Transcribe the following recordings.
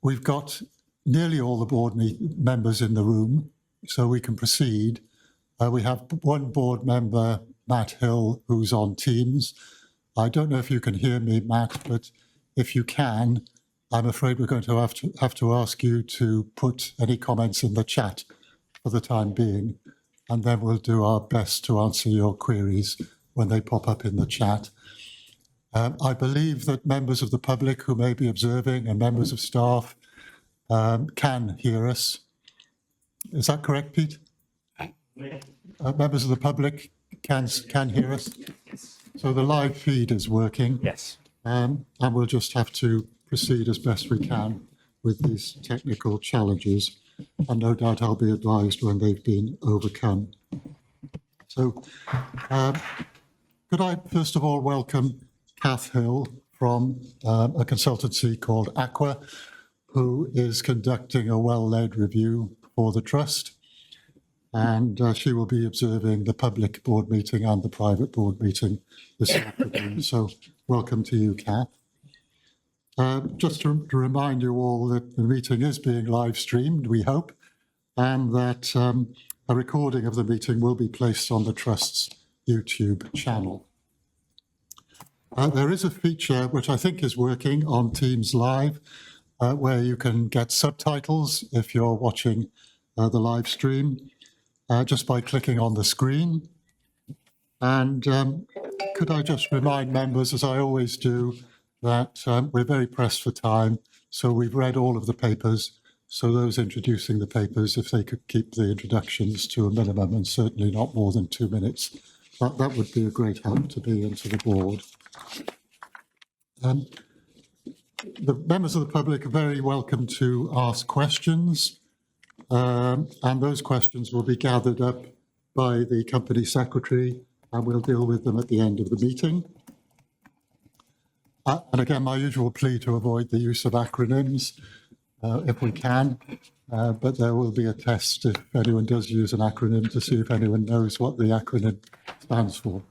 We've got nearly all the board members in the room, so we can proceed. We have one board member, Matt Hill, who's on Teams. I don't know if you can hear me, Matt, but if you can, I'm afraid we're going to have to ask you to put any comments in the chat for the time being, and then we'll do our best to answer your queries when they pop up in the chat. I believe that members of the public who may be observing and members of staff can hear us. Is that correct, Pete? Members of the public can hear us. So the live feed is working. Yes. And we'll just have to proceed as best we can with these technical challenges. And no doubt I'll be advised when they've been overcome. So could I first of all welcome Kath Hill from a consultancy called Aqua, who is conducting a well-led review for the Trust. And she will be observing the public board meeting and the private board meeting this afternoon. So welcome to you, Kath. Just to remind you all that the meeting is being live streamed, we hope, and that a recording of the meeting will be placed on the Trust's YouTube channel. There is a feature which I think is working on Teams Live, where you can get subtitles if you're watching the live stream, just by clicking on the screen. And could I just remind members, as I always do, that we're very pressed for time, so we've read all of the papers. So those introducing the papers, if they could keep the introductions to a minimum and certainly not more than 2 minutes, that would be a great help to me and to the board. The members of the public are very welcome to ask questions, and those questions will be gathered up by the company secretary, and we'll deal with them at the end of the meeting. And again, my usual plea to avoid the use of acronyms if we can, but there will be a test if anyone does use an acronym to see if anyone knows what the acronym stands for.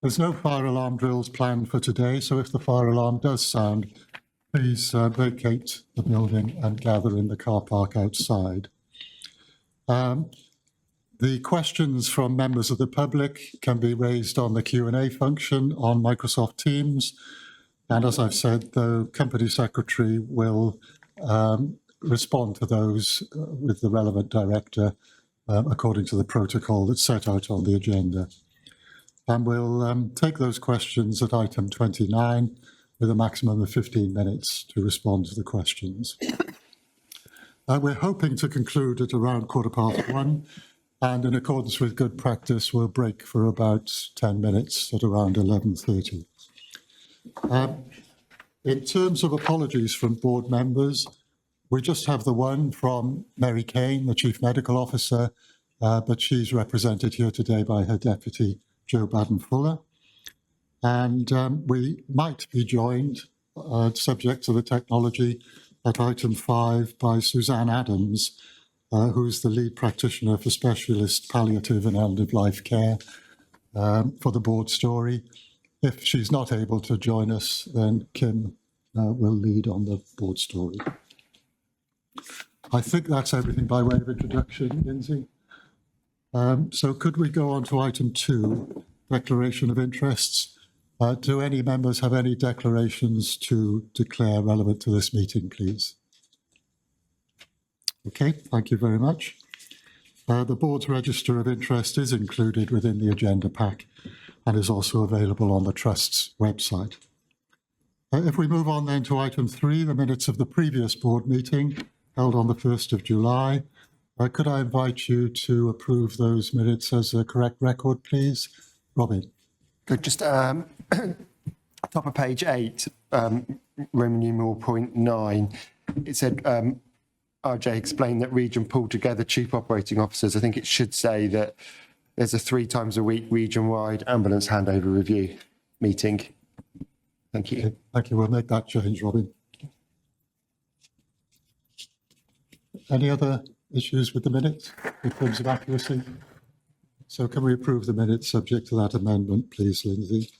There's no fire alarm drills planned for today, so if the fire alarm does sound, please vacate the building and gather in the car park outside. The questions from members of the public can be raised on the Q&A function on Microsoft Teams. And as I've said, the company secretary will respond to those with the relevant director according to the protocol that's set out on the agenda. And we'll take those questions at item 29 with a maximum of 15 minutes to respond to the questions. We're hoping to conclude at around 1:15, and in accordance with good practice, we'll break for about 10 minutes at around 11:30. In terms of apologies from board members, we just have the one from Mary Kane, the Chief Medical Officer, but she's represented here today by her deputy, Joe Baden-Fuller. And we might be joined, subject to the technology, at item 5 by Suzanne Adams, who's the lead practitioner for specialist palliative and end-of-life care for the board story. If she's not able to join us, then Kim will lead on the board story. I think that's everything by way of introduction, Lindsay. So could we go on to item 2, declaration of interests? Do any members have any declarations to declare relevant to this meeting, please? Okay, thank you very much. The board's register of interest is included within the agenda pack and is also available on the Trust's website. If we move on then to item 3, the minutes of the previous board meeting held on the 1st of July. Could I invite you to approve those minutes as a correct record, please? Robin. Good. Just top of page 8, Roman numeral point 9, it said RJ explained that region pulled together chief operating officers. I think it should say that there's a 3 times a week region-wide ambulance handover review meeting. Thank you. Okay, thank you. We'll make that change, Robin. Any other issues with the minutes in terms of accuracy? So can we approve the minutes subject to that amendment, please, Lindsay?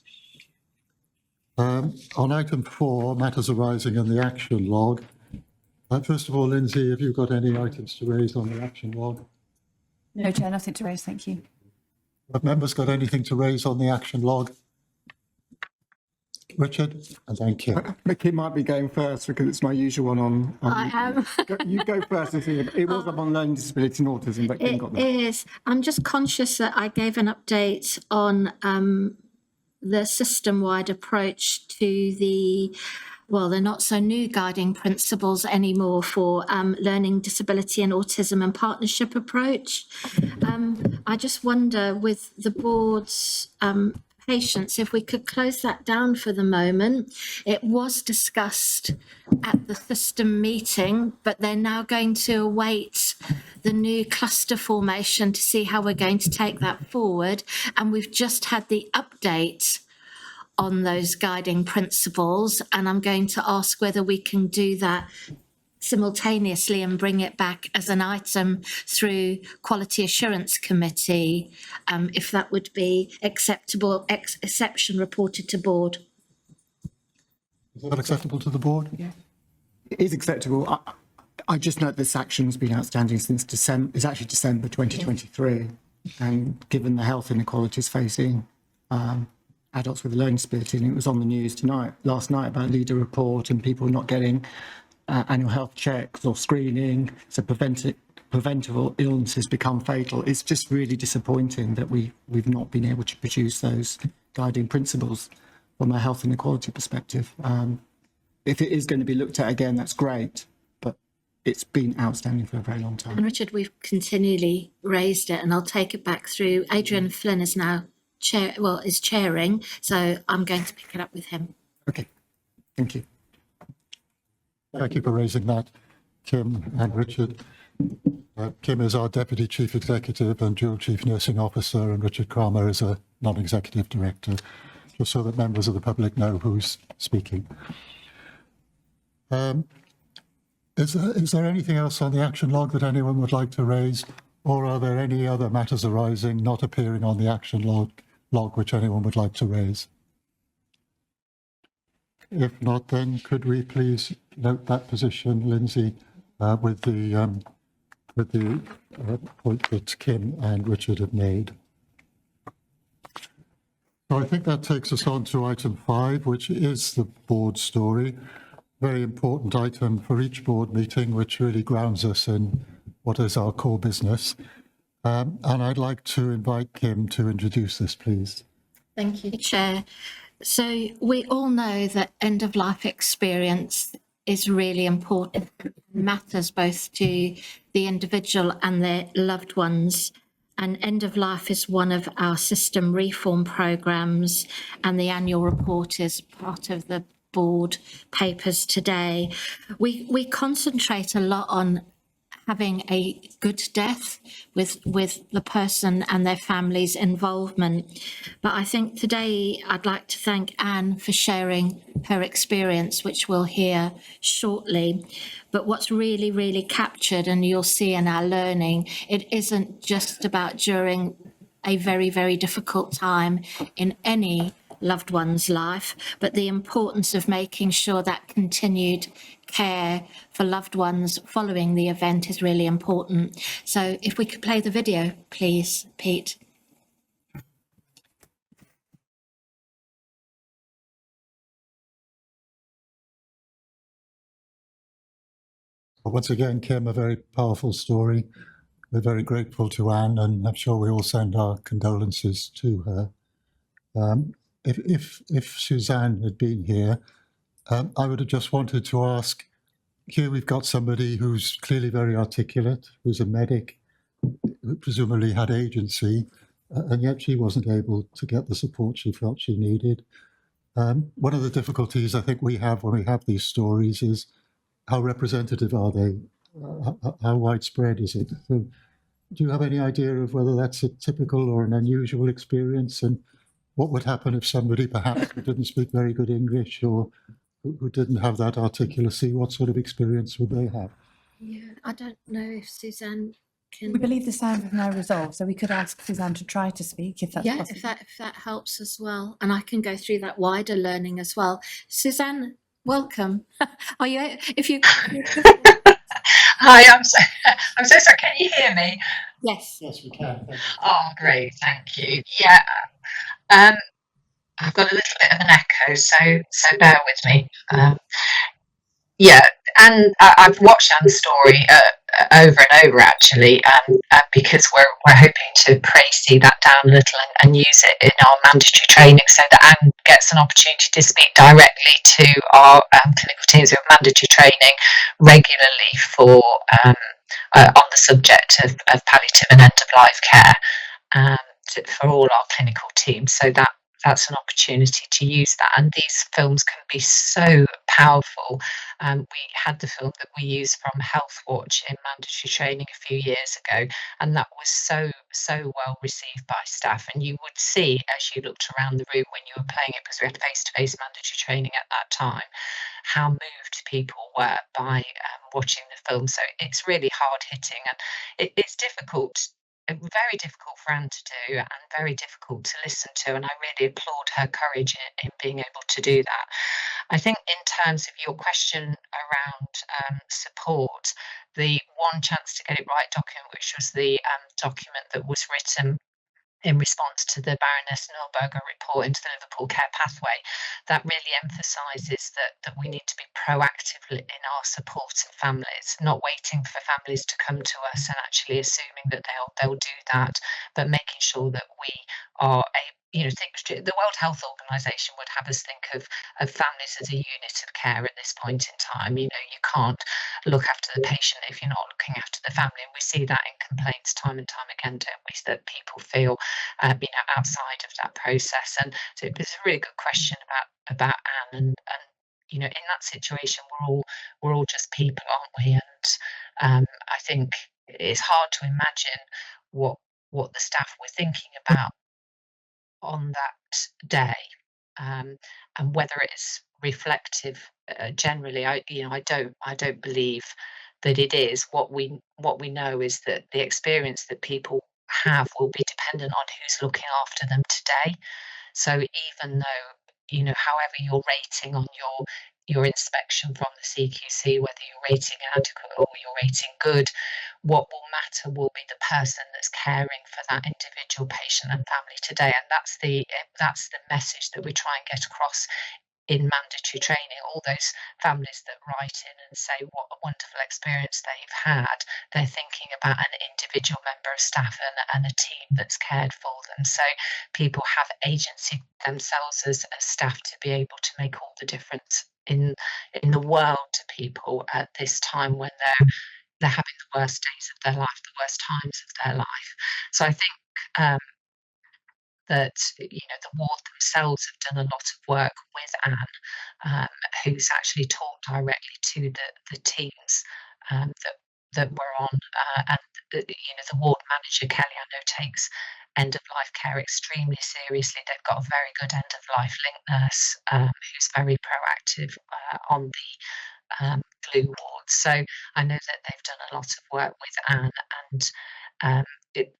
On item 4, matters arising in the action log, First of all, Lindsay, have you got any items to raise on the action log? No, Chair, nothing to raise, thank you. Have members got anything to raise on the action log? Richard, and then Kim. Mickey might be going first because it's my usual one on. I am. You go first. It was up on learning disability and autism, but Kim got It that. is. I'm just conscious that I gave an update on the system-wide approach to the, well, they're not so new guiding principles anymore for learning disability and autism and partnership approach. I just wonder, with the board's patience, if we could close that down for the moment. It was discussed at the system meeting, but they're now going to await the new cluster formation to see how we're going to take that forward. And we've just had the update on those guiding principles, and I'm going to ask whether we can do that simultaneously and bring it back as an item through Quality Assurance Committee, if that would be acceptable, exception reported to board. Is that acceptable to the board? Yeah. It is acceptable. I just note this action's been outstanding since December. It's actually December 2023, and given the health inequalities facing adults with a learning disability, and it was on the news last night about leader report and people not getting annual health checks or screening, so preventable illnesses become fatal. It's just really disappointing that we've not been able to produce those guiding principles from a health inequality perspective. If it is going to be looked at again, that's great, but it's been outstanding for a very long time. And Richard, we've continually raised it, and I'll take it back through. Adrian Flynn is now is chairing, so I'm going to pick it up with him. Okay, thank you. Thank you for raising that, Kim and Richard. Kim is our Deputy Chief Executive and Dual Chief Nursing Officer, and Richard Kramer is a Non-Executive Director, just so that members of the public know who's speaking. Is there anything else on the action log that anyone would like to raise, or are there any other matters arising not appearing on the action log which anyone would like to raise? If not, then could we please note that position, Lindsay, with the point that Kim and Richard have made. So I think that takes us on to item 5, which is the board story. Very important item for each board meeting, which really grounds us in what is our core business. And I'd like to invite Kim to introduce this, please. Thank you, Chair. So we all know that end-of-life experience is really important, matters both to the individual and their loved ones. And end-of-life is one of our system reform programmes, and the annual report is part of the board papers today. We concentrate a lot on having a good death with the person and their family's involvement. But I think today I'd like to thank Anne for sharing her experience, which we'll hear shortly. But what's really, really captured, and you'll see in our learning, it isn't just about during a very, very difficult time in any loved one's life, but the importance of making sure that continued care for loved ones following the event is really important. So if we could play the video, please, Pete. Well, once again, Kim, a very powerful story. We're very grateful to Anne, and I'm sure we all send our condolences to her. If Suzanne had been here, I would have just wanted to ask, here we've got somebody who's clearly very articulate, who's a medic, who presumably had agency, and yet she wasn't able to get the support she felt she needed. One of the difficulties I think we have when we have these stories is how representative are they? How widespread is it? So, do you have any idea of whether that's a typical or an unusual experience, and what would happen if somebody perhaps who didn't speak very good English or who didn't have that articulacy, what sort of experience would they have? Yeah, I don't know if Suzanne can. We believe the sound is now resolved, so we could ask Suzanne to try to speak if that's Yeah, possible. if that helps as well, and I can go through that wider learning as well. Suzanne, welcome. Are you, if you, Hi, I'm so sorry. Can you hear me? yes. Yes, we can. Thank you. Oh, great, thank you. Yeah, um, I've got a little bit of an echo, so bear with me. Yeah, and I've watched Anne's story over and over actually, because we're hoping to see that down a little and use it in our mandatory training, so that Anne gets an opportunity to speak directly to our clinical teams who have mandatory training regularly for on the subject of palliative and end of life care, for all our clinical teams. So that's an opportunity to use that, and these films can be so powerful. We had the film that we used from Health Watch in mandatory training a few years ago, and that was so well received by staff. And you would see as you looked around the room when you were playing it, because we had face-to-face mandatory training at that time, how moved people were by watching the film. So it's really hard hitting, and it's difficult, very difficult for Anne to do, and very difficult to listen to. And I really applaud her courage in being able to do that. I think in terms of your question around support, the One Chance to Get It Right document, which was the document that was written in response to the Baroness Nürnberger report into the Liverpool Care Pathway, that really emphasises that we need to be proactive in our support of families, not waiting for families to come to us and actually assuming that they'll do that, but making sure that we are the World Health Organization would have us think of families as a unit of care at this point in time. You can't look after the patient if you're not looking after the family, and we see that in complaints time and time again, don't we? That people feel outside of that process. And so it's a really good question about Anne, and in that situation we're all just people, aren't we? And I think it's hard to imagine what the staff were thinking about on that day, and whether it's reflective generally. I don't believe that it is. What we know is that the experience that people have will be dependent on who's looking after them today. So even though, however you're rating on your inspection from the CQC, whether you're rating adequate or you're rating good, what will matter will be the person that's caring for that individual patient and family today. And that's the message that we try and get across in mandatory training. All those families that write in and say what a wonderful experience they've had, they're thinking about an individual member of staff and a team that's cared for them. So people have agency themselves as staff to be able to make all the difference in the world to people at this time when they're having the worst days of their life, the worst times of their life. So I think that the ward themselves have done a lot of work with Anne, who's actually talked directly to the teams that we're on, and the ward manager Kelly, I know, takes end of life care extremely seriously. They've got a very good end of life link nurse who's very proactive on the glue ward. So I know that they've done a lot of work with Anne, and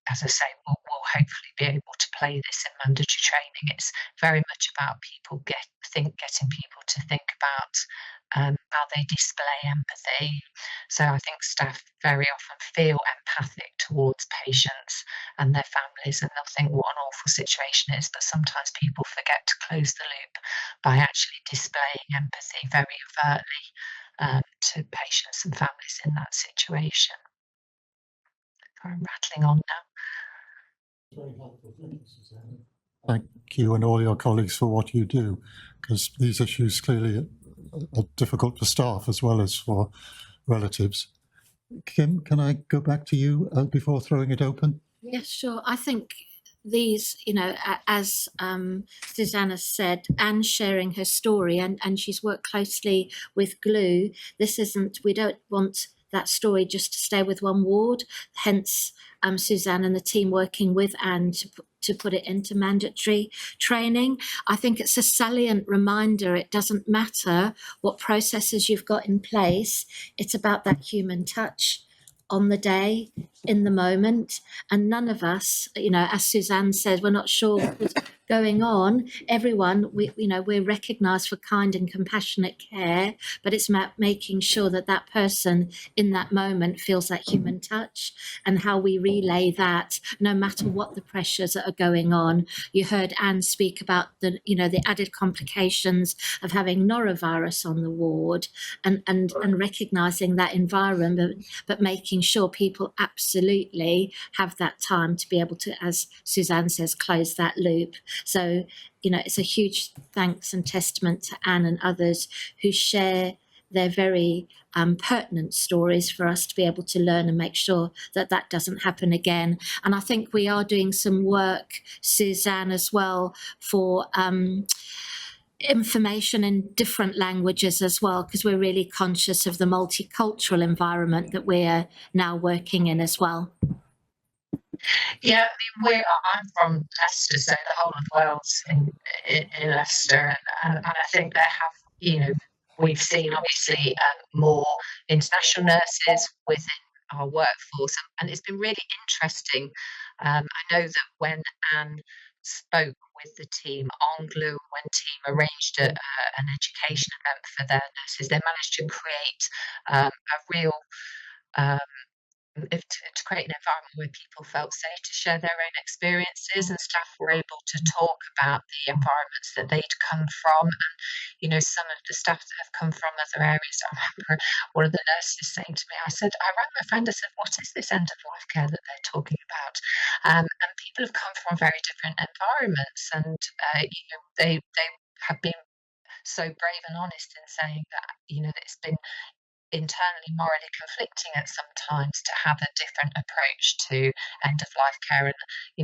as I say, we'll hopefully be able to play this in mandatory training. It's very much about people getting people to think about how they display empathy. So I think staff very often feel empathic towards patients and their families, and they'll think what an awful situation is, but sometimes people forget to close the loop by actually displaying empathy very overtly to patients and families in that situation. I'm rattling on now. Very helpful. Thank you, Susanna. Thank you and all your colleagues for what you do, because these issues clearly are difficult for staff as well as for relatives. Kim, can I go back to you before throwing it open? Yes, sure. I think these, as Susanna said, Anne sharing her story, and she's worked closely with Glue. We don't want that story just to stay with one ward, hence Suzanne and the team working with Anne to put it into mandatory training. I think it's a salient reminder. It doesn't matter what processes you've got in place. It's about that human touch on the day in the moment, and none of us, as Suzanne said, we're not sure what's going on. Everyone, we're recognised for kind and compassionate care, but it's about making sure that that person in that moment feels that human touch, and how we relay that no matter what the pressures that are going on. You heard Anne speak about the added complications of having norovirus on the ward, and recognising that environment, but making sure people absolutely have that time to be able to, as Suzanne says, close that loop. So, it's a huge thanks and testament to Anne and others who share their very pertinent stories for us to be able to learn and make sure that that doesn't happen again. And I think we are doing some work, Suzanne, as well, for information in different languages as well, because we're really conscious of the multicultural environment that we're now working in as well. Yeah, I mean, I'm from Leicester, so the whole of Wales in Leicester, and I think there have, we've seen obviously more international nurses within our workforce, and it's been really interesting. I know that when Anne spoke with the team on Glue, when team arranged an education event for their nurses, they managed to create a real to create an environment where people felt safe to share their own experiences, and staff were able to talk about the environments that they'd come from. And some of the staff that have come from other areas, I remember one of the nurses saying to me, I rang my friend, I said, what is this end of life care that they're talking about? And people have come from very different environments, and they have been so brave and honest in saying that that it's been internally morally conflicting at some times to have a different approach to end of life care, and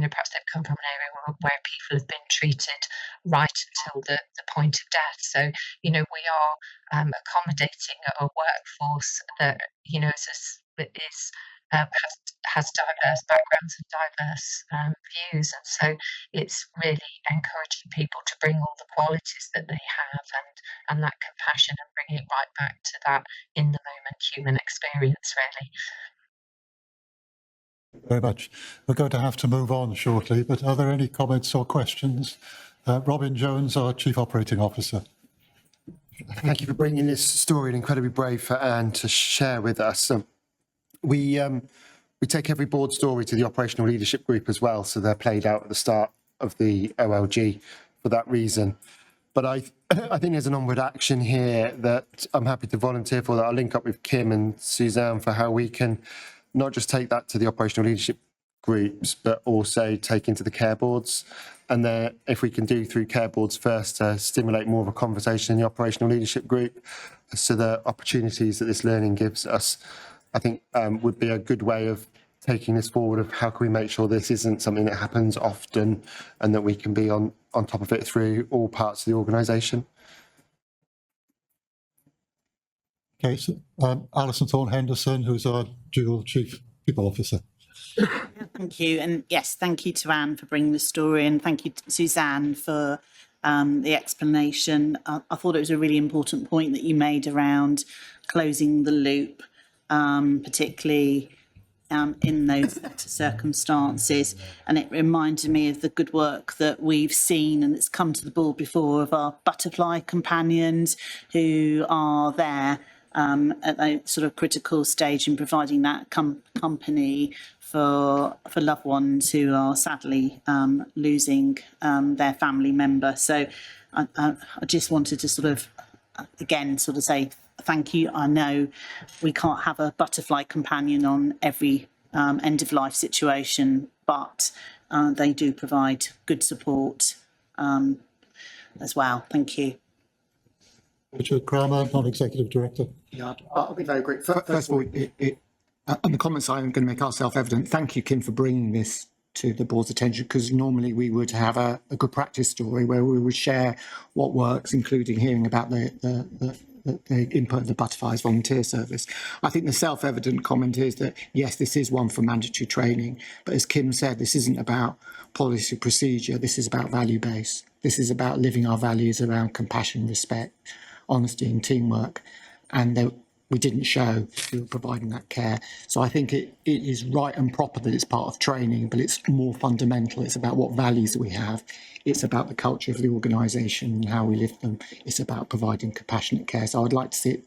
perhaps they've come from an area where people have been treated right until the point of death. So we are accommodating a workforce that has diverse backgrounds and diverse views, and so it's really encouraging people to bring all the qualities that they have and that compassion, and bring it right back to that in the moment human experience, really. Very much. We're going to have to move on shortly, but are there any comments or questions? Robin Jones, our Chief Operating Officer. Thank you for bringing this story, and incredibly brave for Anne to share with us. We take every board story to the operational leadership group as well, so they're played out at the start of the OLG for that reason. But I think there's an onward action here that I'm happy to volunteer for, that I'll link up with Kim and Suzanne for how we can not just take that to the operational leadership groups, but also take into the care boards. And then if we can do through care boards first to stimulate more of a conversation in the operational leadership group, so the opportunities that this learning gives us, I think would be a good way of taking this forward, of how can we make sure this isn't something that happens often, and that we can be on top of it through all parts of the organisation. Okay, so Alison Thorne-Henderson, who's our dual Chief People Officer. Thank you. And yes, thank you to Anne for bringing the story, and thank you to Suzanne for the explanation. I thought it was a really important point that you made around closing the loop, particularly in those circumstances. And it reminded me of the good work that we've seen, and it's come to the board before, of our butterfly companions who are there at a sort of critical stage in providing that company for loved ones who are sadly losing their family member. So I just wanted to sort of, again, sort of say thank you. I know we can't have a butterfly companion on every end of life situation, but they do provide good support as well. Thank you. Richard Kramer, Non-Executive Director. Yeah, I'll be very grateful. First of all, on the comments I'm going to make are self-evident. Thank you, Kim, for bringing this to the board's attention, because normally we would have a good practice story where we would share what works, including hearing about the input of the Butterflies volunteer service. I think the self-evident comment is that, yes, this is one for mandatory training, but as Kim said, this isn't about policy procedure, this is about value base. This is about living our values around compassion, respect, honesty and teamwork. And we didn't show who were providing that care. So I think it is right and proper that it's part of training, but it's more fundamental. It's about what values we have. It's about the culture of the organisation and how we live them. It's about providing compassionate care. So I'd like to see it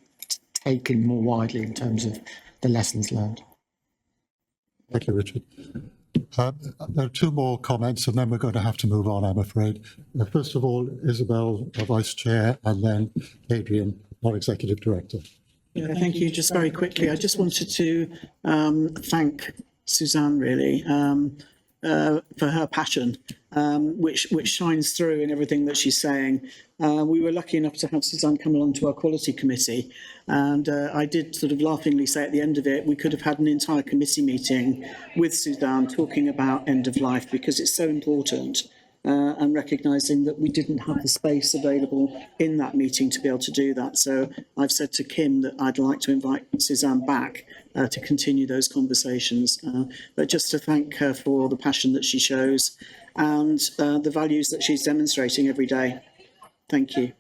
taken more widely in terms of the lessons learned. Thank you, Richard. There are two more comments and then we're going to have to move on, I'm afraid. First of all, Isabel, Vice Chair, and then Adrian, Non-Executive Director. Yeah, thank you. Just very quickly, I just wanted to thank Suzanne really for her passion, which shines through in everything that she's saying. We were lucky enough to have Suzanne come along to our quality committee, and I did sort of laughingly say at the end of it, we could have had an entire committee meeting with Suzanne talking about end of life, because it's so important. And recognising that we didn't have the space available in that meeting to be able to do that. So I've said to Kim that I'd like to invite Suzanne back to continue those conversations, but just to thank her for the passion that she shows and the values that she's demonstrating every day. Thank you.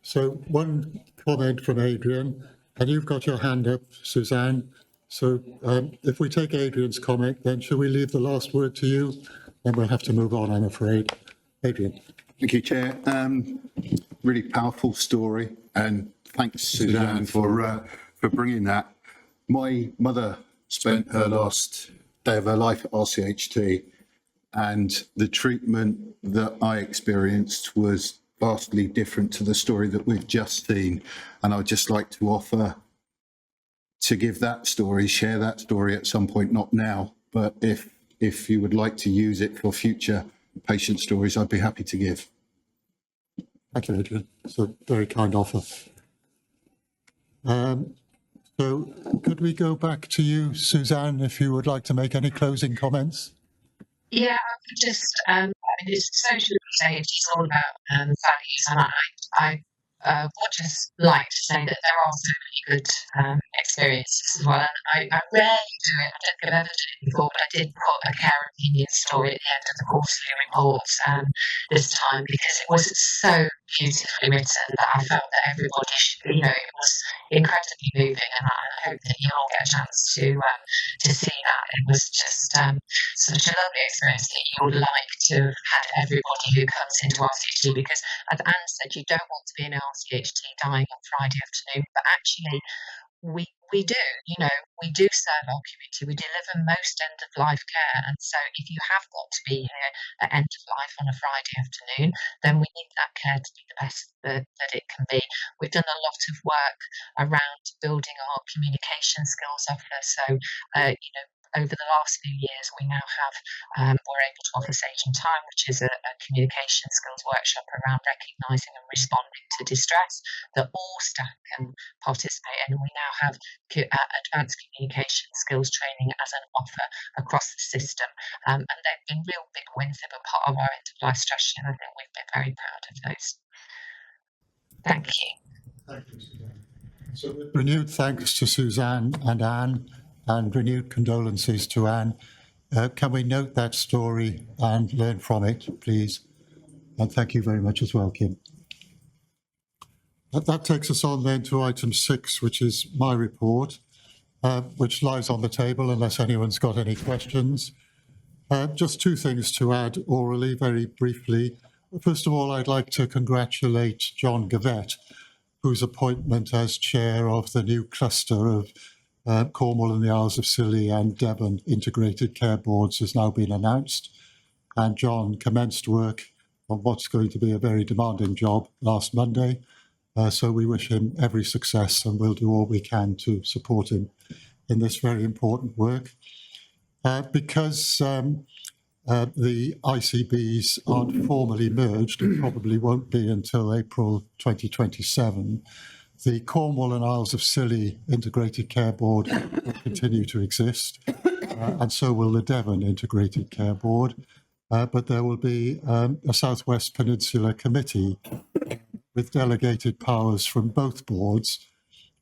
So one comment from Adrian, and you've got your hand up, Suzanne. So if we take Adrian's comment, then shall we leave the last word to you? Then we'll have to move on, I'm afraid. Adrian. Thank you, Chair. Really powerful story, and thanks, Suzanne, for bringing that. My mother spent her last day of her life at RCHT, and the treatment that I experienced was vastly different to the story that we've just seen. And I'd just like to offer to give that story, share that story at some point, not now, but if you would like to use it for future patient stories, I'd be happy to give. Thank you, Adrian. It's a very kind offer. So could we go back to you, Suzanne, if you would like to make any closing comments? Yeah, I could just, I mean, it's social stage, it's all about values, and I would just like to say that there are so many good experiences as well. And I rarely do it, I don't think I've ever done it before, but I did put a care opinion story at the end of the quarterly report this time, because it was so beautifully written that I felt that everybody should, you know, it was incredibly moving, and I hope that you all get a chance to see that. It was just such a lovely experience that you would like to have had everybody who comes into RCHT, because as Anne said, you don't want to be in RCHT dying on Friday afternoon, but actually we do, you know, we do serve our community, we deliver most end of life care, and so if you have got to be here at end of life on a Friday afternoon, then we need that care to be the best that it can be. We've done a lot of work around building our communication skills offer, so you know, over the last few years, we now have, we're able to offer Sage in Time, which is a communication skills workshop around recognising and responding to distress that all staff can participate in. And we now have advanced communication skills training as an offer across the system. And they've been real big wins. They've been part of our end-of-life strategy, and I think we've been very proud of those. Thank you. Thank you, Suzanne. So renewed thanks to Suzanne and Anne, and renewed condolences to Anne. Can we note that story and learn from it, please? And thank you very much as well, Kim. That takes us on then to item 6, which is my report, which lies on the table unless anyone's got any questions. Just two things to add orally, very briefly. First of all, I'd like to congratulate John Gavett, whose appointment as chair of the new cluster of Cornwall and the Isles of Scilly and Devon Integrated Care Boards has now been announced. And John commenced work on what's going to be a very demanding job last Monday. So we wish him every success, and we'll do all we can to support him in this very important work. Because the ICBs aren't formally merged, and probably won't be until April 2027, the Cornwall and Isles of Scilly Integrated Care Board will continue to exist, and so will the Devon Integrated Care Board. But there will be a South West Peninsula Committee with delegated powers from both boards,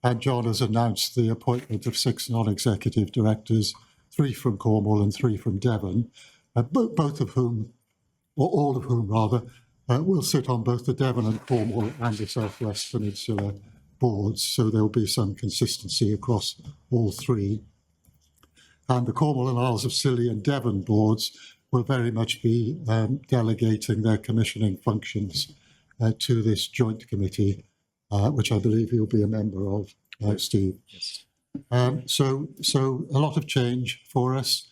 and John has announced the appointment of 6 non-executive directors, 3 from Cornwall and 3 from Devon, both of whom, or all of whom rather, will sit on both the Devon and Cornwall and the South West Peninsula boards, so there'll be some consistency across all three. And the Cornwall and Isles of Scilly and Devon boards will very much be delegating their commissioning functions to this joint committee, which I believe you'll be a member of, Steve. Yes. So a lot of change for us,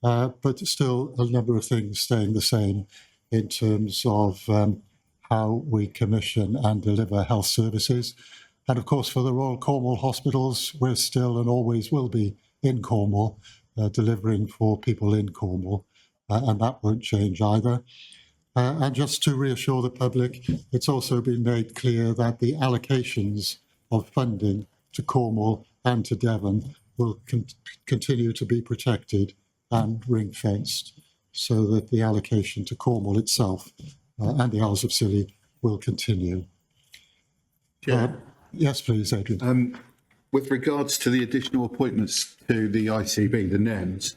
but still a number of things staying the same in terms of how we commission and deliver health services. And of course, for the Royal Cornwall hospitals, we're still and always will be in Cornwall, delivering for people in Cornwall, and that won't change either. And just to reassure the public, it's also been made clear that the allocations of funding to Cornwall and to Devon will continue to be protected and ring-fenced, so that the allocation to Cornwall itself and the Isles of Scilly will continue. Yes, please, Adrian. With regards to the additional appointments to the ICB, the NEMS,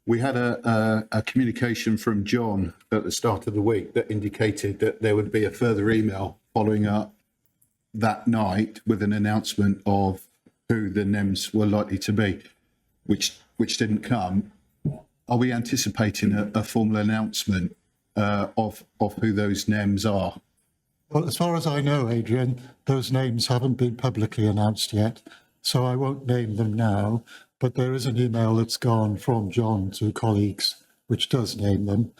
we had a communication from John at the start of the week that indicated that there would be a further email following up that night with an announcement of who the NEMS were likely to be, which didn't come. Are we anticipating a formal announcement of who those NEMS are? Well, as far as I know, Adrian, those names haven't been publicly announced yet, so I won't name them now, but there is an email that's gone from John to colleagues which does name them,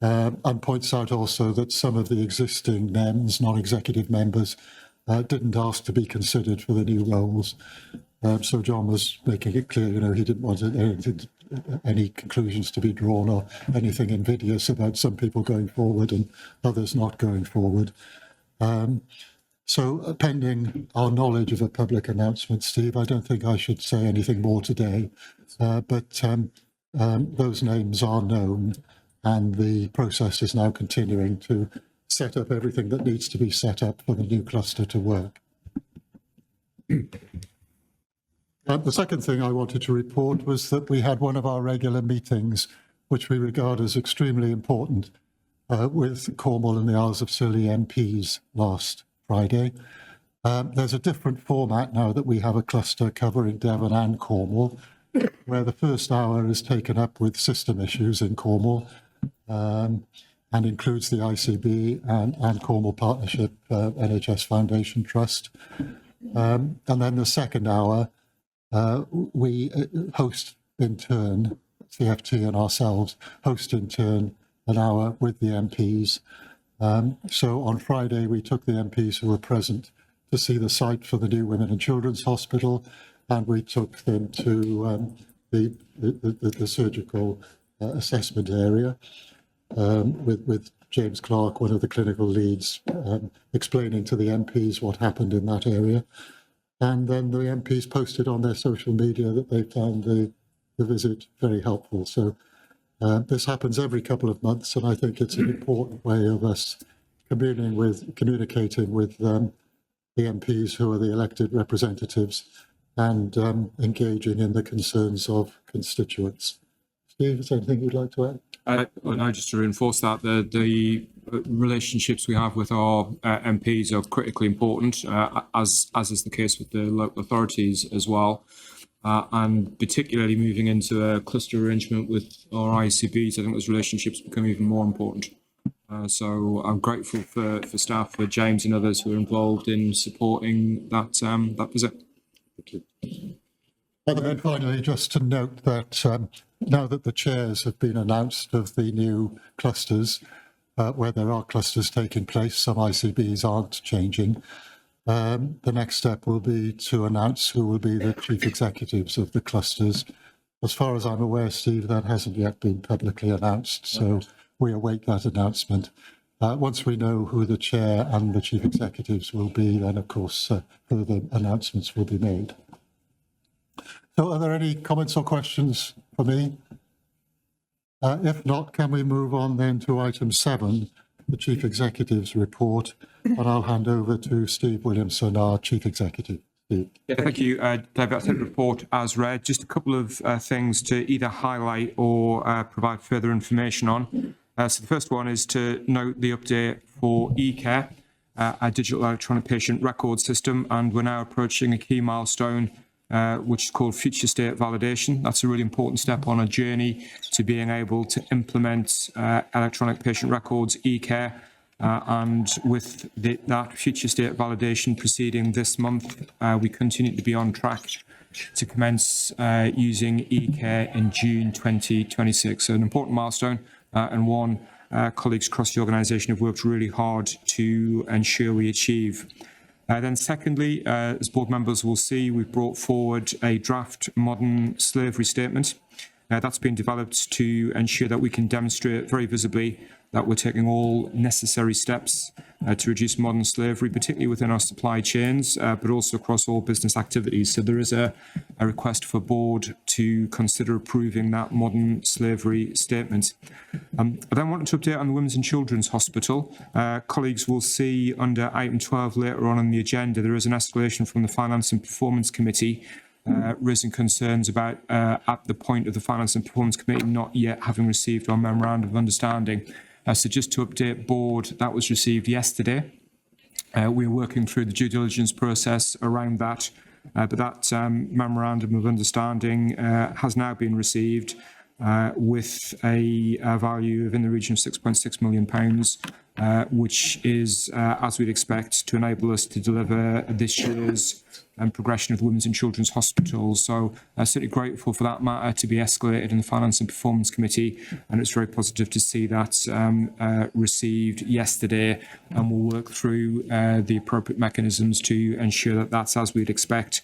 and points out also that some of the existing NEMS, non-executive members, didn't ask to be considered for the new roles. So John was making it clear, he didn't want any conclusions to be drawn or anything invidious about some people going forward and others not going forward. So pending our knowledge of a public announcement, Steve, I don't think I should say anything more today, but those names are known and the process is now continuing to set up everything that needs to be set up for the new cluster to work. The second thing I wanted to report was that we had one of our regular meetings, which we regard as extremely important, with Cornwall and the Isles of Scilly MPs last Friday. There's a different format now that we have a cluster covering Devon and Cornwall, where the first hour is taken up with system issues in Cornwall, and includes the ICB and Cornwall Partnership NHS Foundation Trust. And then the second hour, we host in turn, CFT and ourselves, host in turn an hour with the MPs. So on Friday, we took the MPs who were present to see the site for the new Women and Children's Hospital, and we took them to the surgical assessment area with James Clark, one of the clinical leads, explaining to the MPs what happened in that area. And then the MPs posted on their social media that they found the visit very helpful. So this happens every couple of months, and I think it's an important way of us communicating with the MPs who are the elected representatives and engaging in the concerns of constituents. Steve, is there anything you'd like to add? No, just to reinforce that, the relationships we have with our MPs are critically important, as is the case with the local authorities as well. And particularly moving into a cluster arrangement with our ICBs, I think those relationships become even more important. So I'm grateful for staff, for James and others who are involved in supporting that visit. And then finally, just to note that now that the chairs have been announced of the new clusters, where there are clusters taking place, some ICBs aren't changing. The next step will be to announce who will be the chief executives of the clusters. As far as I'm aware, Steve, that hasn't yet been publicly announced, so we await that announcement. Once we know who the chair and the chief executives will be, then of course further announcements will be made. So are there any comments or questions for me? If not, can we move on then to item 7, the Chief Executive's report, and I'll hand over to Steve Williamson, our Chief Executive. Steve. Yeah, thank you, David. I'll take the report as read. Just a couple of things to either highlight or provide further information on. So the first one is to note the update for eCare. our digital electronic patient record system, and we're now approaching a key milestone which is called future state validation. That's a really important step on a journey to being able to implement electronic patient records, e-care, and with that future state validation proceeding this month, we continue to be on track to commence using e-care in June 2026. So an important milestone and one colleagues across the organisation have worked really hard to ensure we achieve. Then secondly, as board members will see, we've brought forward a draft modern slavery statement. That's been developed to ensure that we can demonstrate very visibly that we're taking all necessary steps to reduce modern slavery, particularly within our supply chains, but also across all business activities. So there is a request for board to consider approving that modern slavery statement. I then wanted to update on the Women's and Children's Hospital. Colleagues will see under item 12 later on the agenda, there is an escalation from the Finance and Performance Committee raising concerns about, at the point of the Finance and Performance Committee not yet having received our Memorandum of Understanding. So just to update board, that was received yesterday. We're working through the due diligence process around that, but that Memorandum of Understanding has now been received with a value of in the region of £6.6 million, which is, as we'd expect, to enable us to deliver this year's progression of the Women's and Children's Hospital. So certainly grateful for that matter to be escalated in the Finance and Performance Committee, and it's very positive to see that received yesterday, and we'll work through the appropriate mechanisms to ensure that that's as we'd expect,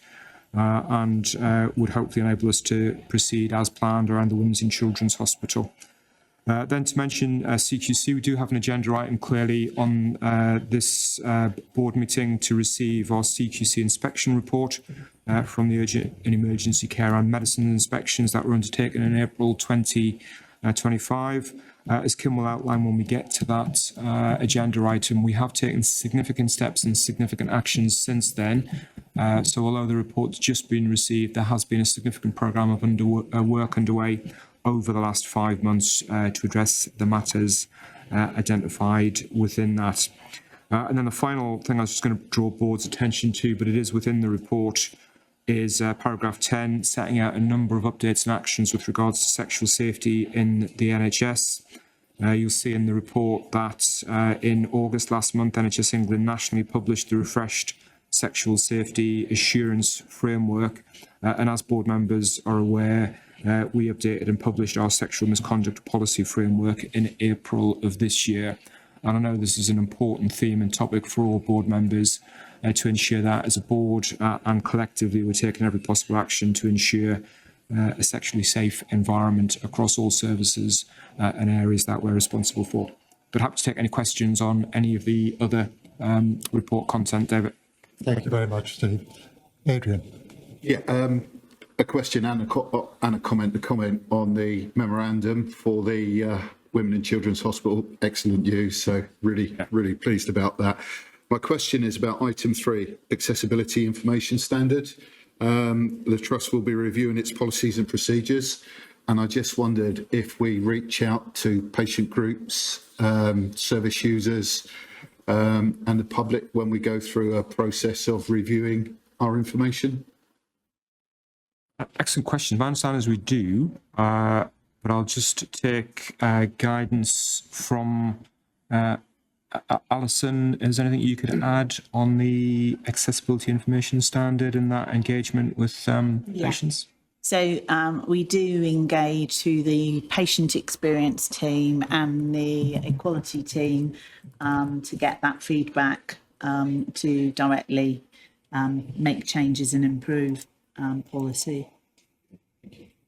and would hopefully enable us to proceed as planned around the Women's and Children's Hospital. Then to mention CQC, we do have an agenda item clearly on this board meeting to receive our CQC inspection report from the urgent and emergency care and medicine inspections that were undertaken in April 2025. As Kim will outline when we get to that agenda item, we have taken significant steps and significant actions since then. So although the report's just been received, there has been a significant programme of work underway over the last 5 months to address the matters identified within that. And then the final thing I was just going to draw board's attention to, but it is within the report, is paragraph 10, setting out a number of updates and actions with regards to sexual safety in the NHS. You'll see in the report that in August last month, NHS England nationally published the refreshed Sexual Safety Assurance Framework. And as board members are aware, we updated and published our Sexual Misconduct Policy Framework in April of this year. And I know this is an important theme and topic for all board members to ensure that as a board and collectively we're taking every possible action to ensure a sexually safe environment across all services and areas that we're responsible for. But happy to take any questions on any of the other report content, David. Thank you very much, Steve. Adrian. Yeah, a question and a comment on the memorandum for the Women and Children's Hospital. Excellent news, so really pleased about that. My question is about item 3, accessibility information standard. The Trust will be reviewing its policies and procedures, and I just wondered if we reach out to patient groups, service users, and the public when we go through a process of reviewing our information. Excellent question. My understanding is we do, but I'll just take guidance from Alison. Is there anything you could add on the accessibility information standard and that engagement with patients? So we do engage through the patient experience team and the equality team to get that feedback to directly make changes and improve policy.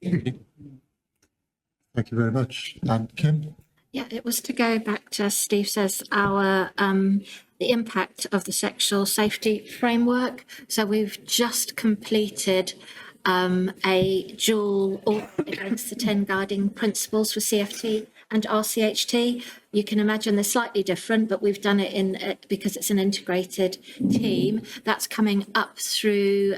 Thank you very much. And Kim? Yeah, it was to go back to, as Steve says, our the impact of the sexual safety framework. So we've just completed a dual audit against the 10 guiding principles for CFT and RCHT. You can imagine they're slightly different, but we've done it in because it's an integrated team. That's coming up through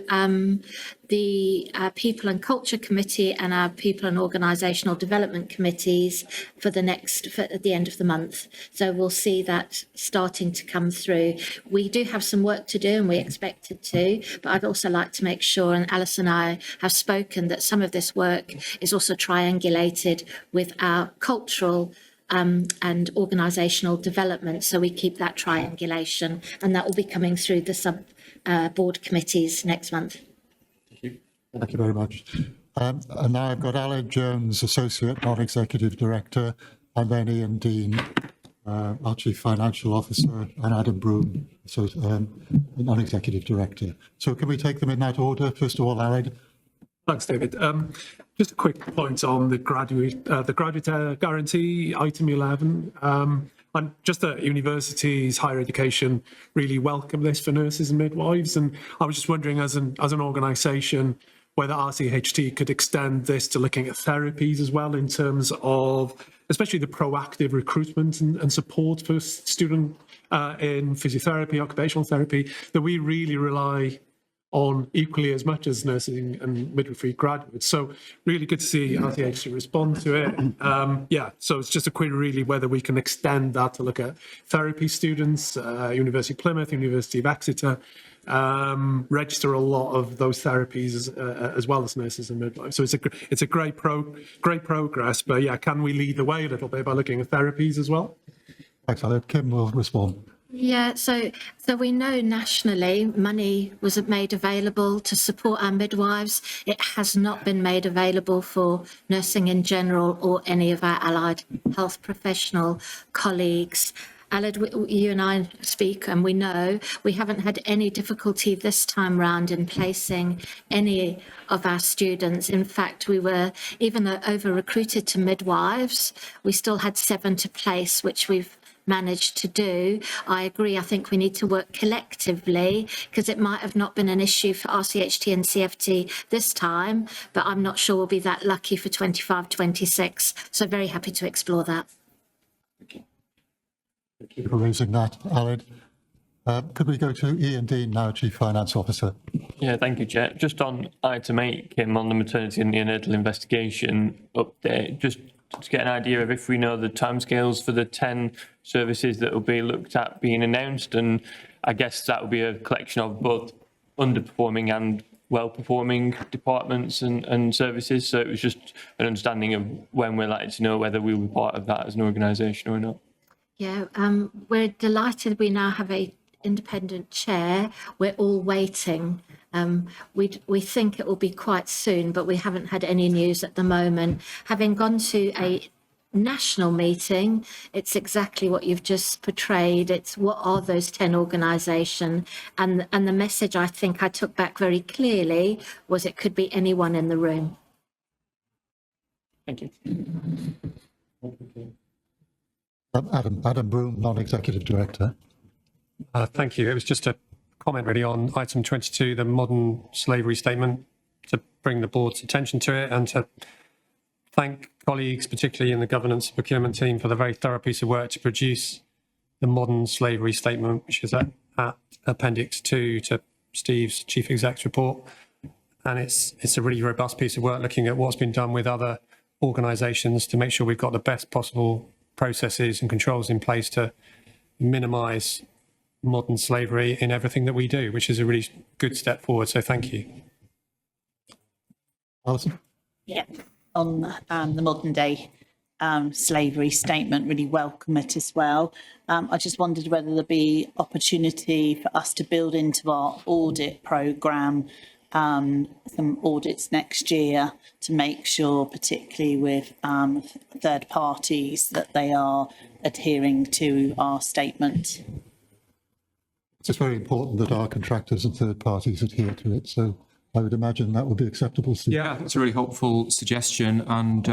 the People and Culture Committee and our People and Organisational Development Committees for at the end of the month. So we'll see that starting to come through. We do have some work to do, and we expected to, but I'd also like to make sure, and Alice and I have spoken, that some of this work is also triangulated with our cultural and organisational development, so we keep that triangulation, and that will be coming through the board committees next month. Thank you very much. And now I've got Alan Jones, Associate Non-Executive Director, and then Ian Dean, our Chief Financial Officer, and Adam Broom, Non-Executive Director. So can we take them in that order? First of all, Alan. Thanks, David. Just a quick point on the graduate guarantee, item 11. And just that universities, higher education really welcome this for nurses and midwives. And I was just wondering, as an organisation, whether RCHT could extend this to looking at therapies as well, in terms of especially the proactive recruitment and support for students in physiotherapy, occupational therapy, that we really rely on equally as much as nursing and midwifery graduates. So really good to see RCHT respond to it. So it's just a query really whether we can extend that to look at therapy students, University of Plymouth, University of Exeter, register a lot of those therapies as well as nurses and midwives. So it's a great progress, but yeah, can we lead the way a little bit by looking at therapies as well? Thanks, Alan. Kim will respond. Yeah, so we know nationally money was made available to support our midwives. It has not been made available for nursing in general or any of our allied health professional colleagues. Aled, you and I speak, and we know we haven't had any difficulty this time round in placing any of our students. In fact, we were, even though over-recruited to midwives, we still had 7 to place, which we've managed to do. I agree, I think we need to work collectively, because it might have not been an issue for RCHT and CFT this time, but I'm not sure we'll be that lucky for 25-26. So very happy to explore that. Thank you for raising that, Alan. Could we go to Ian Dean now, Chief Finance Officer? Yeah, thank you, Chair. Just on item 8, Kim, on the maternity and neonatal investigation update, just to get an idea of if we know the timescales for the 10 services that will be looked at being announced, and I guess that will be a collection of both underperforming and well-performing departments and services. So it was just an understanding of when we're likely to know whether we will be part of that as an organisation or not. Yeah, we're delighted we now have a independent chair. We're all waiting. We think it will be quite soon, but we haven't had any news at the moment. Having gone to a national meeting, it's exactly what you've just portrayed. It's what are those 10 organisations, and the message I think I took back very clearly was it could be anyone in the room. Thank you. Adam Broom, Non-Executive Director. Thank you. It was just a comment really on item 22, the modern slavery statement, to bring the board's attention to it and to thank colleagues, particularly in the governance and procurement team, for the very thorough piece of work to produce the modern slavery statement, which is at Appendix 2 to Steve's Chief Exec's report. And it's a really robust piece of work looking at what's been done with other organisations to make sure we've got the best possible processes and controls in place to minimise modern slavery in everything that we do, which is a really good step forward. So thank you. Alison? Yeah, on the modern day slavery statement, really welcome it as well. I just wondered whether there'd be opportunity for us to build into our audit programme some audits next year to make sure, particularly with third parties, that they are adhering to our statement. It's very important that our contractors and third parties adhere to it, so I would imagine that would be acceptable. Yeah, that's a really helpful suggestion, and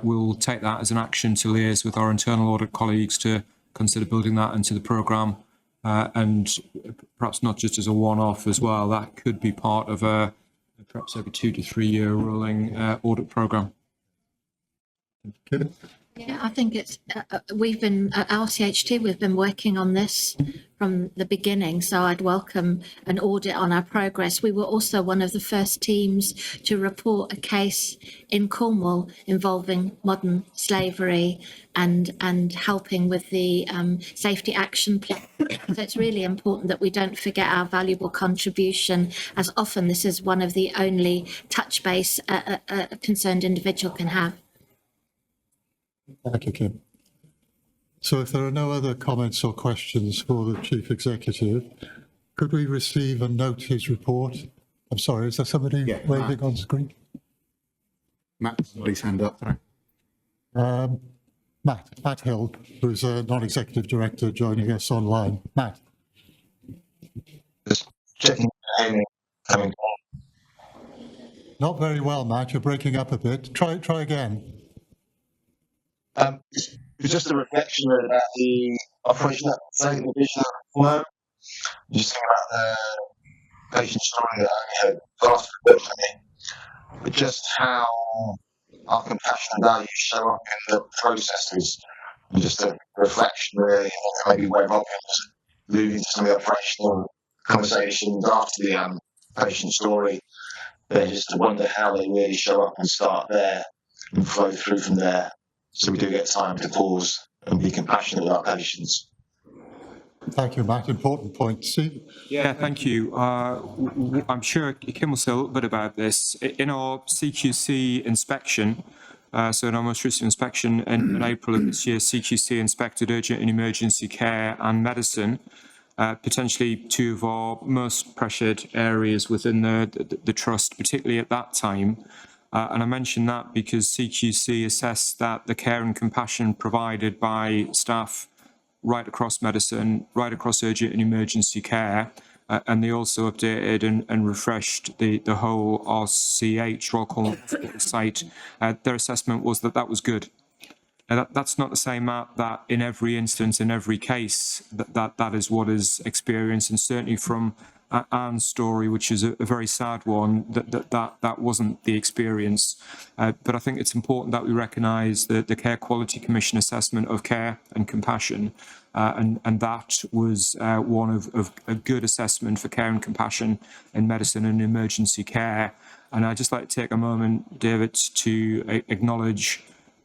we'll take that as an action to liaise with our internal audit colleagues to consider building that into the programme, and perhaps not just as a one-off as well. That could be part of a perhaps every 2 to 3 year rolling audit programme. Okay. Yeah, I think it's, we've been, at RCHT, we've been working on this from the beginning, so I'd welcome an audit on our progress. We were also one of the first teams to report a case in Cornwall involving modern slavery and helping with the safety action plan. So it's really important that we don't forget our valuable contribution, as often this is one of the only touch base a concerned individual can have. Thank you, Kim. So if there are no other comments or questions for the Chief Executive, could we receive and note his report? I'm sorry, is there somebody waving on screen? Matt's got his hand up. Matt Hill, who's a non-executive director joining us online. Matt. Just checking coming. Not very well, Matt. You're breaking up a bit. Try again. It's just a reflection about the operation that saving the vision work. Just think about the patient story that I had last week, but just how our compassion and values show up in the processes. And just a reflection, really, maybe where Rob was alluding to some of the operational conversations after the patient story. But just to wonder how they really show up and start there and flow through from there. So we do get time to pause and be compassionate with our patients. Thank you, Matt. Important point. Steve? Yeah, thank you. I'm sure Kim will say a little bit about this. In our CQC inspection, so in our most recent inspection in April of this year, CQC inspected urgent and emergency care and medicine, potentially two of our most pressured areas within the trust, particularly at that time. And I mention that because CQC assessed that the care and compassion provided by staff right across medicine, right across urgent and emergency care, and they also updated and refreshed the whole RCH, Royal Cornwall Hospital site. Their assessment was that was good. Now that's not to say, Matt, that in every instance, in every case, that is what is experienced, and certainly from Anne's story, which is a very sad one, that wasn't the experience. But I think it's important that we recognise the Care Quality Commission assessment of care and compassion, and that was one of a good assessment for care and compassion in medicine and emergency care. And I'd just like to take a moment, David, to acknowledge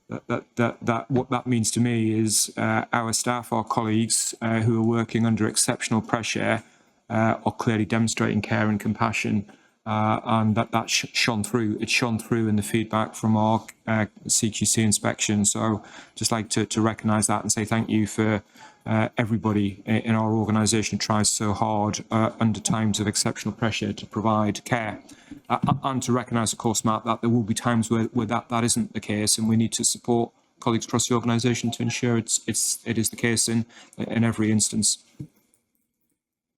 that what that means to me is our staff, our colleagues who are working under exceptional pressure, are clearly demonstrating care and compassion, and that shone through. It shone through in the feedback from our CQC inspection. So just like to recognise that and say thank you for everybody in our organisation tries so hard under times of exceptional pressure to provide care, and to recognise, of course, Matt, that there will be times where that isn't the case, and we need to support colleagues across the organisation to ensure it is the case in every instance.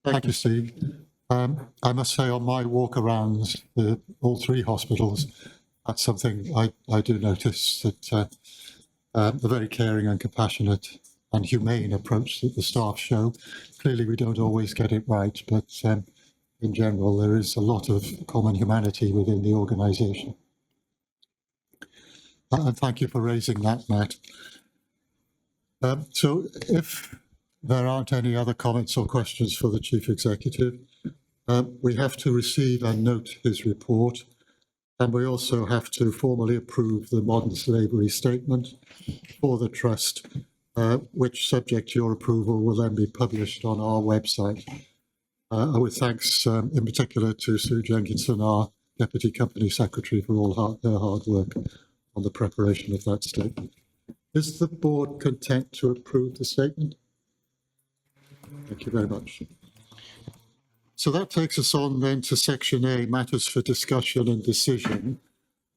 Thank you, Steve. I must say, on my walk around all three hospitals, that's something I do notice, that the very caring and compassionate and humane approach that the staff show. Clearly, we don't always get it right, but in general, there is a lot of common humanity within the organisation. And thank you for raising that, Matt. So if there aren't any other comments or questions for the Chief Executive, we have to receive and note his report, and we also have to formally approve the modern slavery statement for the Trust, which, subject to your approval, will then be published on our website. With thanks in particular to Sue Jenkinson, our Deputy Company Secretary, for all her hard work on the preparation of that statement. Is the board content to approve the statement? Thank you very much. So that takes us on then to section A, matters for discussion and decision.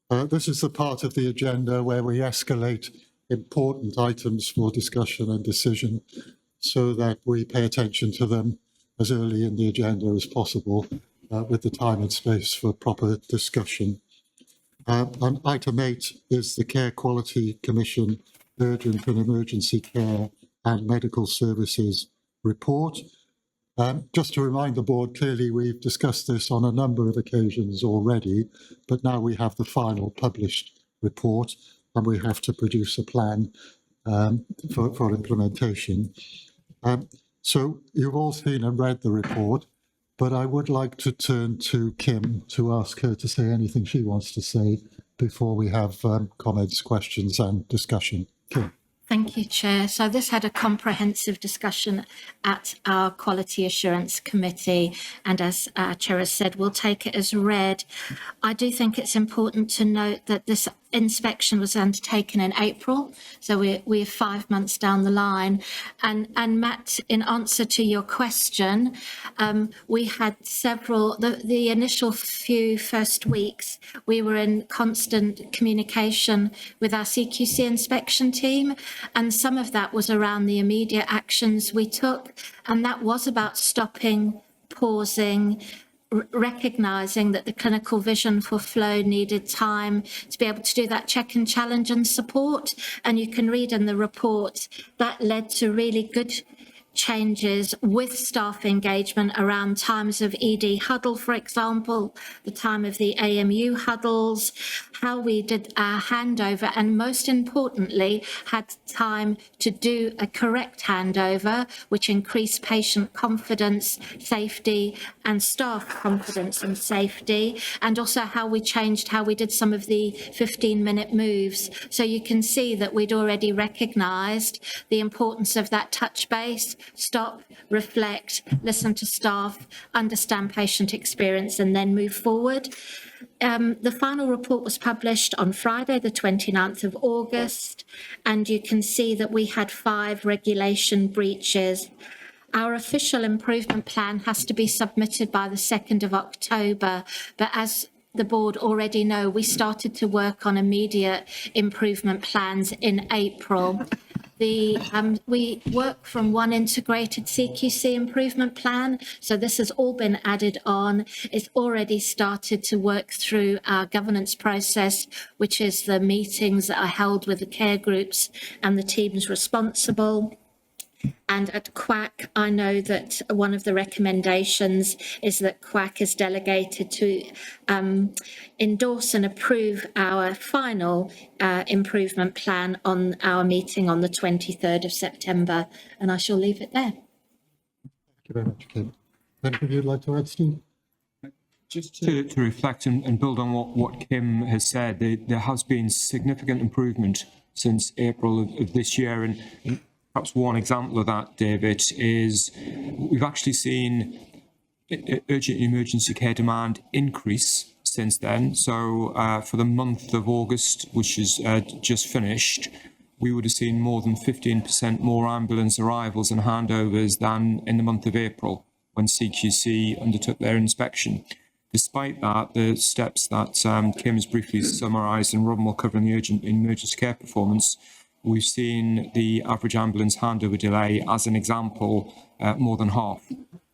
This is the part of the agenda where we escalate important items for discussion and decision so that we pay attention to them as early in the agenda as possible, with the time and space for proper discussion. And item 8 is the Care Quality Commission Urgent and Emergency Care and Medical Services report. Just to remind the board, clearly we've discussed this on a number of occasions already, but now we have the final published report, and we have to produce a plan for implementation. So you've all seen and read the report, but I would like to turn to Kim to ask her to say anything she wants to say before we have comments, questions and discussion. Kim. Thank you, Chair. So this had a comprehensive discussion at our Quality Assurance Committee, and as our Chair has said, we'll take it as read. I do think it's important to note that this inspection was undertaken in April, so we're 5 months down the line. And Matt, in answer to your question, we had the initial few first weeks, we were in constant communication with our CQC inspection team, and some of that was around the immediate actions we took, and that was about stopping, pausing, recognising that the clinical vision for flow needed time to be able to do that check and challenge and support. And you can read in the report that led to really good changes with staff engagement around times of ED huddle, for example, the time of the AMU huddles, how we did our handover, and most importantly, had time to do a correct handover, which increased patient confidence, safety, and staff confidence and safety, and also how we changed how we did some of the 15-minute moves. So you can see that we'd already recognised the importance of that touch base, stop, reflect, listen to staff, understand patient experience, and then move forward. The final report was published on Friday, the 29th of August, and you can see that we had 5 regulation breaches. Our official improvement plan has to be submitted by the 2nd of October, but as the board already know, we started to work on immediate improvement plans in April. We work from one integrated CQC improvement plan, so this has all been added on. It's already started to work through our governance process, which is the meetings that are held with the care groups and the teams responsible. And at QAC, I know that one of the recommendations is that QAC is delegated to endorse and approve our final improvement plan on our meeting on the 23rd of September. And I shall leave it there. Thank you very much, Kim. Anything you'd like to add, Steve? Just to reflect and build on what Kim has said, there has been significant improvement since April of this year, and perhaps one example of that, David, is we've actually seen urgent and emergency care demand increase since then. So for the month of August, which is just finished, we would have seen more than 15% more ambulance arrivals and handovers than in the month of April when CQC undertook their inspection. Despite that, the steps that Kim has briefly summarised and Robin will cover in the urgent and emergency care performance, we've seen the average ambulance handover delay, as an example, more than half.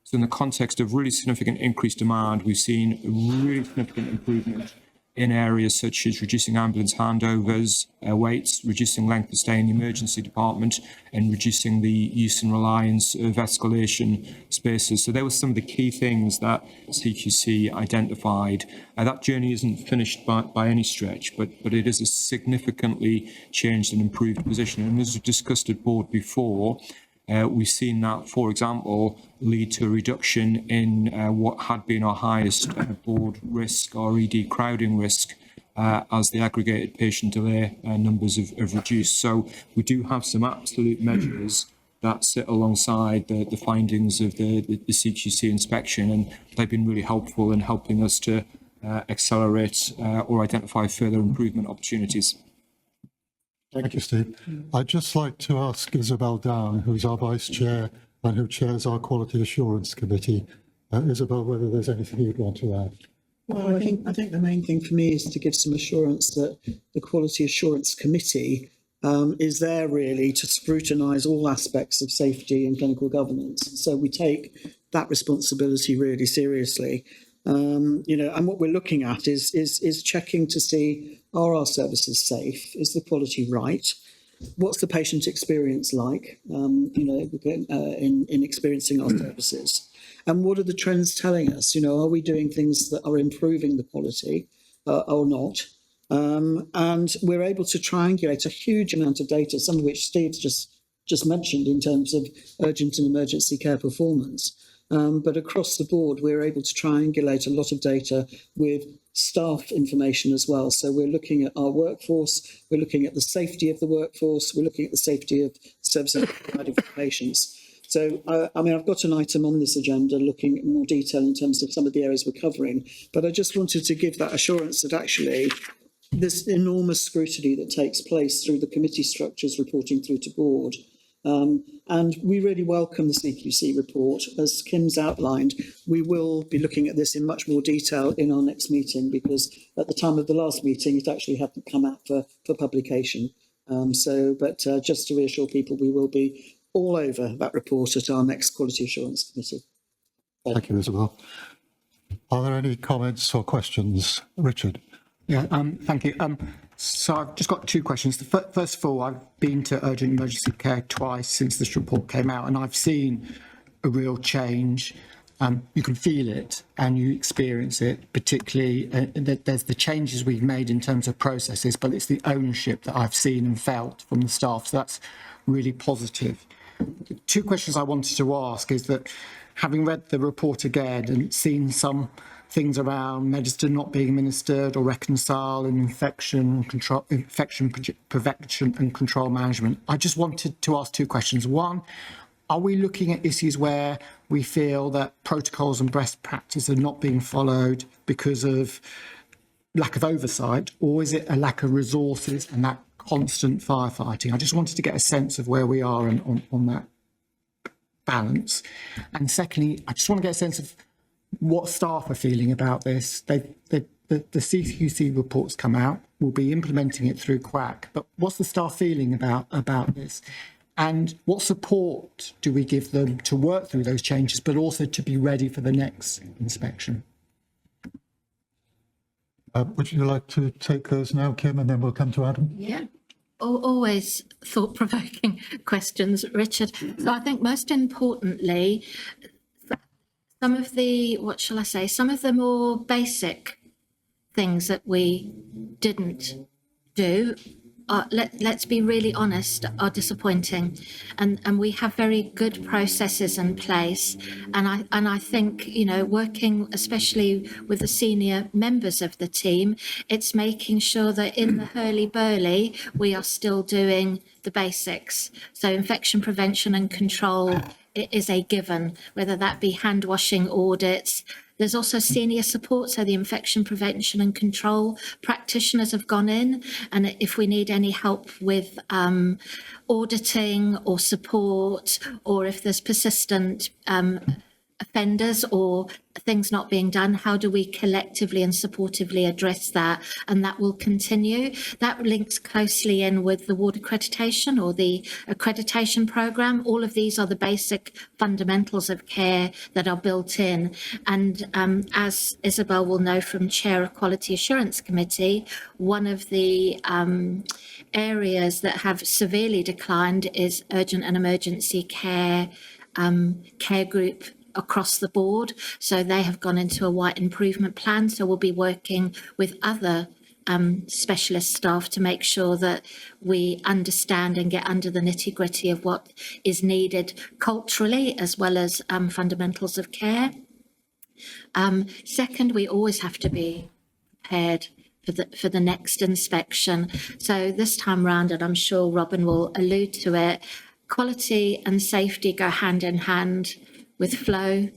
So in the context of really significant increased demand, we've seen a really significant improvement in areas such as reducing ambulance handovers, waits, reducing length of stay in the emergency department, and reducing the use and reliance of escalation spaces. So there were some of the key things that CQC identified. That journey isn't finished by any stretch, but it is a significantly changed and improved position. And as we discussed at board before, we've seen that, for example, lead to a reduction in what had been our highest board risk, or ED crowding risk, as the aggregated patient delay numbers have reduced. So we do have some absolute measures that sit alongside the findings of the CQC inspection, and they've been really helpful in helping us to accelerate or identify further improvement opportunities. Thank you, Steve. I'd just like to ask Isabel Down, who's our Vice Chair and who chairs our Quality Assurance Committee, Isabel, whether there's anything you'd want to add. Well, I think the main thing for me is to give some assurance that the Quality Assurance Committee is there really to scrutinise all aspects of safety and clinical governance. So we take that responsibility really seriously. And what we're looking at is checking to see, are our services safe? Is the quality right? What's the patient experience like, in experiencing our services? And what are the trends telling us? Are we doing things that are improving the quality or not? And we're able to triangulate a huge amount of data, some of which Steve's just mentioned in terms of urgent and emergency care performance. But across the board, we're able to triangulate a lot of data with staff information as well. So we're looking at our workforce, we're looking at the safety of the workforce, we're looking at the safety of services provided for patients. So, I mean, I've got an item on this agenda looking in more detail in terms of some of the areas we're covering, but I just wanted to give that assurance that actually this enormous scrutiny that takes place through the committee structures reporting through to board. And we really welcome the CQC report. As Kim's outlined, we will be looking at this in much more detail in our next meeting, because at the time of the last meeting, it actually hadn't come out for publication. But just to reassure people, we will be all over that report at our next Quality Assurance Committee. Thank you, Isabel. Are there any comments or questions? Richard? Yeah, thank you. So I've just got two questions. First of all, I've been to urgent emergency care twice since this report came out, and I've seen a real change. You can feel it and you experience it, particularly there's the changes we've made in terms of processes, but it's the ownership that I've seen and felt from the staff. So that's really positive. Two questions I wanted to ask is that, having read the report again and seen some things around medicine not being administered or reconciled and infection prevention and control management, I just wanted to ask two questions. One, are we looking at issues where we feel that protocols and best practice are not being followed because of lack of oversight, or is it a lack of resources and that constant firefighting? I just wanted to get a sense of where we are on that balance. And secondly, I just want to get a sense of what staff are feeling about this. The CQC reports come out, we'll be implementing it through QAC, but what's the staff feeling about this? And what support do we give them to work through those changes, but also to be ready for the next inspection? Would you like to take those now, Kim, and then we'll come to Adam? Yeah. Always thought-provoking questions, Richard. So I think most importantly, some of the, what shall I say, some of the more basic things that we didn't do, let's be really honest, are disappointing. And we have very good processes in place. And I think, you know, working especially with the senior members of the team, it's making sure that in the hurly-burly, we are still doing the basics. So infection prevention and control is a given, whether that be hand washing audits. There's also senior support, so the infection prevention and control practitioners have gone in, and if we need any help with auditing or support, or if there's persistent offenders or things not being done, how do we collectively and supportively address that? And that will continue. That links closely in with the ward accreditation or the accreditation programme. All of these are the basic fundamentals of care that are built in. And as Isabel will know from Chair of Quality Assurance Committee, one of the areas that have severely declined is urgent and emergency care, care group across the board. So they have gone into a white improvement plan. So we'll be working with other specialist staff to make sure that we understand and get under the nitty gritty of what is needed culturally as well as fundamentals of care. Second, we always have to be prepared for the next inspection. So this time round, and I'm sure Robin will allude to it, quality and safety go hand in hand with flow,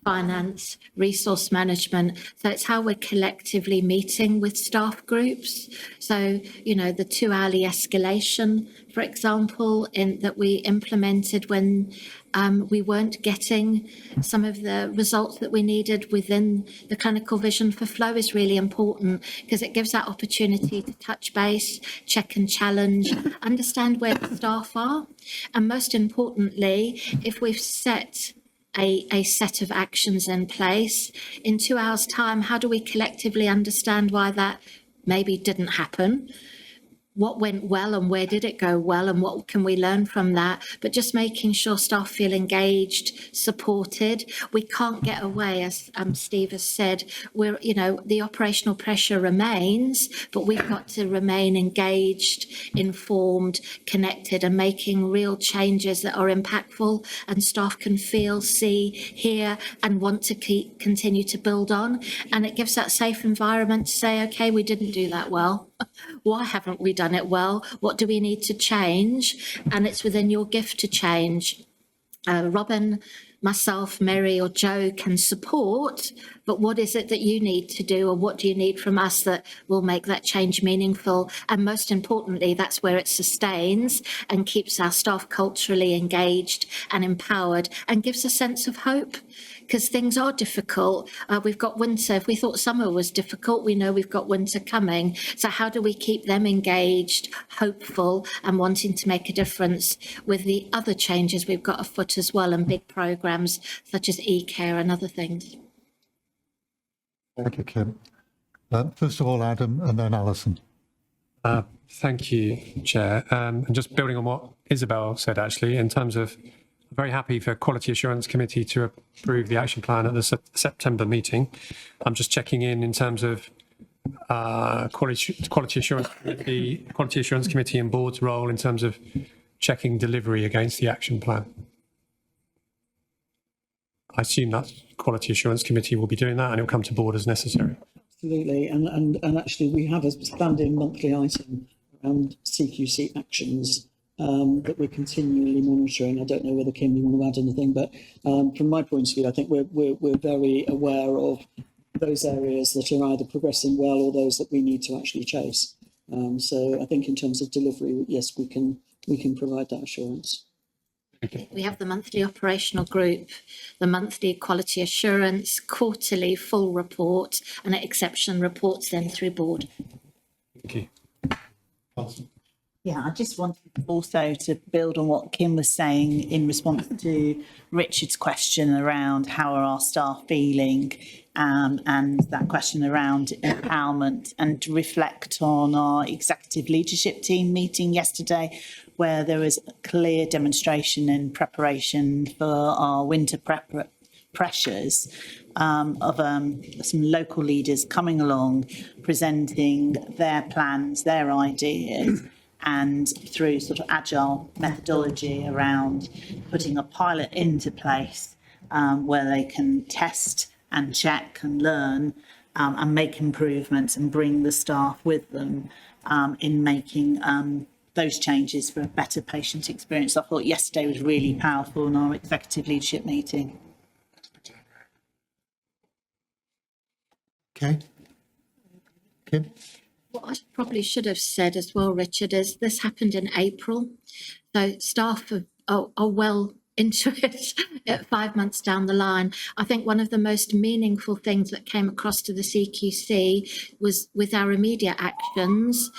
finance, resource management. So it's how we're collectively meeting with staff groups. So, you know, the 2-hourly escalation, for example, that we implemented when we weren't getting some of the results that we needed within the clinical vision for flow is really important, because it gives that opportunity to touch base, check and challenge, understand where the staff are. And most importantly, if we've set a set of actions in place, in 2 hours' time, how do we collectively understand why that maybe didn't happen? what went well and where did it go well and what can we learn from that, but just making sure staff feel engaged, supported. We can't get away, as Steve has said, the operational pressure remains, but we've got to remain engaged, informed, connected, and making real changes that are impactful and staff can feel, see, hear, and want to continue to build on. And it gives that safe environment to say, okay, we didn't do that well. Why haven't we done it well? What do we need to change? And it's within your gift to change. Robin, myself, Mary or Joe can support, but what is it that you need to do, or what do you need from us that will make that change meaningful? And most importantly, that's where it sustains and keeps our staff culturally engaged and empowered and gives a sense of hope, because things are difficult. We've got winter. If we thought summer was difficult, we know we've got winter coming. So how do we keep them engaged, hopeful, and wanting to make a difference with the other changes we've got afoot as well, and big programs such as e-care and other things? Thank you, Kim. First of all, Adam, and then Alison. Thank you, Chair. And just building on what Isabel said, actually, in terms of very happy for Quality Assurance Committee to approve the action plan at the September meeting. I'm just checking in terms of Quality Assurance Committee and Board's role in terms of checking delivery against the action plan. I assume that Quality Assurance Committee will be doing that and it'll come to Board as necessary. Absolutely, and actually we have a standing monthly item around CQC actions that we're continually monitoring. I don't know whether, Kim, you want to add anything, but from my point of view, I think we're very aware of those areas that are either progressing well or those that we need to actually chase. So I think in terms of delivery, yes, we can provide that assurance. We have the monthly operational group, the monthly quality assurance, quarterly full report, and exception reports then through Board. Thank you. Yeah, I just wanted also to build on what Kim was saying in response to Richard's question around how are our staff feeling, and that question around empowerment, and to reflect on our executive leadership team meeting yesterday, where there was a clear demonstration in preparation for our winter pressures of some local leaders coming along, presenting their plans, their ideas, and through sort of agile methodology around putting a pilot into place where they can test and check and learn and make improvements and bring the staff with them in making those changes for a better patient experience. I thought yesterday was really powerful in our executive leadership meeting. Okay. Kim? What I probably should have said as well, Richard, is this happened in April. So staff are well into it at 5 months down the line. I think one of the most meaningful things that came across to the CQC was with our immediate actions.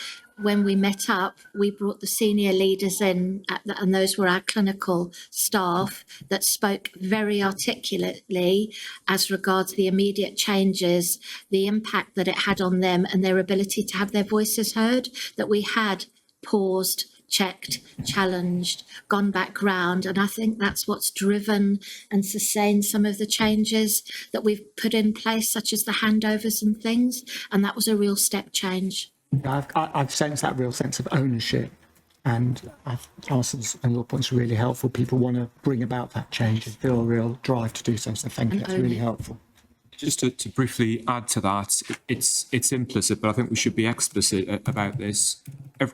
When we met up, we brought the senior leaders in, and those were our clinical staff that spoke very articulately as regards the immediate changes, the impact that it had on them and their ability to have their voices heard, that we had paused, checked, challenged, gone back round. And I think that's what's driven and sustained some of the changes that we've put in place, such as the handovers and things. And that was a real step change. I've sensed that real sense of ownership, and Alison's and your point's really helpful. People want to bring about that change and feel a real drive to do so. So thank you, that's really helpful. Just to briefly add to that, it's implicit, but I think we should be explicit about this.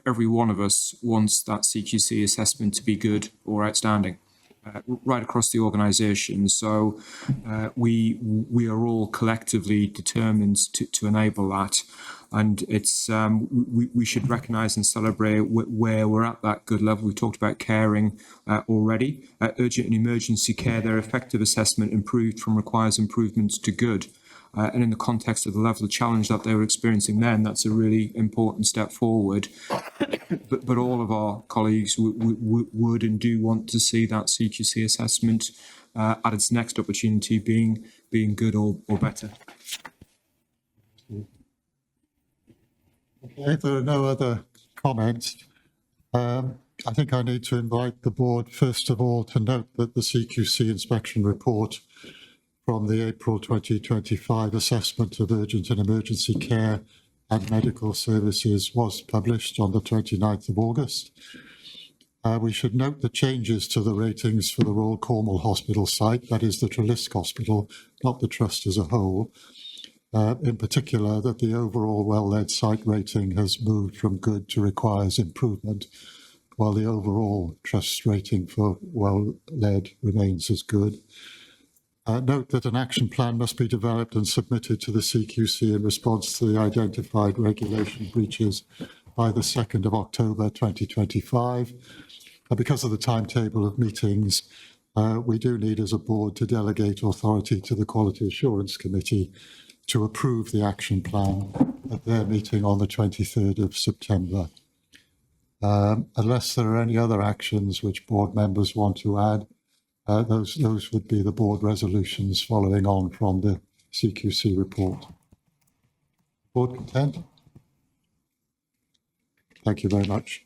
Every one of us wants that CQC assessment to be good or outstanding, right across the organisation. So we are all collectively determined to enable that. And it's we should recognise and celebrate where we're at that good level. We talked about caring already. Urgent and emergency care, their effective assessment improved from requires improvements to good. And in the context of the level of challenge that they were experiencing then, that's a really important step forward. But all of our colleagues would and do want to see that CQC assessment at its next opportunity being good or better. Okay, if there are no other comment. I think I need to invite the board, first of all, to note that the CQC inspection report from the April 2025 assessment of urgent and emergency care and medical services was published on the 29th of August. We should note the changes to the ratings for the Royal Cornwall Hospital site, that is the Trelisk Hospital, not the Trust as a whole. In particular, that the overall well-led site rating has moved from good to requires improvement, while the overall Trust rating for well-led remains as good. Note that an action plan must be developed and submitted to the CQC in response to the identified regulation breaches by the 2nd of October 2025. Because of the timetable of meetings, we do need as a board to delegate authority to the Quality Assurance Committee to approve the action plan at their meeting on the 23rd of September. Unless there are any other actions which board members want to add, those would be the board resolutions following on from the CQC report. Board content? Thank you very much.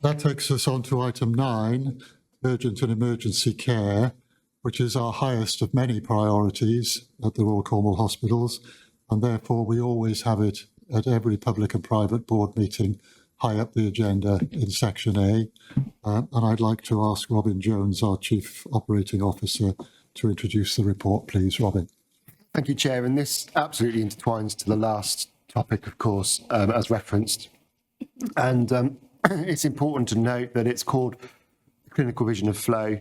That takes us on to item 9, urgent and emergency care, which is our highest of many priorities at the Royal Cornwall Hospitals, and therefore we always have it at every public and private board meeting high up the agenda in section A. And I'd like to ask Robin Jones, our Chief Operating Officer, to introduce the report, please. Robin. Thank you, Chair. And this absolutely intertwines to the last topic, of course, as referenced. And it's important to note that it's called clinical vision of flow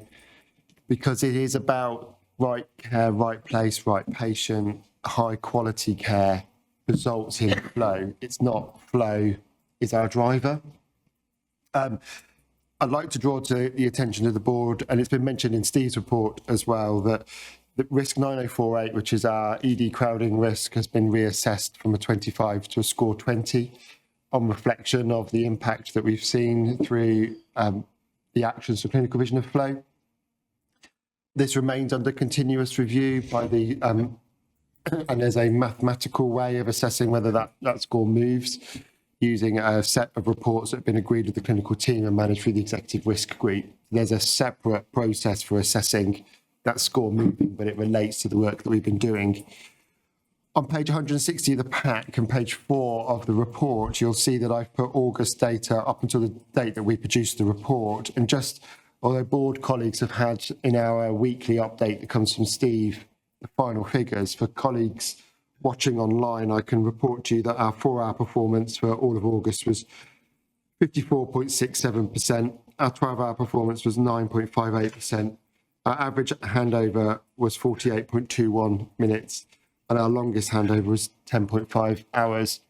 because it is about right care, right place, right patient, high quality care results in flow. It's not flow is our driver. I'd like to draw to the attention of the board, and it's been mentioned in Steve's report as well, that the risk 9048, which is our ED crowding risk, has been reassessed from a 25 to a score 20 on reflection of the impact that we've seen through the actions for clinical vision of flow. This remains under continuous review by the, and there's a mathematical way of assessing whether that score moves using a set of reports that have been agreed with the clinical team and managed through the executive risk group. There's a separate process for assessing that score moving, but it relates to the work that we've been doing. On page 160 of the pack and page 4 of the report, you'll see that I've put August data up until the date that we produced the report. And just, although board colleagues have had in our weekly update that comes from Steve, the final figures, for colleagues watching online, I can report to you that our 4-hour performance for all of August was 54.67%. Our 12-hour performance was 9.58%. Our average handover was 48.21 minutes. And our longest handover was 10.5 hours.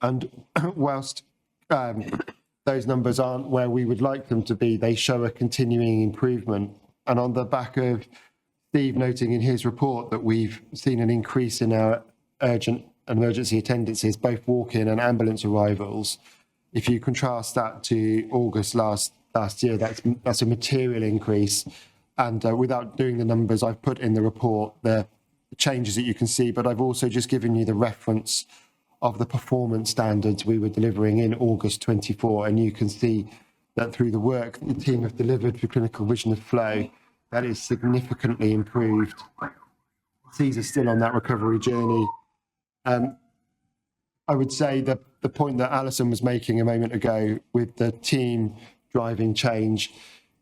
And whilst those numbers aren't where we would like them to be, they show a continuing improvement. And on the back of Steve noting in his report that we've seen an increase in our urgent and emergency attendances, both walk-in and ambulance arrivals, if you contrast that to August last year, that's a material increase. And without doing the numbers I've put in the report, the changes that you can see, but I've also just given you the reference of the performance standards we were delivering in August 24, and you can see that through the work the team have delivered for clinical vision of flow, that is significantly improved. These are still on that recovery journey. I would say that the point that Alison was making a moment ago with the team driving change,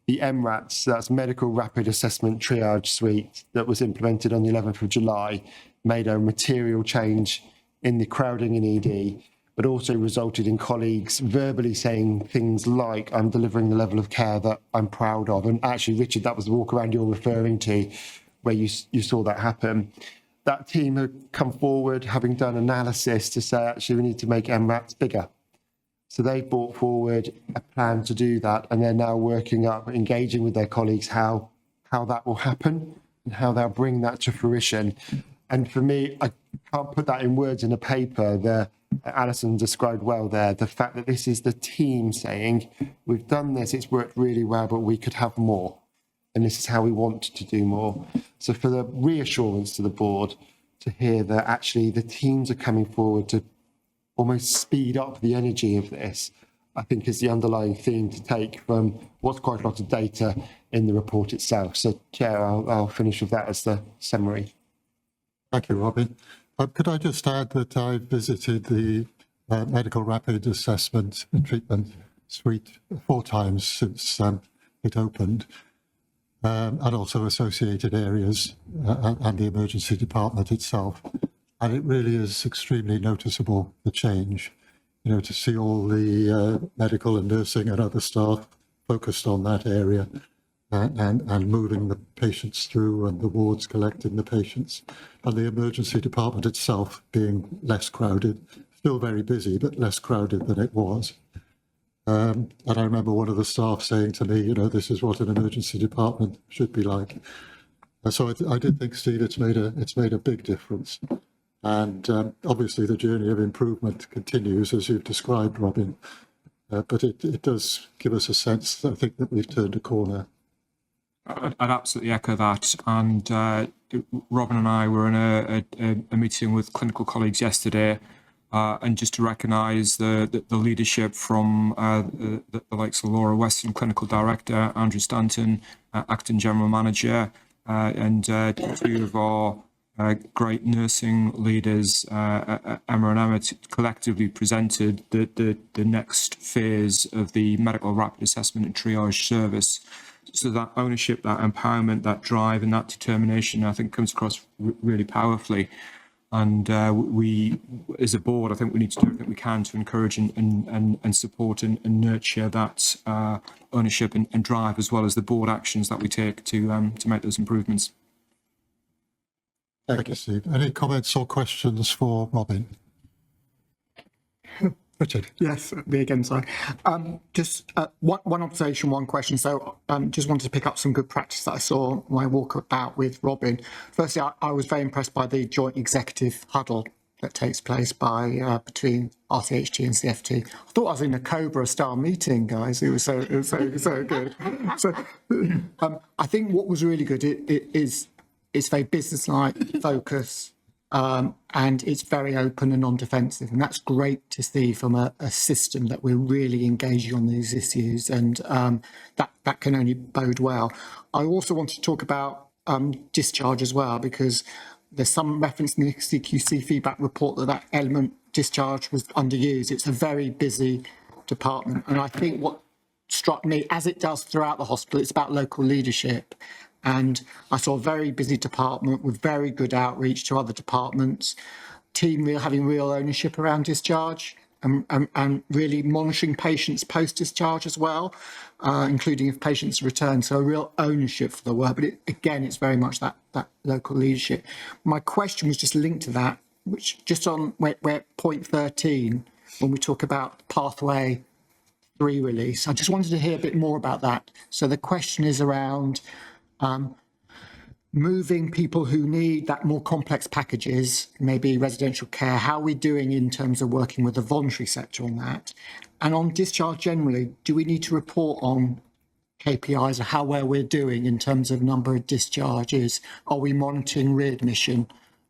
the MRATs, that's Medical Rapid Assessment Triage Suite, that was implemented on the 11th of July, made a material change in the crowding in ED, but also resulted in colleagues verbally saying things like, I'm delivering the level of care that I'm proud of. And actually, Richard, that was the walk around you're referring to, where you saw that happen. That team had come forward, having done analysis, to say, actually, we need to make MRATs bigger. So they brought forward a plan to do that, and they're now working up, engaging with their colleagues how that will happen and how they'll bring that to fruition. And for me, I can't put that in words in a paper. Alison described well there, the fact that this is the team saying, we've done this, it's worked really well, but we could have more. And this is how we want to do more. So for the reassurance to the board to hear that actually the teams are coming forward to almost speed up the energy of this, I think is the underlying theme to take from what's quite a lot of data in the report itself. So, Chair, I'll finish with that as the summary. Thank you, Robin. Could I just add that I visited the medical rapid assessment and treatment suite 4 times since it opened, and also associated areas and the emergency department itself. And it really is extremely noticeable, the change, you know, to see all the medical and nursing and other staff focused on that area and moving the patients through, and the wards collecting the patients, and the emergency department itself being less crowded, still very busy, but less crowded than it was. And I remember one of the staff saying to me, you know, this is what an emergency department should be like. So I did think, Steve, it's made a big difference. And obviously the journey of improvement continues, as you've described, Robin. But it does give us a sense, I think, that we've turned a corner. I'd absolutely echo that. And Robin and I were in a meeting with clinical colleagues yesterday, and just to recognise the leadership from the likes of Laura Weston, Clinical Director, Andrew Stanton, Acting General Manager, and 2 of our great nursing leaders, Emma and Emmett, collectively presented the next phase of the medical rapid assessment and triage service. So that ownership, that empowerment, that drive and that determination, I think, comes across really powerfully. And we, as a board, I think we need to do everything we can to encourage and support and nurture that ownership and drive, as well as the board actions that we take to make those improvements. Thank you, Steve. Any comments or questions for Robin? Richard. Yes, me again, sorry. Just one observation, one question. So just wanted to pick up some good practice that I saw when I walk about with Robin. Firstly, I was very impressed by the joint executive huddle that takes place between RCHT and CFT. I thought I was in a Cobra style meeting, guys. It was so good. So I think what was really good is very business-like focus. And it's very open and non-defensive, and that's great to see from a system that we're really engaging on these issues, and that can only bode well. I also want to talk about discharge as well, because there's some reference in the CQC feedback report that element discharge was underused. It's a very busy department, and I think what struck me, as it does throughout the hospital, it's about local leadership. And I saw a very busy department with very good outreach to other departments, team having real ownership around discharge, and really monitoring patients post-discharge as well, including if patients return. So a real ownership for the work. But again, it's very much that local leadership. My question was just linked to that, which just on where point 13, when we talk about pathway 3 release, I just wanted to hear a bit more about that. So the question is around moving people who need that more complex packages, maybe residential care. How are we doing in terms of working with the voluntary sector on that? And on discharge generally, do we need to report on KPIs or how well we're doing in terms of number of discharges? Are we monitoring readmission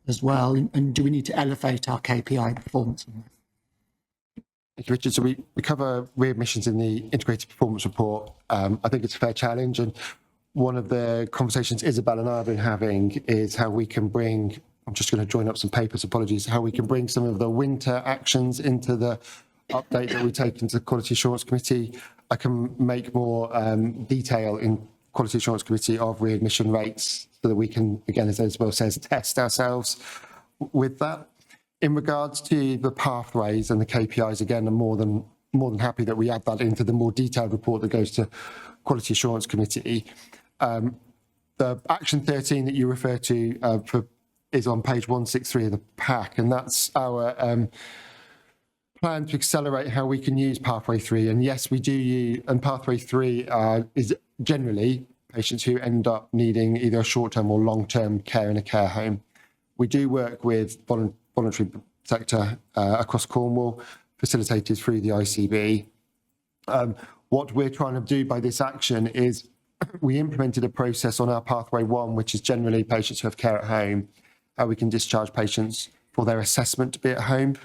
as well? And do we need to elevate our KPI performance on that? Thank you, Richard. So we cover readmissions in the integrated performance report. I think it's a fair challenge, and one of the conversations Isabel and I have been having is how we can bring, I'm just going to join up some papers, apologies, how we can bring some of the winter actions into the update that we take into the Quality Assurance Committee. I can make more detail in Quality Assurance Committee of readmission rates so that we can, again, as Isabel says, test ourselves with that. In regards to the pathways and the KPIs, again, I'm more than happy that we add that into the more detailed report that goes to Quality Assurance Committee. The action 13 that you refer to is on page 163 of the pack, and that's our plan to accelerate how we can use pathway 3. And yes, we do use, and pathway 3 is generally patients who end up needing either a short-term or long-term care in a care home. We do work with voluntary sector across Cornwall, facilitated through the ICB. What we're trying to do by this action is we implemented a process on our pathway 1, which is generally patients who have care at home, how we can discharge patients for their assessment to be at home,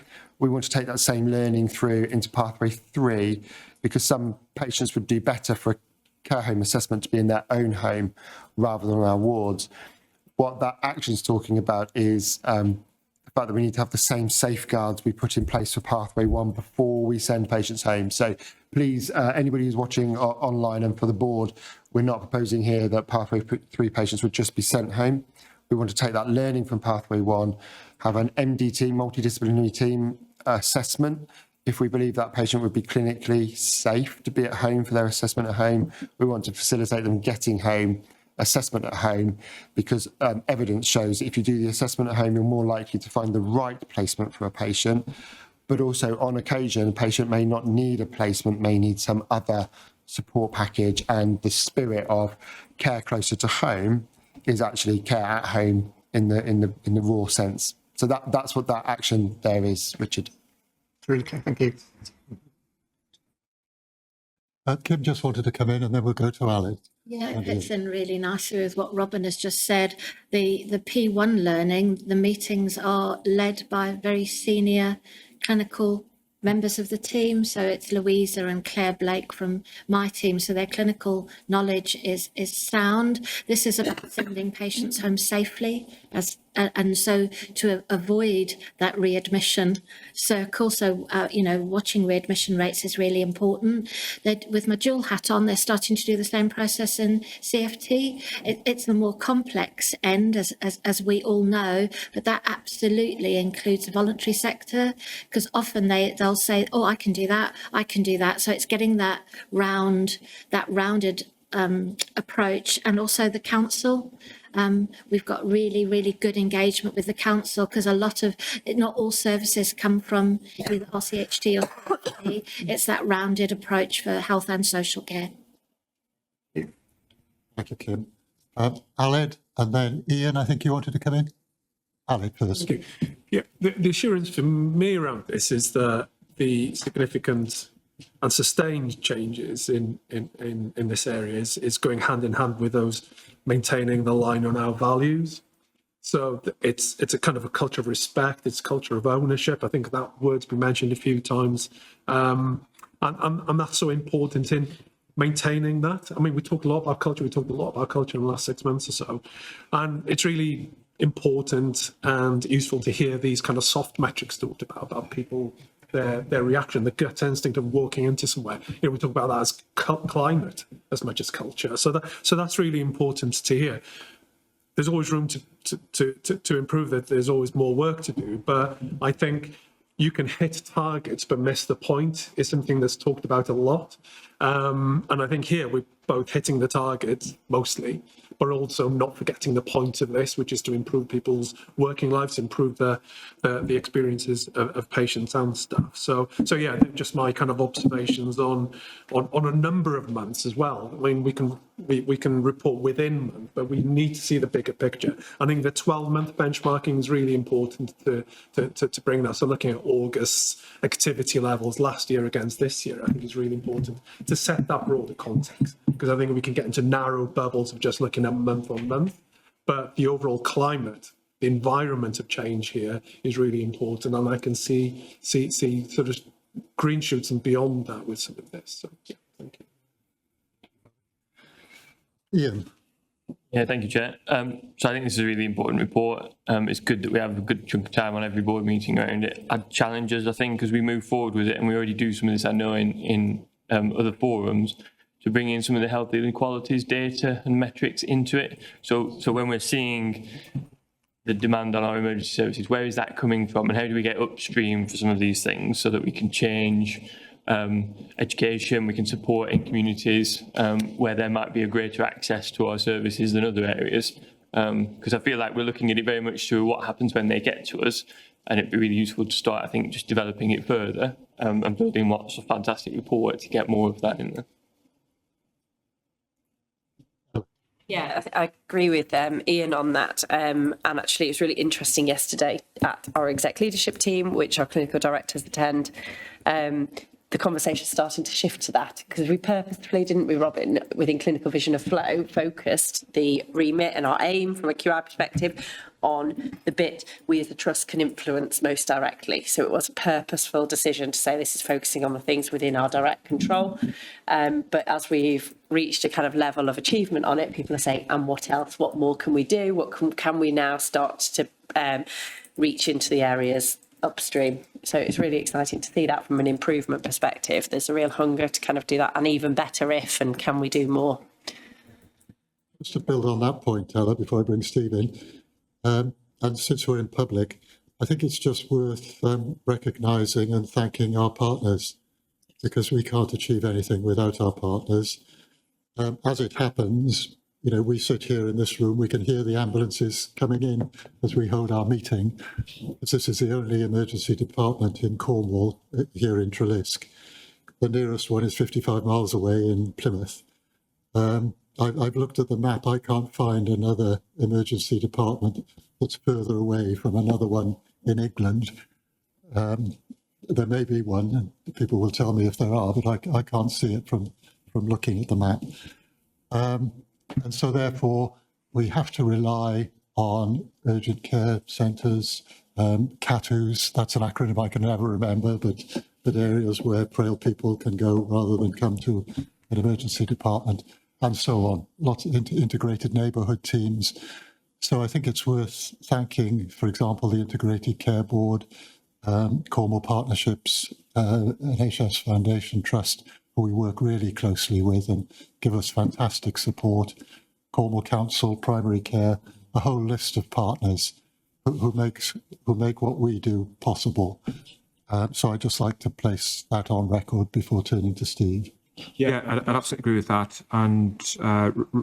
we want to take that same learning through into pathway 3, because some patients would do better for a care home assessment to be in their own home rather than on our wards. What that action is talking about is the fact that we need to have the same safeguards we put in place for pathway 1 before we send patients home. So please, anybody who's watching online and for the board, we're not proposing here that pathway 3 patients would just be sent home. We want to take that learning from pathway 1, have an MDT, multidisciplinary team assessment. If we believe that patient would be clinically safe to be at home for their assessment at home, we want to facilitate them getting home, assessment at home, because evidence shows if you do the assessment at home, you're more likely to find the right placement for a patient. But also on occasion, a patient may not need a placement, may need some other support package, and the spirit of care closer to home is actually care at home in the raw sense. So that's what that action there is, Richard. Really clear, thank you. Kim just wanted to come in, and then we'll go to Alice. Yeah, it fits in really nicely with what Robin has just said. The P1 learning, the meetings are led by very senior clinical members of the team. So it's Louisa and Claire Blake from my team. So their clinical knowledge is sound. This is about sending patients home safely, and so to avoid that readmission circle. So, watching readmission rates is really important. With my dual hat on, they're starting to do the same process in CFT. It's the more complex end, as we all know, but that absolutely includes the voluntary sector, because often they'll say, oh, I can do that. So it's getting that rounded approach, and also the council. We've got really, really good engagement with the council, because not all services come from either RCHT or CFT. It's that rounded approach for health and social care. Thank you, Kim. Aled, and then Ian, I think you wanted to come in. Aled first. Thank you. Yeah, the assurance for me around this is that the significant and sustained changes in this area is going hand in hand with those maintaining the line on our values. So it's a kind of a culture of respect, it's a culture of ownership. I think that word's been mentioned a few times. And that's so important in maintaining that. I mean, we talked a lot about culture, in the last 6 months or so. And it's really important and useful to hear these kind of soft metrics talked about people, their reaction, the gut instinct of walking into somewhere. We talk about that as climate as much as culture. So that's really important to hear. There's always room to improve that. There's always more work to do. But I think you can hit targets but miss the point is something that's talked about a lot. And I think here we're both hitting the target mostly, but also not forgetting the point of this, which is to improve people's working lives, improve the experiences of patients and staff. So yeah, just my kind of observations on a number of months as well. I mean, we can report within month, but we need to see the bigger picture. I think the 12-month benchmarking is really important to bring that. So looking at August's activity levels last year against this year, I think is really important to set that broader context, because I think we can get into narrow bubbles of just looking at month on month, but the overall climate, the environment of change here is really important, and I can see sort of green shoots and beyond that with some of this. So yeah, thank you. Ian. Yeah, thank you, Chair. So I think this is a really important report. It's good that we have a good chunk of time on every board meeting around it. Add challenges, I think, as we move forward with it, and we already do some of this, I know, in other forums, to bring in some of the health inequalities data and metrics into it. So when we're seeing the demand on our emergency services, where is that coming from, and how do we get upstream for some of these things so that we can change education, we can support in communities where there might be a greater access to our services than other areas. Because I feel like we're looking at it very much through what happens when they get to us, and it'd be really useful to start, I think, just developing it further and building what's a fantastic report to get more of that in there. Yeah, I agree with Ian on that. And actually, it was really interesting yesterday at our exec leadership team, which our clinical directors attend. the conversation starting to shift to that, because we purposefully, didn't we, Robin, within clinical vision of flow, focused the remit and our aim from a QI perspective on the bit we as a trust can influence most directly. So it was a purposeful decision to say this is focusing on the things within our direct control. But as we've reached a kind of level of achievement on it, people are saying, and what else? What more can we do? What can we now start to reach into the areas upstream? So it's really exciting to see that from an improvement perspective. There's a real hunger to kind of do that, and even better if, and can we do more? Just to build on that point, Ella, before I bring Steve in, and since we're in public, I think it's just worth recognising and thanking our partners, because we can't achieve anything without our partners. As it happens, we sit here in this room, we can hear the ambulances coming in as we hold our meeting. This is the only emergency department in Cornwall, here in Trelisk. The nearest one is 55 miles away in Plymouth. I've looked at the map. I can't find another emergency department that's further away from another one in England. There may be one, and people will tell me if there are, but I can't see it from looking at the map. And so therefore, we have to rely on urgent care centres, CATUs, that's an acronym I can never remember, but areas where frail people can go rather than come to an emergency department, and so on. Lots of integrated neighbourhood teams. So I think it's worth thanking, for example, the Integrated Care Board, Cornwall Partnerships, NHS Foundation Trust, who we work really closely with and give us fantastic support, Cornwall Council, Primary Care, a whole list of partners who make what we do possible. So I'd just like to place that on record before turning to Steve. Yeah, I'd absolutely agree with that. And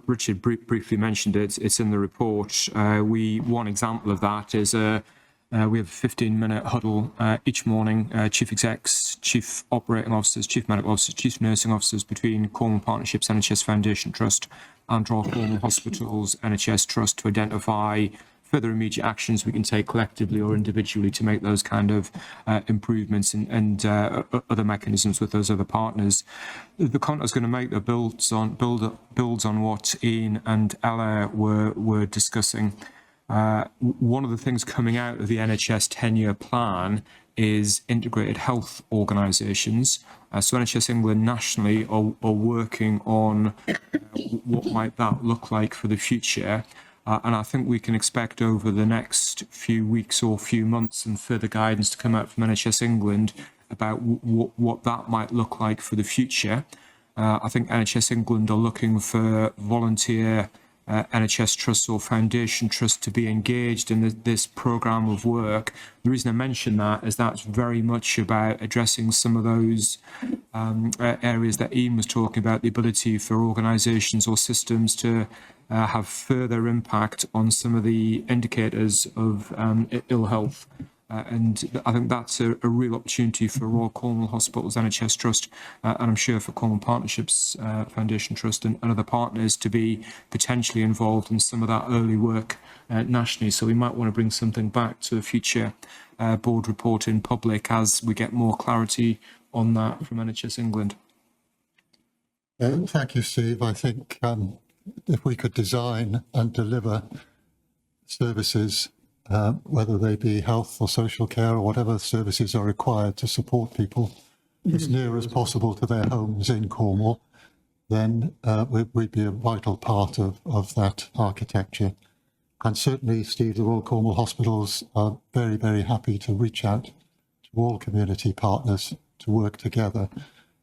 Richard briefly mentioned it. It's in the report. One example of that is we have a 15-minute huddle each morning, chief execs, chief operating officers, chief medical officers, chief nursing officers between Cornwall Partnerships, NHS Foundation Trust and Royal Cornwall Hospitals, NHS Trust, to identify further immediate actions we can take collectively or individually to make those kind of improvements and other mechanisms with those other partners. The content I was going to make that builds on what Ian and Ella were discussing. One of the things coming out of the NHS 10-year plan is integrated health organisations. So NHS England nationally are working on what might that look like for the future. And I think we can expect over the next few weeks or few months and further guidance to come out from NHS England about what that might look like for the future. I think NHS England are looking for volunteer NHS trusts or foundation trusts to be engaged in this programme of work. The reason I mention that is that's very much about addressing some of those areas that Ian was talking about, the ability for organisations or systems to have further impact on some of the indicators of ill health. And I think that's a real opportunity for Royal Cornwall Hospitals, NHS Trust, and I'm sure for Cornwall Partnerships Foundation Trust and other partners to be potentially involved in some of that early work nationally. So we might want to bring something back to a future board report in public as we get more clarity on that from NHS England. Thank you, Steve. I think if we could design and deliver services, whether they be health or social care or whatever services are required to support people as near as possible to their homes in Cornwall, then we'd be a vital part of that architecture. And certainly, Steve, the Royal Cornwall Hospitals are very, very happy to reach out to all community partners to work together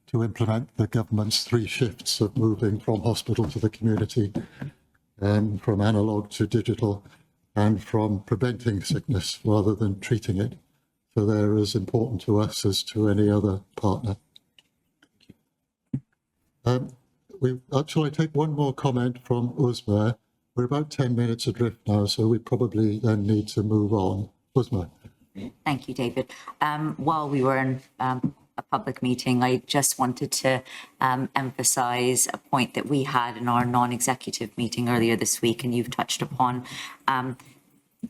to implement the government's 3 shifts of moving from hospital to the community, from analogue to digital, and from preventing sickness rather than treating it. So they're as important to us as to any other partner. Shall I take one more comment from Uzma? We're about 10 minutes adrift now, so we probably then need to move on. Uzma. Thank you, David. While we were in a public meeting, I just wanted to emphasise a point that we had in our non-executive meeting earlier this week, and you've touched upon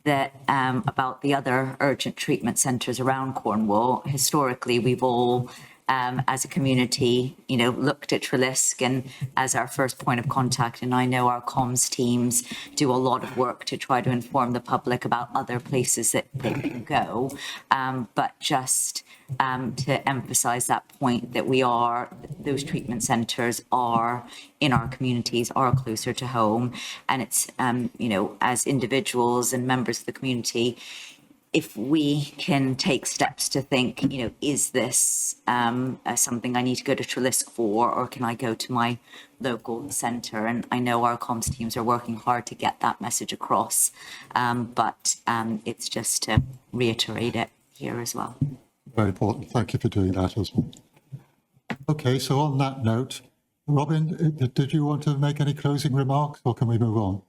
that about the other urgent treatment centres around Cornwall. Historically, we've all as a community, you know, looked at Trelisk and as our first point of contact. And I know our comms teams do a lot of work to try to inform the public about other places that they can go. But just to emphasise that point that those treatment centres are in our communities, are closer to home. And it's, you know, as individuals and members of the community, if we can take steps to think, you know, is this something I need to go to Trelisk for, or can I go to my local centre? And I know our comms teams are working hard to get that message across, but it's just to reiterate it here as well. Very important. Thank you for doing that as well. Okay, so on that note, Robin, did you want to make any closing remarks, or can we move on?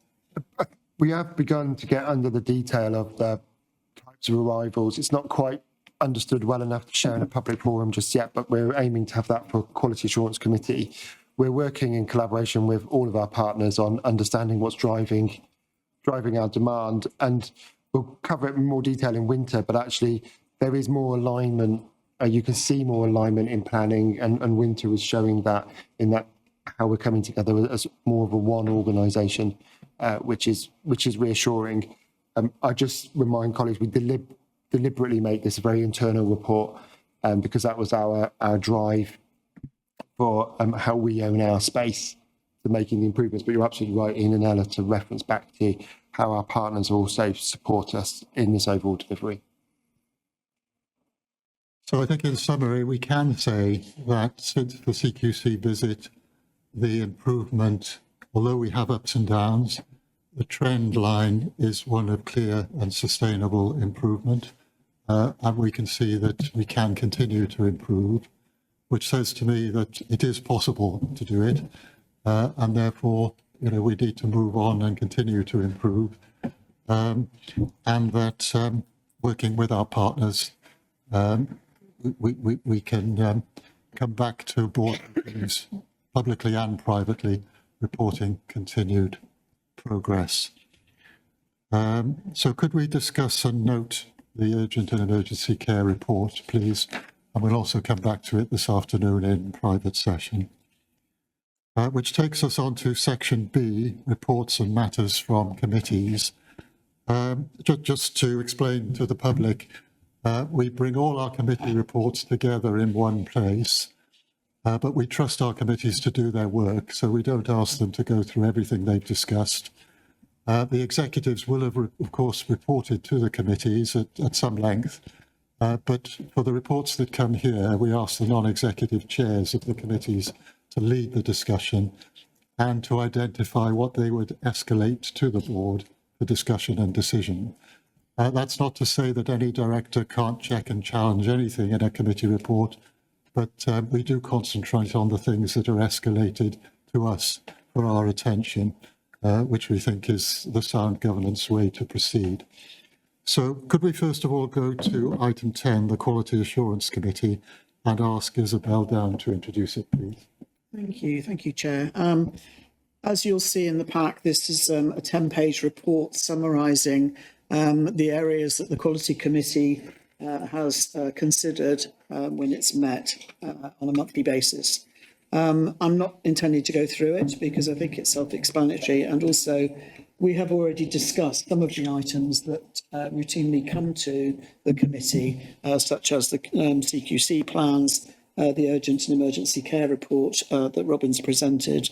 We have begun to get under the detail of the types of arrivals. It's not quite understood well enough to share in a public forum just yet, but we're aiming to have that for Quality Assurance Committee. We're working in collaboration with all of our partners on understanding what's driving our demand, and we'll cover it in more detail in winter, but actually there is more alignment. You can see more alignment in planning, and winter is showing that in that how we're coming together as more of a one organisation, which is reassuring. I just remind colleagues we deliberately make this a very internal report, because that was our drive for how we own our space to making the improvements. But you're absolutely right, Ian and Ella, to reference back to how our partners also support us in this overall delivery. So I think in summary, we can say that since the CQC visit, the improvement, although we have ups and downs, the trend line is one of clear and sustainable improvement. And we can see that we can continue to improve, which says to me that it is possible to do it. And therefore, you know, we need to move on and continue to improve. And that working with our partners, we can come back to board meetings publicly and privately reporting continued progress. So could we discuss and note the urgent and emergency care report, please? And we'll also come back to it this afternoon in private session. Which takes us on to section B, reports and matters from committees. Just to explain to the public, we bring all our committee reports together in one place, but we trust our committees to do their work, so we don't ask them to go through everything they've discussed. The executives will have, of course, reported to the committees at some length, but for the reports that come here, we ask the non-executive chairs of the committees to lead the discussion and to identify what they would escalate to the board for discussion and decision. That's not to say that any director can't check and challenge anything in a committee report, but we do concentrate on the things that are escalated to us for our attention, which we think is the sound governance way to proceed. So could we first of all go to item 10, the Quality Assurance Committee, and ask Isabel Down to introduce it, please. Thank you, Chair. As you'll see in the pack, this is a 10-page report summarising the areas that the Quality Committee has considered when it's met on a monthly basis. I'm not intending to go through it because I think it's self-explanatory, and also we have already discussed some of the items that routinely come to the committee, such as the CQC plans, the urgent and emergency care report that Robin's presented.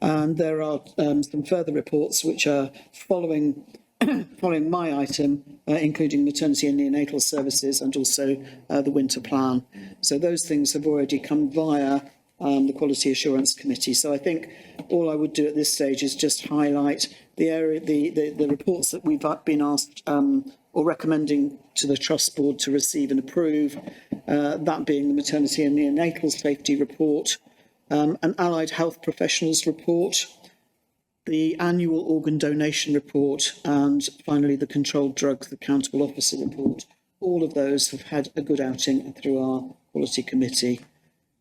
And there are some further reports which are following my item, including maternity and neonatal services and also the winter plan. So those things have already come via the Quality Assurance Committee. So I think all I would do at this stage is just highlight the area, the reports that we've been asked or recommending to the Trust Board to receive and approve, that being the maternity and neonatal safety report, an allied health professionals report, the annual organ donation report, and finally the controlled drugs accountable officer report. All of those have had a good outing through our Quality Committee.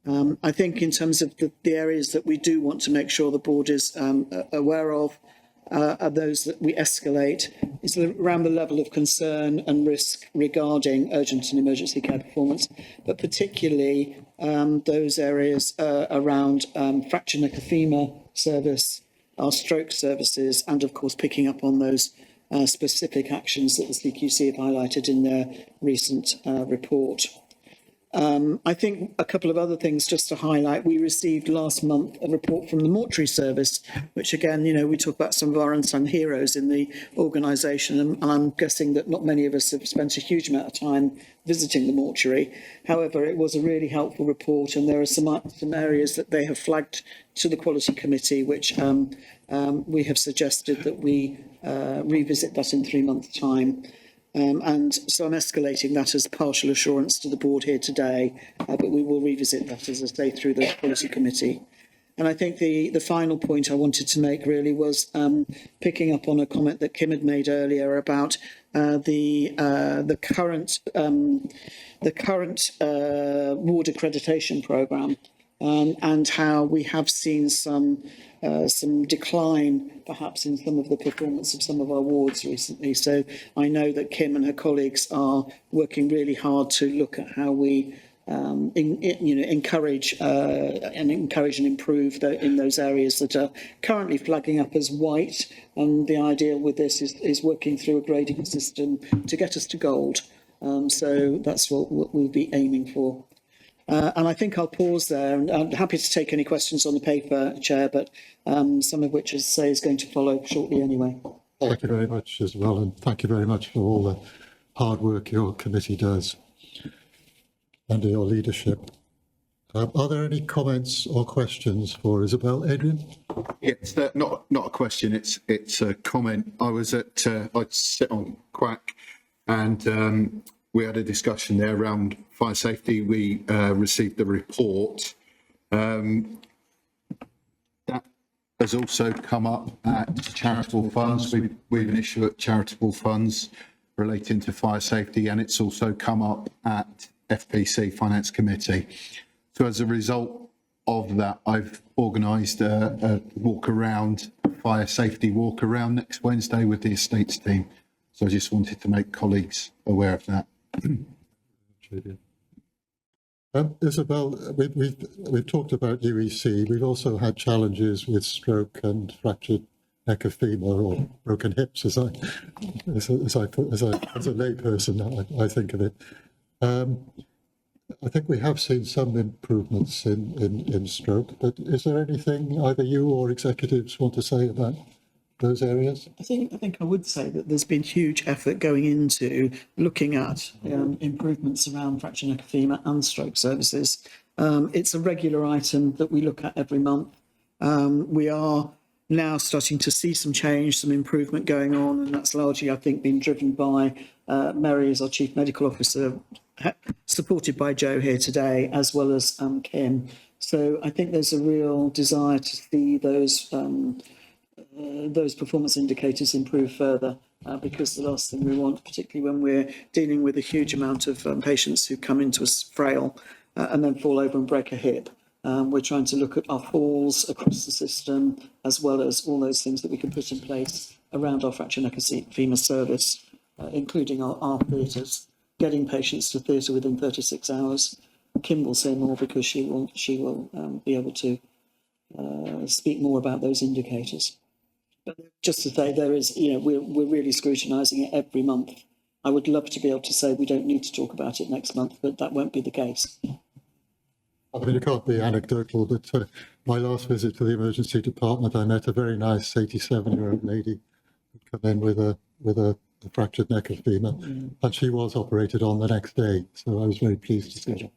I think in terms of the areas that we do want to make sure the board is aware of, are those that we escalate. It's around the level of concern and risk regarding urgent and emergency care performance, but particularly those areas around fracture neck femur service, our stroke services, and of course picking up on those specific actions that the CQC have highlighted in their recent report. I think a couple of other things just to highlight. We received last month a report from the mortuary service, which again, you know, we talk about some of our unsung heroes in the organisation, and I'm guessing that not many of us have spent a huge amount of time visiting the mortuary. However, it was a really helpful report, and there are some areas that they have flagged to the Quality Committee, which we have suggested that we revisit that in 3 months' time. And so I'm escalating that as partial assurance to the board here today, but we will revisit that, as I say, through the Policy Committee. And I think the final point I wanted to make really was picking up on a comment that Kim had made earlier about the current ward accreditation programme, and how we have seen some decline perhaps in some of the performance of some of our wards recently. So I know that Kim and her colleagues are working really hard to look at how we encourage and improve in those areas that are currently flagging up as white. And the idea with this is working through a grading system to get us to gold. So that's what we'll be aiming for. And I think I'll pause there, and I'm happy to take any questions on the paper, Chair, but some of which, as I say, is going to follow shortly anyway. Thank you very much as well, and thank you very much for all the hard work your committee does under your leadership. Are there any comments or questions for Isabel? Adrian? It's not a question, it's a comment. I sit on Quack, and we had a discussion there around fire safety. We received the report. That has also come up at charitable funds. We've an issue at charitable funds relating to fire safety, and it's also come up at FPC Finance Committee. So as a result of that, I've organised a walk around, fire safety walk around next Wednesday with the estates team. So I just wanted to make colleagues aware of that. Isabel, we've talked about UEC. We've also had challenges with stroke and fractured neck of femur, or broken hips, as a layperson, I think of it. I think we have seen some improvements in stroke, but is there anything either you or executives want to say about those areas? I think I would say that there's been huge effort going into looking at improvements around fracture neck of femur and stroke services. It's a regular item that we look at every month. We are now starting to see some change, some improvement going on, and that's largely, I think, been driven by Mary as our Chief Medical Officer, supported by Joe here today, as well as Kim. So I think there's a real desire to see those performance indicators improve further, because the last thing we want, particularly when we're dealing with a huge amount of patients who come into us frail and then fall over and break a hip, we're trying to look at our falls across the system, as well as all those things that we can put in place around our fracture neck and femur service, including our theatres, getting patients to theatre within 36 hours. Kim will say more because she will be able to speak more about those indicators. But just to say, there is, we're really scrutinising it every month. I would love to be able to say we don't need to talk about it next month, but that won't be the case. I mean, it can't be anecdotal, but my last visit to the emergency department, I met a very nice 87-year-old lady who'd come in with a fractured neck of femur, and she was operated on the next day. So I was very pleased to see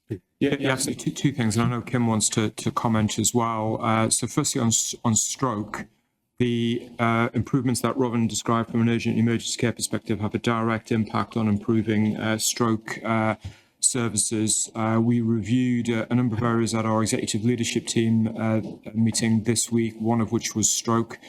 that. Yeah, so two things, and I know Kim wants to comment as well. So firstly, on stroke, the improvements that Robin described from an urgent emergency care perspective have a direct impact on improving stroke services. We reviewed a number of areas at our executive leadership team meeting this week, one of which was stroke.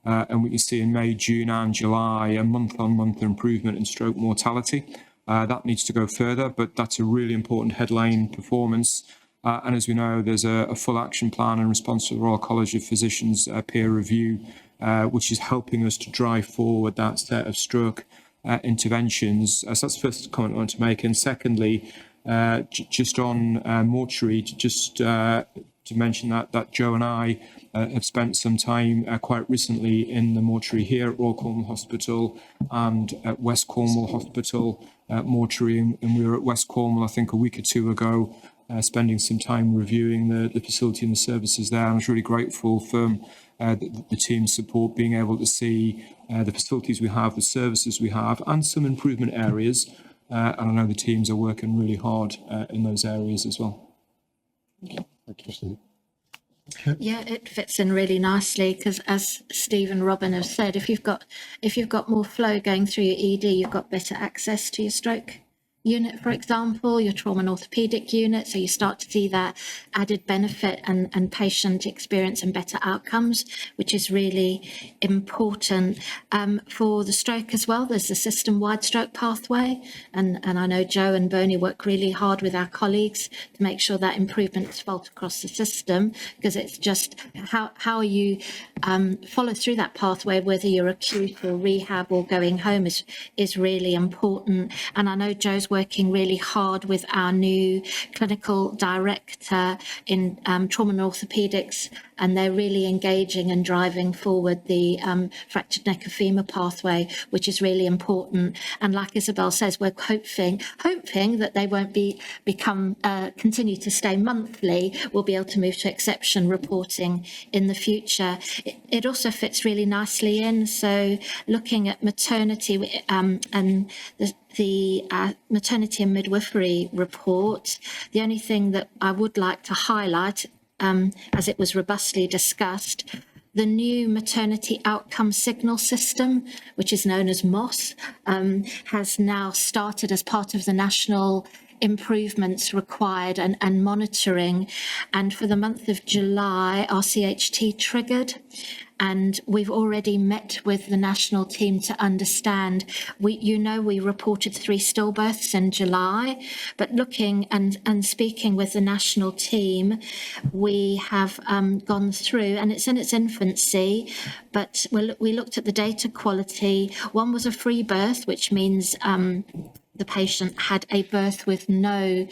And we can see in May, June and July a month-on-month improvement in stroke mortality. That needs to go further, but that's a really important headline performance. And as we know, there's a full action plan in response to the Royal College of Physicians peer review which is helping us to drive forward that set of stroke interventions. So that's the first comment I want to make. And secondly, just on mortuary, to mention that Joe and I have spent some time quite recently in the mortuary here at Royal Cornwall Hospital and at West Cornwall Hospital mortuary, and we were at West Cornwall I think a week or two ago, spending some time reviewing the facility and the services there. And I was really grateful for the team's support, being able to see the facilities we have, the services we have, and some improvement areas. And I know the teams are working really hard in those areas as well. Thank you, Steve. Yeah, it fits in really nicely because, as Steve and Robin have said, if you've got more flow going through your ED, you've got better access to your stroke unit, for example, your trauma and orthopaedic unit. So you start to see that added benefit and patient experience and better outcomes, which is really important. For the stroke as well, there's the system-wide stroke pathway. And I know Joe and Bernie work really hard with our colleagues to make sure that improvement is felt across the system, because it's just how you follow through that pathway, whether you're acute or rehab or going home, is really important. And I know Joe's working really hard with our new clinical director in trauma and orthopaedics, and they're really engaging and driving forward the fractured neck of femur pathway, which is really important. And like Isabel says, we're hoping that they won't continue to stay monthly. We'll be able to move to exception reporting in the future. It also fits really nicely in. So looking at maternity and the maternity and midwifery report, the only thing that I would like to highlight, as it was robustly discussed, the new maternity outcome signal system, which is known as MOS, has now started as part of the national improvements required and monitoring. And for the month of July, RCHT triggered. And we've already met with the national team to understand. We reported 3 stillbirths in July, but looking and speaking with the national team, we have gone through, and it's in its infancy, but we looked at the data quality. One was a free birth, which means the patient had a birth with no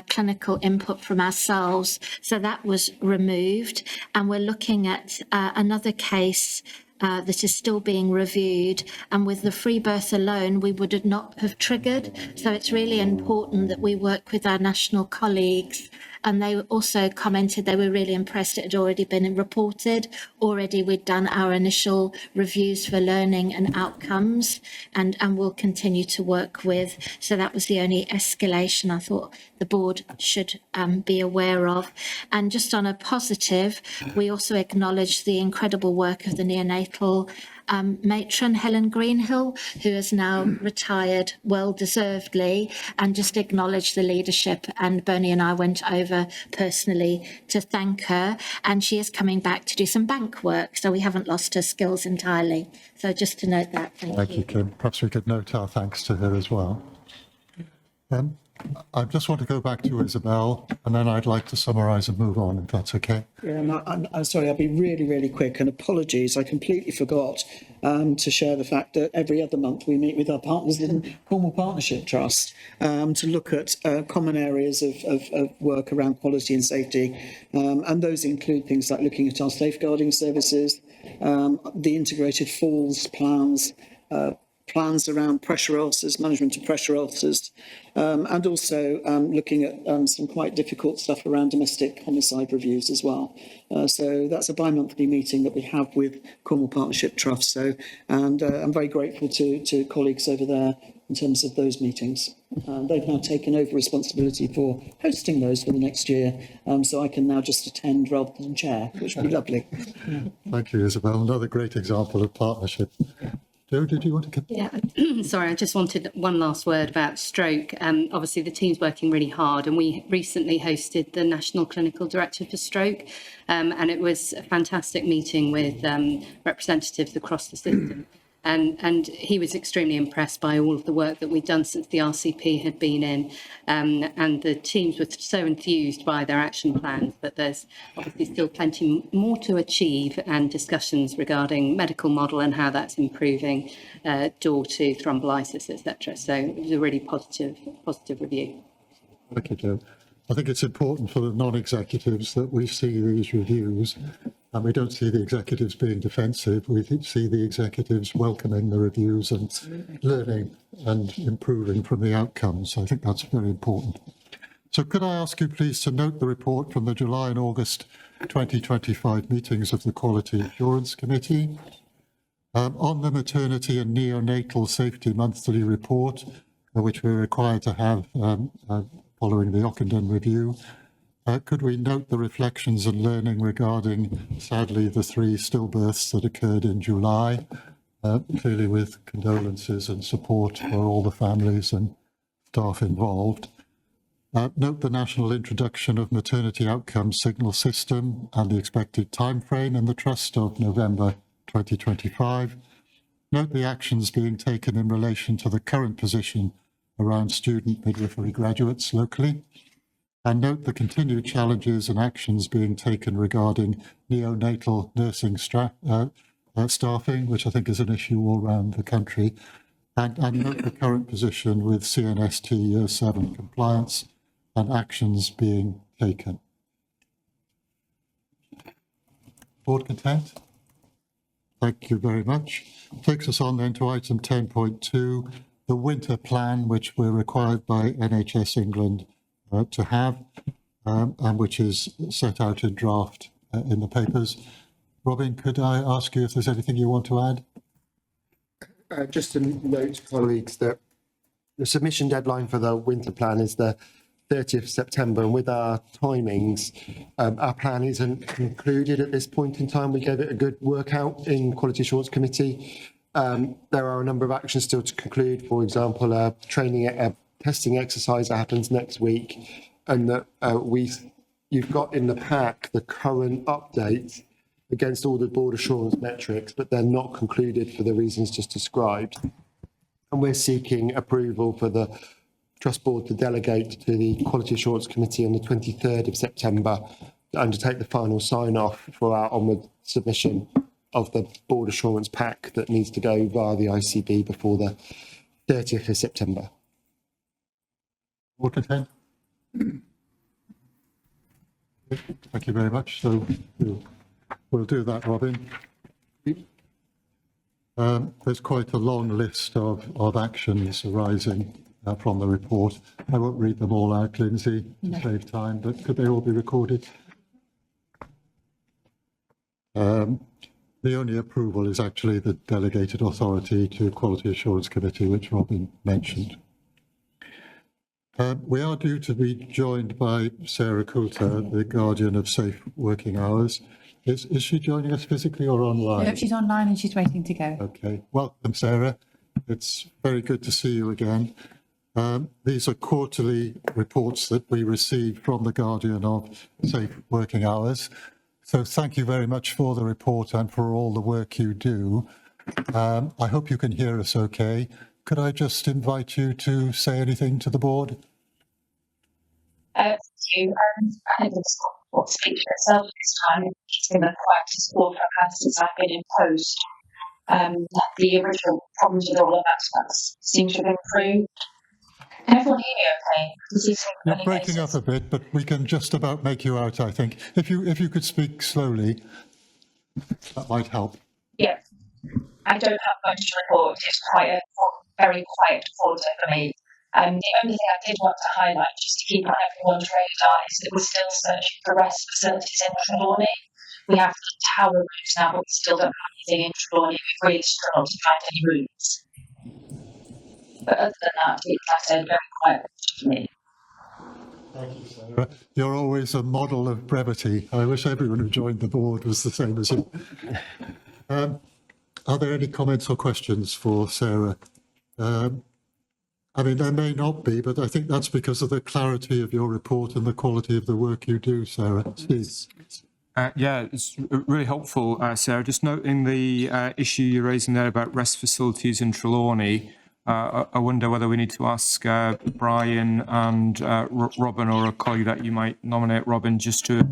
clinical input from ourselves. So that was removed. And we're looking at another case that is still being reviewed. And with the free birth alone, we would not have triggered. So it's really important that we work with our national colleagues. And they also commented they were really impressed it had already been reported. Already we'd done our initial reviews for learning and outcomes, and we'll continue to work with. So that was the only escalation I thought the board should be aware of. And just on a positive, we also acknowledge the incredible work of the neonatal matron Helen Greenhill, who has now retired well deservedly, and just acknowledge the leadership. And Bernie and I went over personally to thank her, and she is coming back to do some bank work, so we haven't lost her skills entirely. So just to note that. Thank you, Kim. Perhaps we could note our thanks to her as well. I just want to go back to Isabel, and then I'd like to summarise and move on, if that's okay. Yeah, I'm sorry, I'll be really, really quick, and apologies, I completely forgot to share the fact that every other month we meet with our partners in Cornwall Partnership Trust to look at common areas of work around quality and safety, and those include things like looking at our safeguarding services, the integrated falls plans, plans around pressure ulcers, management of pressure ulcers, and also looking at some quite difficult stuff around domestic homicide reviews as well. So that's a bi-monthly meeting that we have with Cornwall Partnership Trust. So, and I'm very grateful to colleagues over there in terms of those meetings. They've now taken over responsibility for hosting those for the next year, so I can now just attend rather than chair, which would be lovely. Thank you, Isabel. Another great example of partnership. Joe, did you want to? Yeah, sorry, I just wanted one last word about stroke. Obviously, the team's working really hard, and we recently hosted the National Clinical Director for Stroke, and it was a fantastic meeting with representatives across the system. And he was extremely impressed by all of the work that we'd done since the RCP had been in. And the teams were so enthused by their action plans, but there's obviously still plenty more to achieve, and discussions regarding medical model and how that's improving door to thrombolysis, etc. So it was a really positive review. Thank you, Jo. I think it's important for the non-executives that we see these reviews, and we don't see the executives being defensive. We see the executives welcoming the reviews and learning and improving from the outcomes. I think that's very important. So could I ask you please to note the report from the July and August 2025 meetings of the Quality Assurance Committee on the maternity and neonatal safety monthly report, which we're required to have following the Ockenden review. Could we note the reflections and learning regarding, sadly, the 3 stillbirths that occurred in July, clearly with condolences and support for all the families and staff involved. Note the national introduction of maternity outcome signal system and the expected timeframe in the Trust of November 2025. Note the actions being taken in relation to the current position around student midwifery graduates locally, and note the continued challenges and actions being taken regarding neonatal nursing staffing, which I think is an issue all around the country, and note the current position with CNST Year 7 compliance and actions being taken. Board content? Thank you very much. Takes us on then to item 10.2, the winter plan, which we're required by NHS England to have, and which is set out in draft in the papers. Robin, could I ask you if there's anything you want to add? Just to note, colleagues, that the submission deadline for the winter plan is the 30th of September, and with our timings, our plan isn't concluded at this point in time. We gave it a good workout in Quality Assurance Committee. There are a number of actions still to conclude. For example, a testing exercise that happens next week, and that you've got in the pack the current updates against all the board assurance metrics, but they're not concluded for the reasons just described. And we're seeking approval for the Trust Board to delegate to the Quality Assurance Committee on the 23rd of September to undertake the final sign-off for our onward submission of the board assurance pack that needs to go via the ICB before the 30th of September. Board content? Thank you very much. So we'll do that, Robin. There's quite a long list of actions arising from the report. I won't read them all out, Lindsay, to save time, but could they all be recorded? The only approval is actually the delegated authority to Quality Assurance Committee, which Robin mentioned. We are due to be joined by Sarah Coulter, the Guardian of Safe Working Hours. Is she joining us physically or online? No, she's online and she's waiting to go. Okay, welcome, Sarah. It's very good to see you again. These are quarterly reports that we receive from the Guardian of Safe Working Hours. So thank you very much for the report and for all the work you do. I hope you can hear us okay. Could I just invite you to say anything to the board? Thank you. I think it's what speaks for itself this time. It's been a proactive support for us since I've been in post. The original problems with all of that seem to have improved. Can everyone hear me okay? You're breaking up a bit, but we can just about make you out, I think. If you could speak slowly, that might help. Yeah. I don't have much to report. It's quite a very quiet quarter for me. The only thing I did want to highlight, just to keep on everyone's radar, is that we're still searching for rest facilities in Trelawney. We have the tower rooms now, but we still don't have anything in Trelawney. We've really struggled to find any rooms. But other than that, it's, like I said, very quiet for me. Thank you, Sarah. You're always a model of brevity. I wish everyone who joined the board was the same as you. Are there any comments or questions for Sarah? I mean, there may not be, but I think that's because of the clarity of your report and the quality of the work you do, Sarah. Steve. Yeah, it's really helpful, Sarah. Just noting the issue you're raising there about rest facilities in Trelawney. I wonder whether we need to ask Brian and Robin, or a colleague that you might nominate, Robin, just to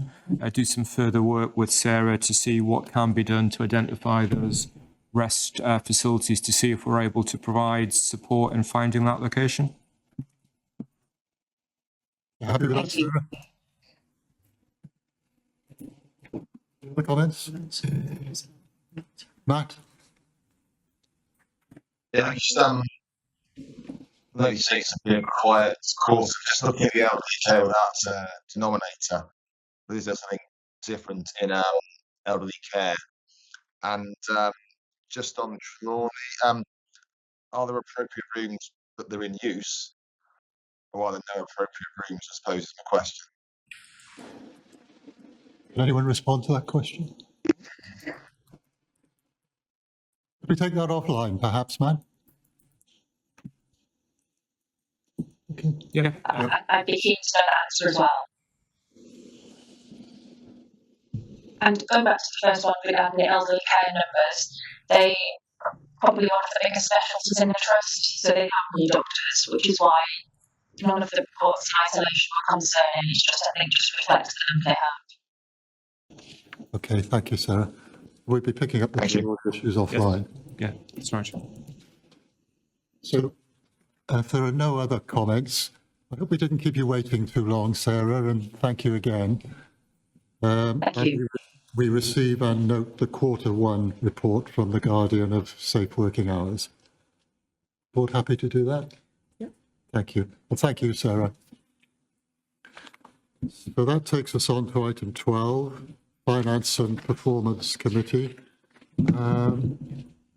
do some further work with Sarah to see what can be done to identify those rest facilities, to see if we're able to provide support in finding that location. Happy with that, Sarah? Other comments? Matt? Yeah, I know you say it's a bit quiet course, just looking at the elderly care without to nominate her. Is there something different in our elderly care? And just on Trelawney, are there appropriate rooms that they're in use, or are there no appropriate rooms, I suppose is my question. Can anyone respond to that question? Could we take that offline, perhaps, man? Okay. Yeah. I'd be keen to know that answer as well. And going back to the first one regarding the elderly care numbers, they are probably one of the biggest specialties in the trust, so they have many doctors, which is why none of the reports in isolation were concerning. It's just, I think, just reflects the number they have. Okay, thank you, Sarah. We'll be picking up the issues offline. Yeah, that's right. So, if there are no other comments, I hope we didn't keep you waiting too long, Sarah, and thank you again. Thank you. We receive and note the Q1 report from the Guardian of safe working hours. Board happy to do that? Yeah. Thank you. Well, thank you, Sarah. So that takes us on to item 12, Finance and Performance Committee,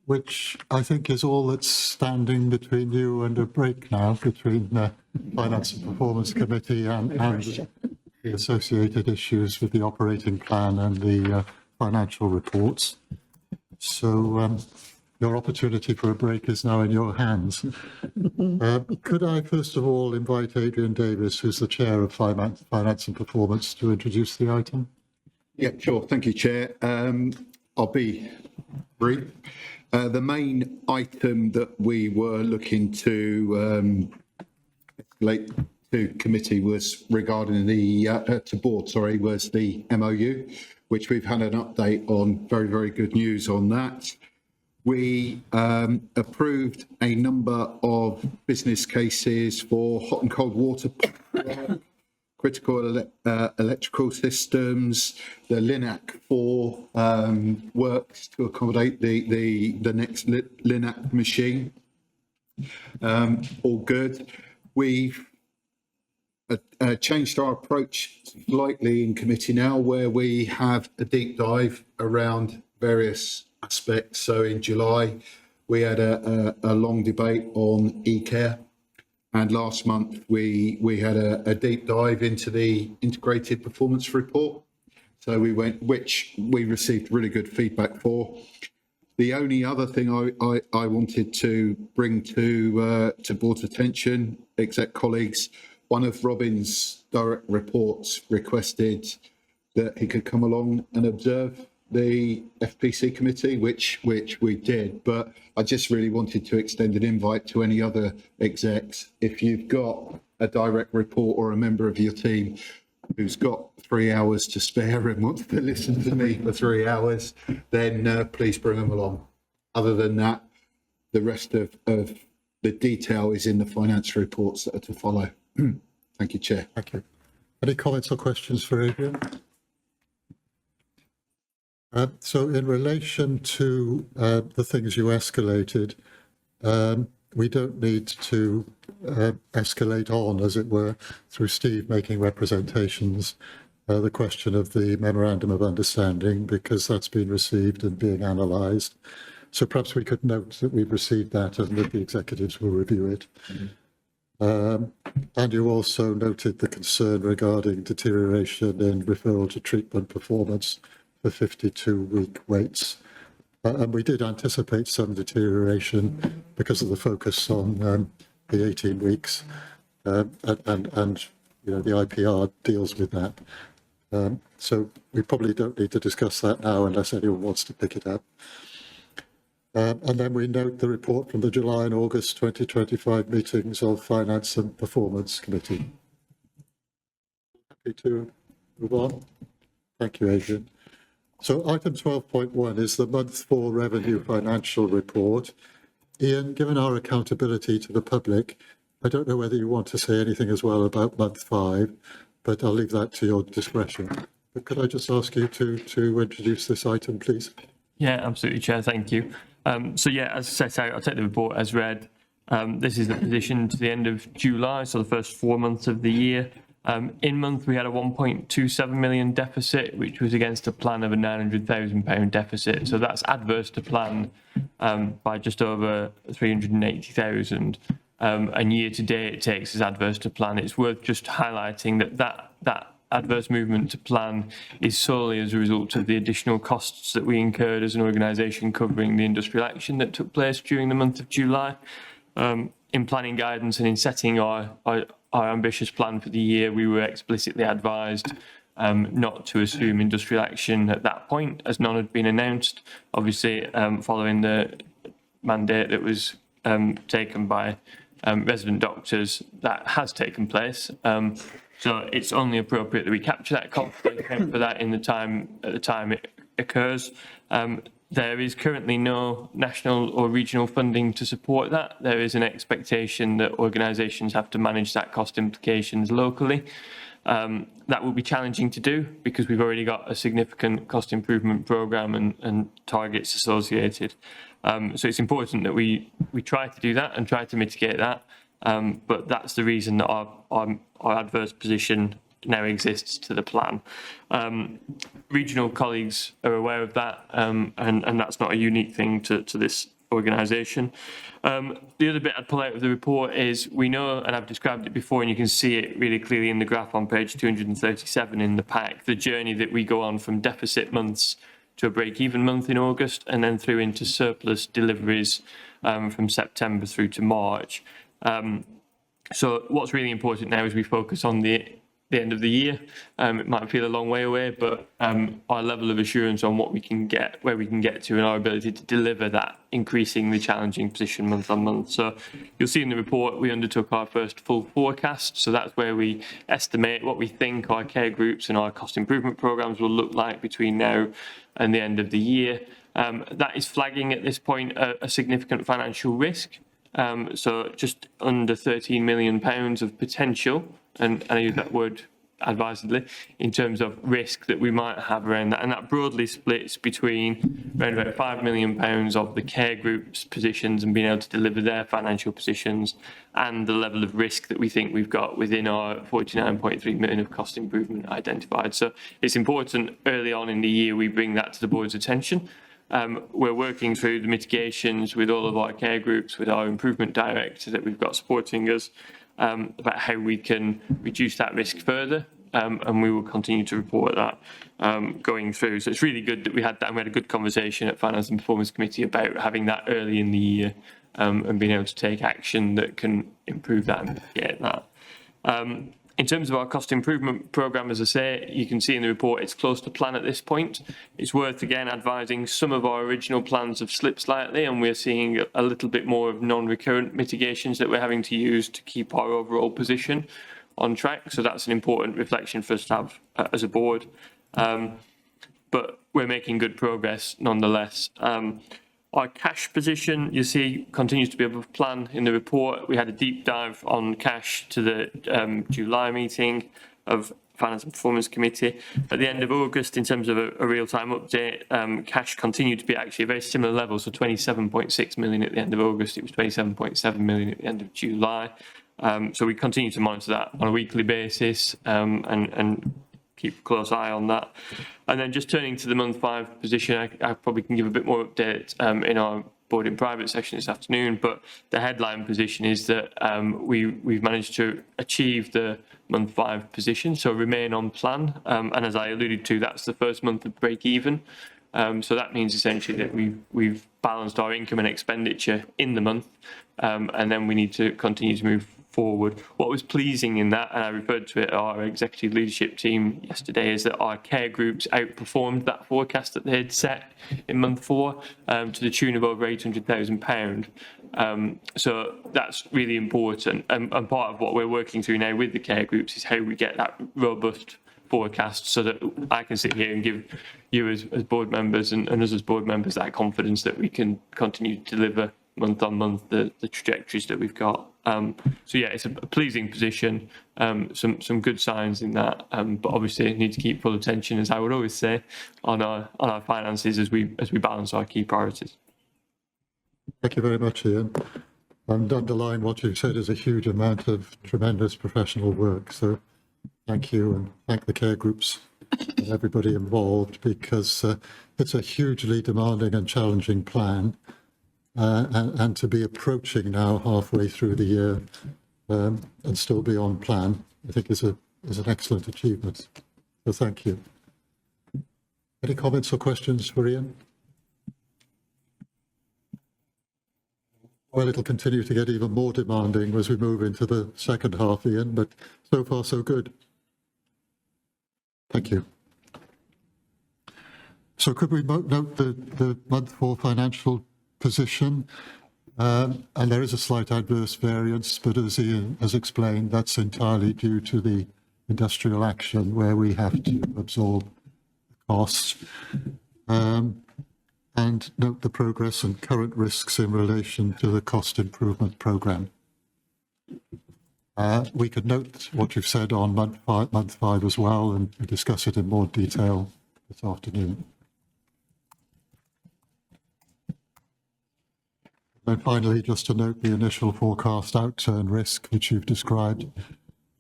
which I think is all that's standing between you and a break now, between the Finance and Performance Committee and the associated issues with the operating plan and the financial reports. So your opportunity for a break is now in your hands. Could I first of all invite Adrian Davis, who's the Chair of Finance and Performance, to introduce the item? Yeah, sure. Thank you, Chair. I'll be brief. The main item that we were looking to escalate to committee was regarding the to board, sorry, was the MOU, which we've had an update on. Very, very good news on that. We approved a number of business cases for hot and cold water, critical electrical systems, the LINAC 4 works to accommodate the next LINAC machine. All good. We've changed our approach slightly in committee now, where we have a deep dive around various aspects. So in July, we had a long debate on e-care. And last month, we had a deep dive into the integrated performance report. So which we received really good feedback for. The only other thing I wanted to bring to board's attention, exec colleagues, one of Robin's direct reports requested that he could come along and observe the FPC committee, which we did. But I just really wanted to extend an invite to any other execs. If you've got a direct report or a member of your team who's got 3 hours to spare and wants to listen to me for 3 hours, then please bring them along. Other than that, the rest of the detail is in the finance reports that are to follow. Thank you, Chair. Thank you. Any comments or questions for Adrian? So in relation to the things you escalated, we don't need to escalate on, as it were, through Steve making representations, the question of the memorandum of understanding, because that's been received and being analysed. So perhaps we could note that we've received that and that the executives will review it. And you also noted the concern regarding deterioration in referral to treatment performance for 52-week waits. And we did anticipate some deterioration because of the focus on the 18 weeks, and you know, the IPR deals with that. So we probably don't need to discuss that now unless anyone wants to pick it up. And then we note the report from the July and August 2025 meetings of Finance and Performance Committee. Happy to move on. Thank you, Adrian. So item 12.1 is the month 4 revenue financial report. Ian, given our accountability to the public, I don't know whether you want to say anything as well about month 5, but I'll leave that to your discretion. But could I just ask you to introduce this item, please? Yeah, absolutely, Chair. Thank you. So yeah, as set out, I'll take the report as read. This is the position to the end of July, so the first 4 months of the year. In month, we had a 1.27 million deficit, which was against a plan of a £900,000 deficit. So that's adverse to plan by just over 380,000. And year to date, it takes as adverse to plan. It's worth just highlighting that adverse movement to plan is solely as a result of the additional costs that we incurred as an organisation covering the industrial action that took place during the month of July. In planning guidance and in setting our ambitious plan for the year, we were explicitly advised not to assume industrial action at that point, as none had been announced. Obviously, following the mandate that was taken by resident doctors, that has taken place. So it's only appropriate that we capture that cost and account for that at the time it occurs. There is currently no national or regional funding to support that. There is an expectation that organisations have to manage that cost implications locally. That will be challenging to do because we've already got a significant cost improvement programme and targets associated. So it's important that we try to do that and try to mitigate that. But that's the reason that our adverse position now exists to the plan. Regional colleagues are aware of that, and that's not a unique thing to this organisation. The other bit I'd pull out of the report is we know, and I've described it before, and you can see it really clearly in the graph on page 237 in the pack, the journey that we go on from deficit months to a break-even month in August, and then through into surplus deliveries from September through to March. So what's really important now is we focus on the end of the year. It might feel a long way away, but our level of assurance on what we can get, where we can get to, and our ability to deliver that increasingly challenging position month on month. So you'll see in the report we undertook our first full forecast. So that's where we estimate what we think our care groups and our cost improvement programmes will look like between now and the end of the year. That is flagging at this point a significant financial risk. So just under £13 million of potential, and I use that word advisedly, in terms of risk that we might have around that. And that broadly splits between around about £5 million of the care group's positions and being able to deliver their financial positions, and the level of risk that we think we've got within our 49.3 million of cost improvement identified. So it's important early on in the year we bring that to the board's attention. We're working through the mitigations with all of our care groups, with our improvement director that we've got supporting us, about how we can reduce that risk further, and we will continue to report that going through. So it's really good that we had that, and we had a good conversation at Finance and Performance Committee about having that early in the year, and being able to take action that can improve that and mitigate that. In terms of our cost improvement programme, as I say, you can see in the report it's close to plan at this point. It's worth, again, advising some of our original plans have slipped slightly, and we're seeing a little bit more of non-recurrent mitigations that we're having to use to keep our overall position on track. So that's an important reflection for us to have as a board. But we're making good progress nonetheless. Our cash position, you see, continues to be above plan in the report. We had a deep dive on cash to the July meeting of Finance and Performance Committee. At the end of August, in terms of a real-time update, cash continued to be actually a very similar level, so 27.6 million at the end of August. It was 27.7 million at the end of July. So we continue to monitor that on a weekly basis, and keep a close eye on that. And then just turning to the month 5 position, I probably can give a bit more update in our board in private session this afternoon, but the headline position is that we've managed to achieve the month 5 position, so remain on plan. And as I alluded to, that's the first month of break even. So that means essentially that we've balanced our income and expenditure in the month, and then we need to continue to move forward. What was pleasing in that, and I referred to it, our executive leadership team yesterday, is that our care groups outperformed that forecast that they had set in month 4 to the tune of over £800,000. So that's really important. And part of what we're working through now with the care groups is how we get that robust forecast so that I can sit here and give you as board members and us as board members that confidence that we can continue to deliver month on month the trajectories that we've got. So yeah, it's a pleasing position, some good signs in that, but obviously need to keep full attention, as I would always say, on our finances as we balance our key priorities. Thank you very much, Ian. And underline what you've said is a huge amount of tremendous professional work. So thank you, and thank the care groups and everybody involved, because it's a hugely demanding and challenging plan. And to be approaching now halfway through the year and still be on plan, I think is an excellent achievement. So thank you. Any comments or questions for Ian? Well, it'll continue to get even more demanding as we move into the second half, Ian, but so far so good. Thank you. So could we note the month 4 financial position? And there is a slight adverse variance, but as Ian has explained, that's entirely due to the industrial action where we have to absorb costs. And note the progress and current risks in relation to the cost improvement programme. We could note what you've said on month 5 as well, and discuss it in more detail this afternoon. And finally, just to note the initial forecast outturn risk, which you've described,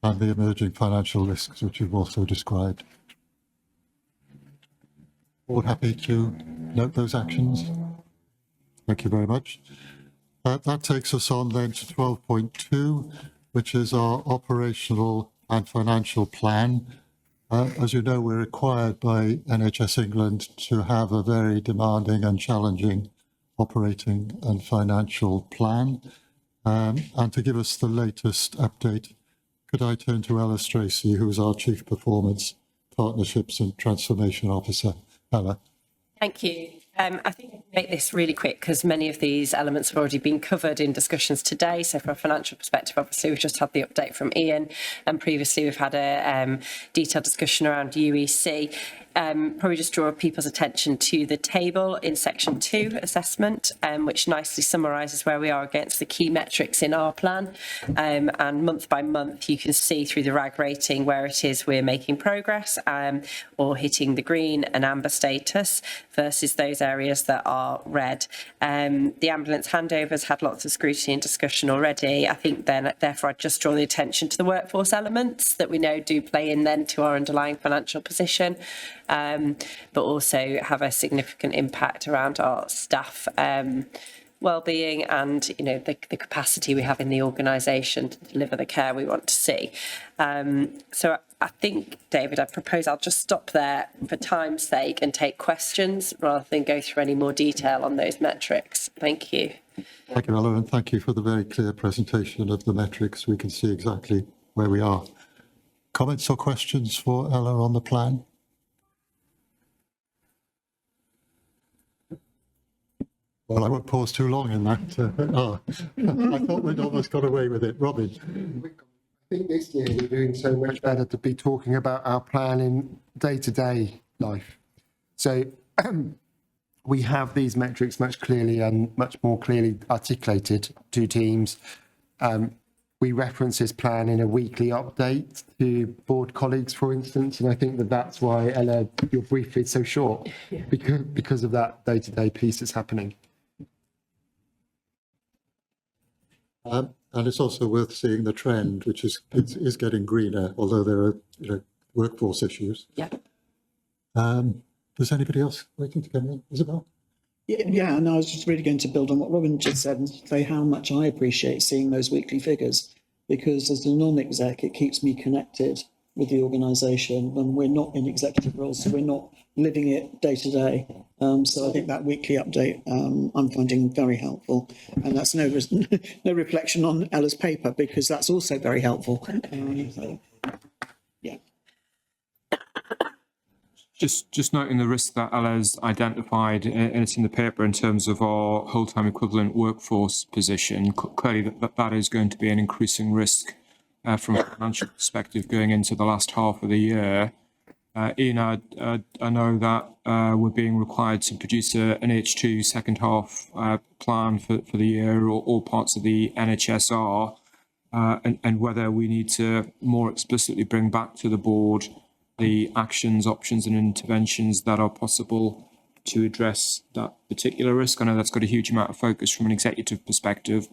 and the emerging financial risks, which you've also described. All happy to note those actions? Thank you very much. That takes us on then to 12.2, which is our operational and financial plan. As you know, we're required by NHS England to have a very demanding and challenging operating and financial plan. And to give us the latest update, could I turn to Ella Stacey, who's our Chief Performance, Partnerships and Transformation Officer. Ella. Thank you. I think I'll make this really quick because many of these elements have already been covered in discussions today. So from a financial perspective, obviously, we've just had the update from Ian, and previously we've had a detailed discussion around UEC. Probably just draw people's attention to the table in section 2 assessment, which nicely summarises where we are against the key metrics in our plan. And month by month, you can see through the RAG rating where it is we're making progress or hitting the green and amber status versus those areas that are red. The ambulance handovers had lots of scrutiny and discussion already. I think then, therefore, I'd just draw the attention to the workforce elements that we know do play in then to our underlying financial position. But also have a significant impact around our staff well-being and the capacity we have in the organisation to deliver the care we want to see. So I think, David, I propose I'll just stop there for time's sake and take questions rather than go through any more detail on those metrics. Thank you. Thank you, Ella, and thank you for the very clear presentation of the metrics. We can see exactly where we are. Comments or questions for Ella on the plan? Well, I won't pause too long in that. I thought we'd almost got away with it. Robin. I think this year we're doing so much better to be talking about our plan in day-to-day life. So we have these metrics much clearly and much more clearly articulated to teams. We reference this plan in a weekly update to board colleagues, for instance, and I think that's why, Ella, your brief is so short, because of that day-to-day piece that's happening. And it's also worth seeing the trend, which is getting greener, although there are workforce issues. Yeah. Does anybody else waiting to come in? Isabel? Yeah, and I was just really going to build on what Robin just said and say how much I appreciate seeing those weekly figures, because as a non-exec, it keeps me connected with the organisation when we're not in executive roles, so we're not living it day to day. So I think that weekly update I'm finding very helpful, and that's no reflection on Ella's paper, because that's also very helpful. So, yeah. Just noting the risk that Ella's identified, and it's in the paper in terms of our whole-time equivalent workforce position. Clearly, that is going to be an increasing risk from a financial perspective going into the last half of the year. Ian, I know that we're being required to produce an H2 second half plan for the year, or all parts of the NHSR, and whether we need to more explicitly bring back to the board the actions, options and interventions that are possible to address that particular risk. I know that's got a huge amount of focus from an executive perspective,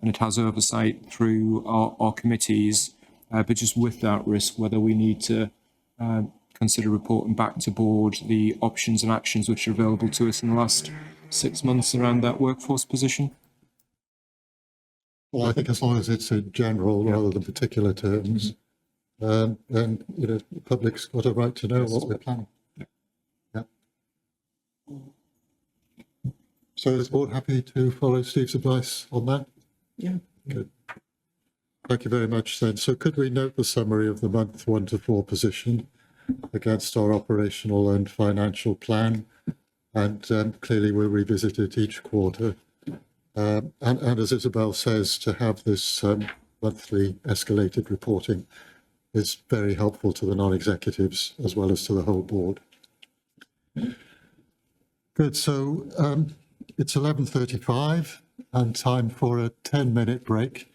and it has oversight through our committees, but just with that risk, whether we need to consider reporting back to board the options and actions which are available to us in the last 6 months around that workforce position. Well, I think as long as it's in general rather than particular terms, then the public's got a right to know what we're planning. Yeah. So is the board happy to follow Steve's advice on that? Yeah. Good. Thank you very much then. So could we note the summary of the month 1 to 4 position against our operational and financial plan? And clearly we'll revisit it each quarter. And as Isabel says, to have this monthly escalated reporting is very helpful to the non-executives as well as to the whole board. Good, so it's 11:35 and time for a 10-minute break.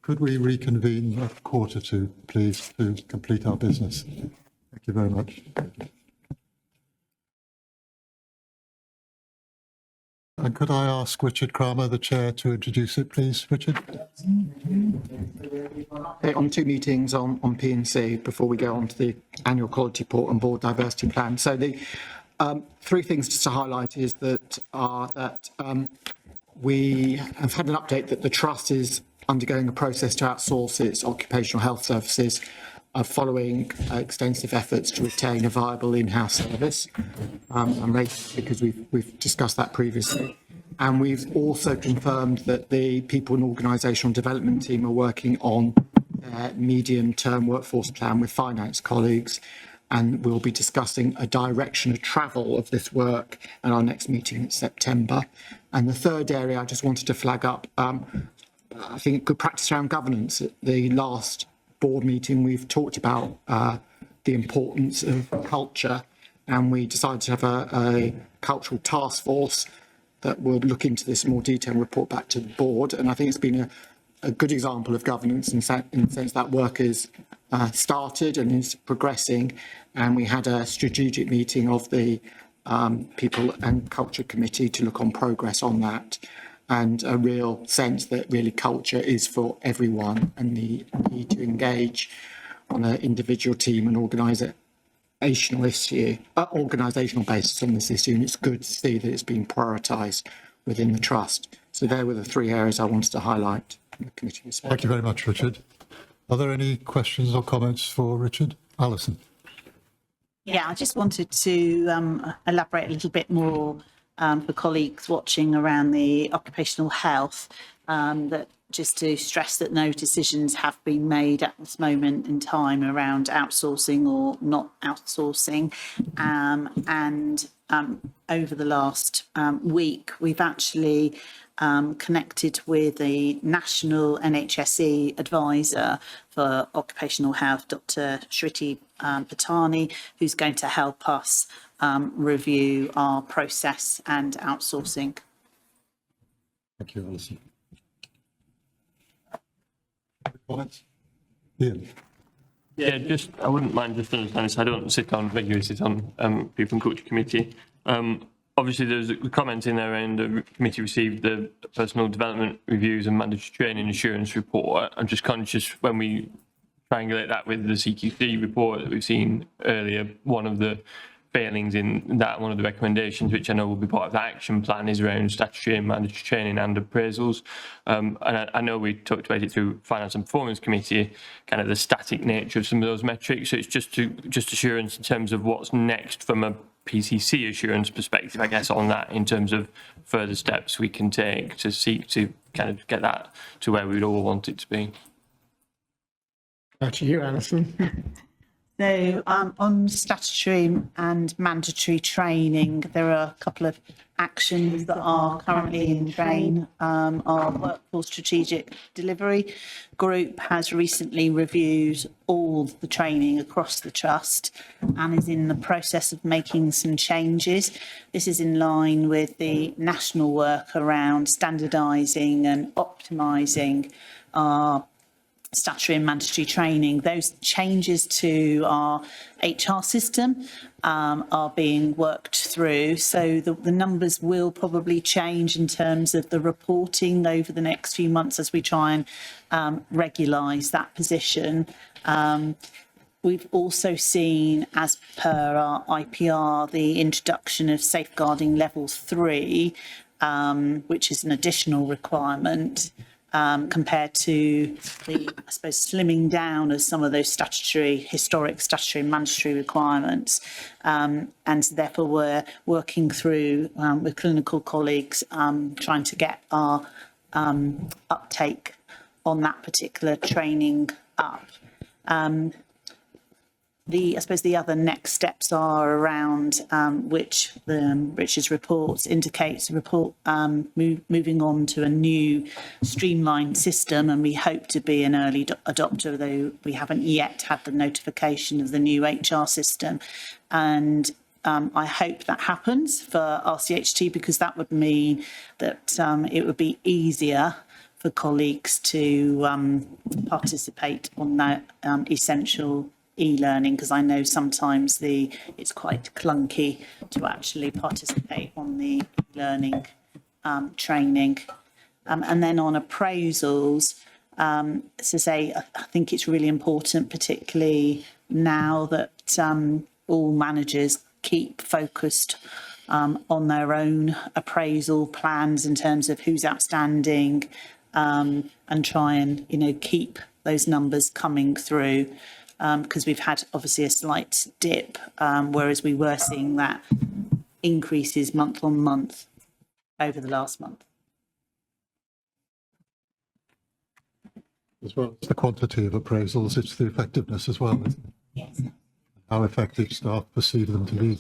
Could we reconvene at 1:45, please, to complete our business? Thank you very much. And could I ask Richard Kramer, the chair, to introduce it, please, Richard? On 2 meetings on P&C before we go on to the annual quality report and board diversity plan. So the 3 things just to highlight is that we have had an update that the trust is undergoing a process to outsource its occupational health services following extensive efforts to retain a viable in-house service. And because we've discussed that previously. And we've also confirmed that the people and organisational development team are working on a medium-term workforce plan with finance colleagues, and we'll be discussing a direction of travel of this work at our next meeting in September. And the third area I just wanted to flag up, I think good practice around governance. At the last board meeting, we've talked about the importance of culture, and we decided to have a cultural task force that would look into this in more detail and report back to the board. And I think it's been a good example of governance in the sense that work is started and is progressing. And we had a strategic meeting of the People and Culture Committee to look on progress on that, and a real sense that really culture is for everyone and the need to engage on an individual, team and organisational basis on this issue. And it's good to see that it's being prioritised within the trust. So there were the 3 areas I wanted to highlight in the committee. Thank you very much, Richard. Are there any questions or comments for Richard? Alison. Yeah, I just wanted to elaborate a little bit more for colleagues watching around the occupational health, that just to stress that no decisions have been made at this moment in time around outsourcing or not outsourcing. And over the last week, we've actually connected with the National NHSE Advisor for Occupational Health, Dr. Shriti Patani, who's going to help us review our process and outsourcing. Thank you, Alison. Comments? Ian. Yeah, I wouldn't mind just understanding this. I don't sit on regularly sit on People and Culture Committee. Obviously, there's a comment in there, and the committee received the personal development reviews and mandatory training assurance report. I'm just conscious when we triangulate that with the CQC report that we've seen earlier, one of the failings in that. One of the recommendations, which I know will be part of the action plan, is around statutory and mandatory training and appraisals. And I know we talked about it through Finance and Performance Committee, kind of the static nature of some of those metrics. So it's just assurance in terms of what's next from a PCC assurance perspective, I guess, on that, in terms of further steps we can take to seek to kind of get that to where we'd all want it to be. Back to you, Alison. So on statutory and mandatory training, there are a couple of actions that are currently in train. Our Workforce Strategic Delivery Group has recently reviewed all the training across the Trust and is in the process of making some changes. This is in line with the national work around standardising and optimising our statutory and mandatory training. Those changes to our HR system are being worked through. So the numbers will probably change in terms of the reporting over the next few months as we try and regularise that position. We've also seen, as per our IPR, the introduction of safeguarding level 3, which is an additional requirement. Compared to the, I suppose, slimming down of some of those historic statutory and mandatory requirements. And therefore we're working through with clinical colleagues, trying to get our uptake on that particular training up. I suppose the other next steps are around which Richard's reports indicates moving on to a new streamlined system, and we hope to be an early adopter, though we haven't yet had the notification of the new HR system. And I hope that happens for RCHT, because that would mean that it would be easier for colleagues to participate on that essential e-learning, because I know sometimes it's quite clunky to actually participate on the e-learning training. And then on appraisals, to say, I think it's really important, particularly now that all managers keep focused on their own appraisal plans in terms of who's outstanding, and try and keep those numbers coming through. Because we've had obviously a slight dip, whereas we were seeing that increases month on month over the last month. As well as the quantity of appraisals, it's the effectiveness as well, isn't it? Yes. How effective staff perceive them to be.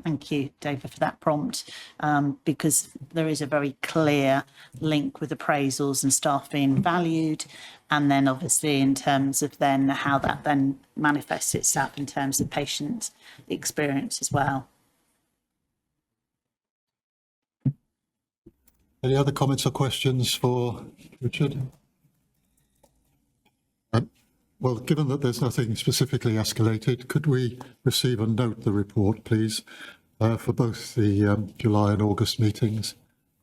Thank you, David, for that prompt, because there is a very clear link with appraisals and staff being valued, and then obviously in terms of then how that then manifests itself in terms of patient experience as well. Any other comments or questions for Richard? Well, given that there's nothing specifically escalated, could we receive and note the report, please, for both the July and August meetings,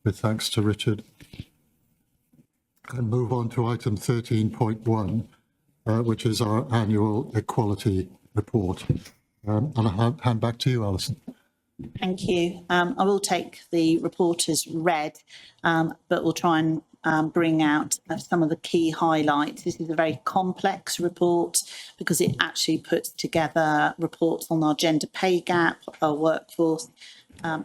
with thanks to Richard? And move on to item 13.1, which is our annual equality report. And I'll hand back to you, Alison. Thank you. I will take the report as read, but we'll try and bring out some of the key highlights. This is a very complex report because it actually puts together reports on our gender pay gap, our workforce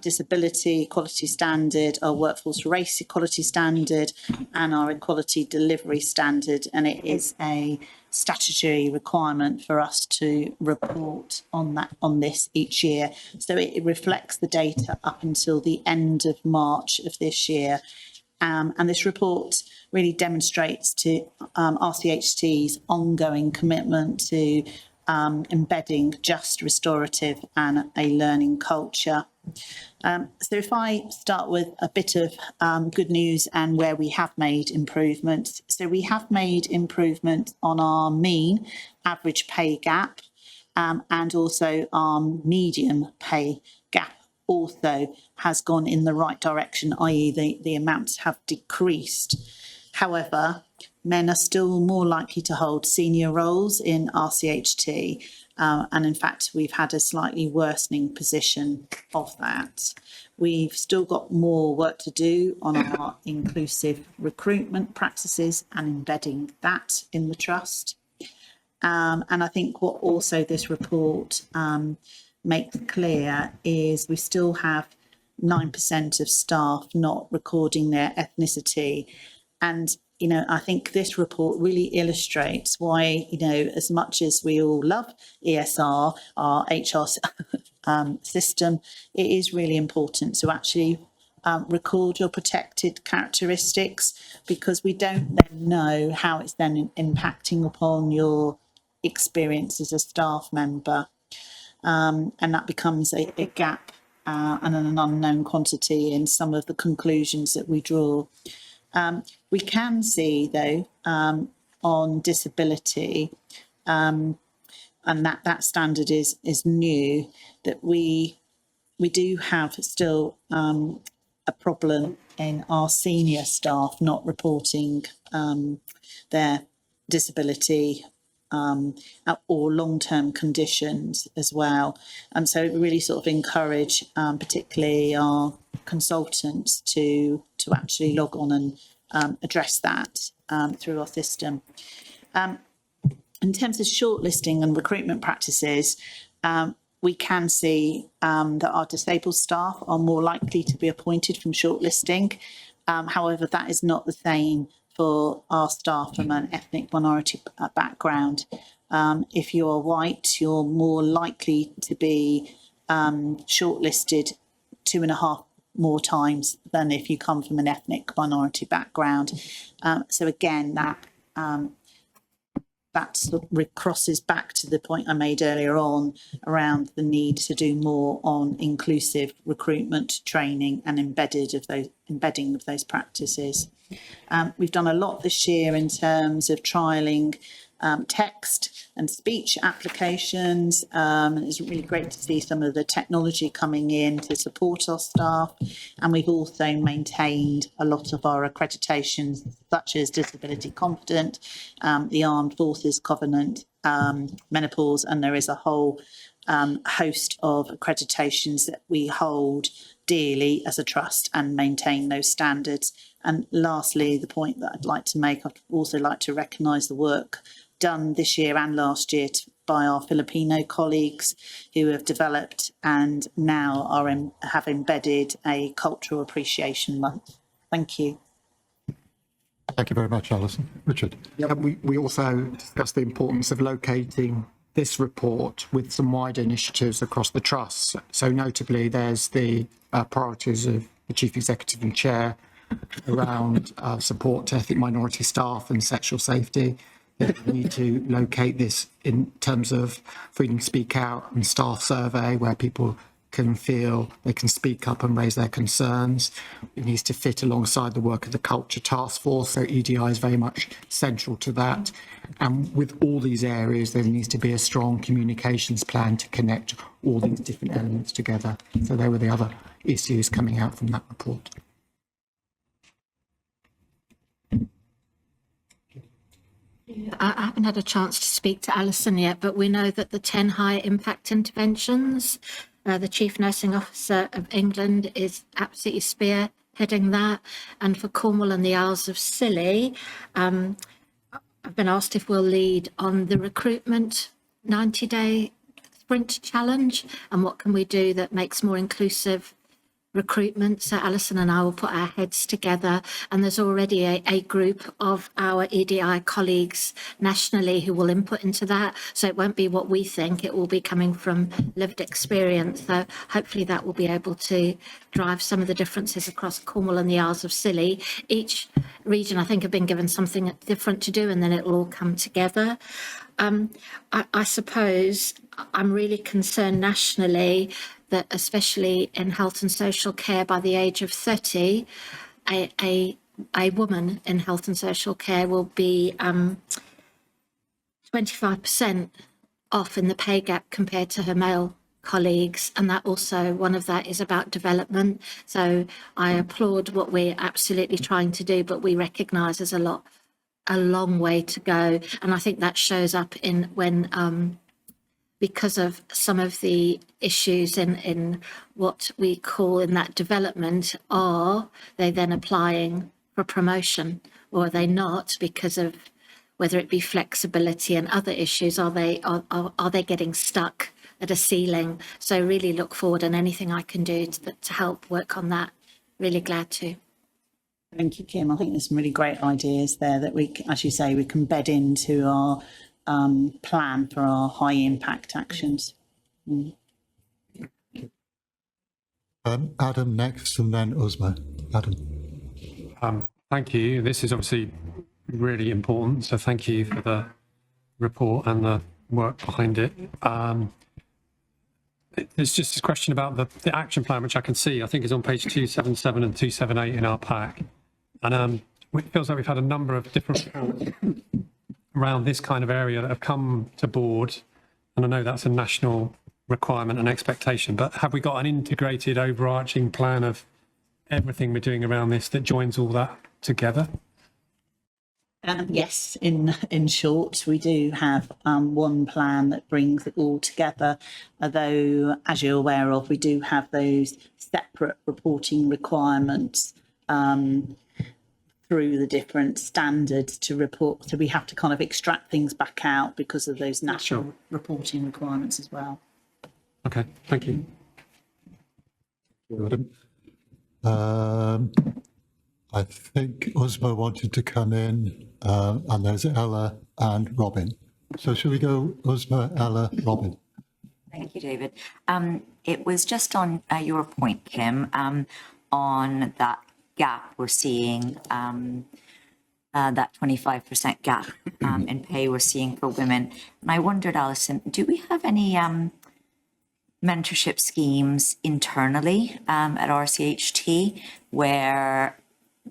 disability equality standard, our workforce race equality standard, and our equality delivery standard. And it is a statutory requirement for us to report on this each year. So it reflects the data up until the end of March of this year. And this report really demonstrates to RCHT's ongoing commitment to embedding just, restorative and a learning culture. So if I start with a bit of good news and where we have made improvements. So we have made improvement on our mean average pay gap, and also our median pay gap also has gone in the right direction, i.e. the amounts have decreased. However, men are still more likely to hold senior roles in RCHT. And in fact, we've had a slightly worsening position of that. We've still got more work to do on our inclusive recruitment practices and embedding that in the trust. And I think what also this report makes clear is we still have 9% of staff not recording their ethnicity. And, you know, I think this report really illustrates why, you know, as much as we all love ESR, our HR system, it is really important to actually record your protected characteristics, because we don't then know how it's then impacting upon your experience as a staff member. And that becomes a gap and an unknown quantity in some of the conclusions that we draw. We can see, though, on disability, and that standard is new, that we do have still a problem in our senior staff not reporting their disability or long-term conditions as well. And so we really sort of encourage particularly our consultants to actually log on and address that through our system. In terms of shortlisting and recruitment practices, we can see that our disabled staff are more likely to be appointed from shortlisting. However, that is not the same for our staff from an ethnic minority background. If you are white, you're more likely to be shortlisted 2.5 more times than if you come from an ethnic minority background. So again, that sort of crosses back to the point I made earlier on around the need to do more on inclusive recruitment training and embedding of those practices. We've done a lot this year in terms of trialling text and speech applications. It's really great to see some of the technology coming in to support our staff. And we've also maintained a lot of our accreditations, such as Disability Confident, the Armed Forces Covenant, menopause, and there is a whole host of accreditations that we hold dearly as a trust and maintain those standards. And lastly, the point that I'd like to make, I'd also like to recognise the work done this year and last year by our Filipino colleagues who have developed and now have embedded a cultural appreciation month. Thank you. Thank you very much, Alison. Richard. Yeah, we also discussed the importance of locating this report with some wider initiatives across the trust. So notably, there's the priorities of the Chief Executive and Chair around support to ethnic minority staff and sexual safety. We need to locate this in terms of Freedom to Speak Out and staff survey, where people can feel they can speak up and raise their concerns. It needs to fit alongside the work of the Culture Task Force, so EDI is very much central to that. And with all these areas, there needs to be a strong communications plan to connect all these different elements together. So there were the other issues coming out from that report. I haven't had a chance to speak to Alison yet, but we know that the 10 high impact interventions, the Chief Nursing Officer of England is absolutely spearheading that. And for Cornwall and the Isles of Scilly, I've been asked if we'll lead on the recruitment 90-day sprint challenge and what can we do that makes more inclusive recruitment. So Alison and I will put our heads together, and there's already a group of our EDI colleagues nationally who will input into that. So it won't be what we think, it will be coming from lived experience. So hopefully that will be able to drive some of the differences across Cornwall and the Isles of Scilly. Each region, I think, have been given something different to do, and then it will all come together. I suppose I'm really concerned nationally that especially in health and social care by the age of 30, a woman in health and social care will be 25% off in the pay gap compared to her male colleagues, and that also, one of that is about development. So I applaud what we're absolutely trying to do, but we recognise there's a lot a long way to go. And I think that shows up in when because of some of the issues in what we call in that development, are they then applying for promotion, or are they not, because of whether it be flexibility and other issues? Are they getting stuck at a ceiling? So really look forward, and anything I can do to help work on that, really glad to. Thank you, Kim. I think there's some really great ideas there that we, as you say, we can bed into our plan for our high impact actions. Adam next, and then Uzma. Adam. Thank you. This is obviously really important, so thank you for the report and the work behind it. There's just a question about the action plan, which I can see, I think is on page 277 and 278 in our pack. And it feels like we've had a number of different reports around this kind of area that have come to board. And I know that's a national requirement and expectation, but have we got an integrated overarching plan of everything we're doing around this that joins all that together? Yes, in short, we do have one plan that brings it all together, although, as you're aware of, we do have those separate reporting requirements through the different standards to report. So we have to kind of extract things back out because of those national reporting requirements as well. Okay, thank you. I think Uzma wanted to come in, and there's Ella and Robin. So should we go Uzma, Ella, Robin? Thank you, David. It was just on your point, Kim, on that gap we're seeing, that 25% gap in pay we're seeing for women. And I wondered, Alison, do we have any mentorship schemes internally at RCHT where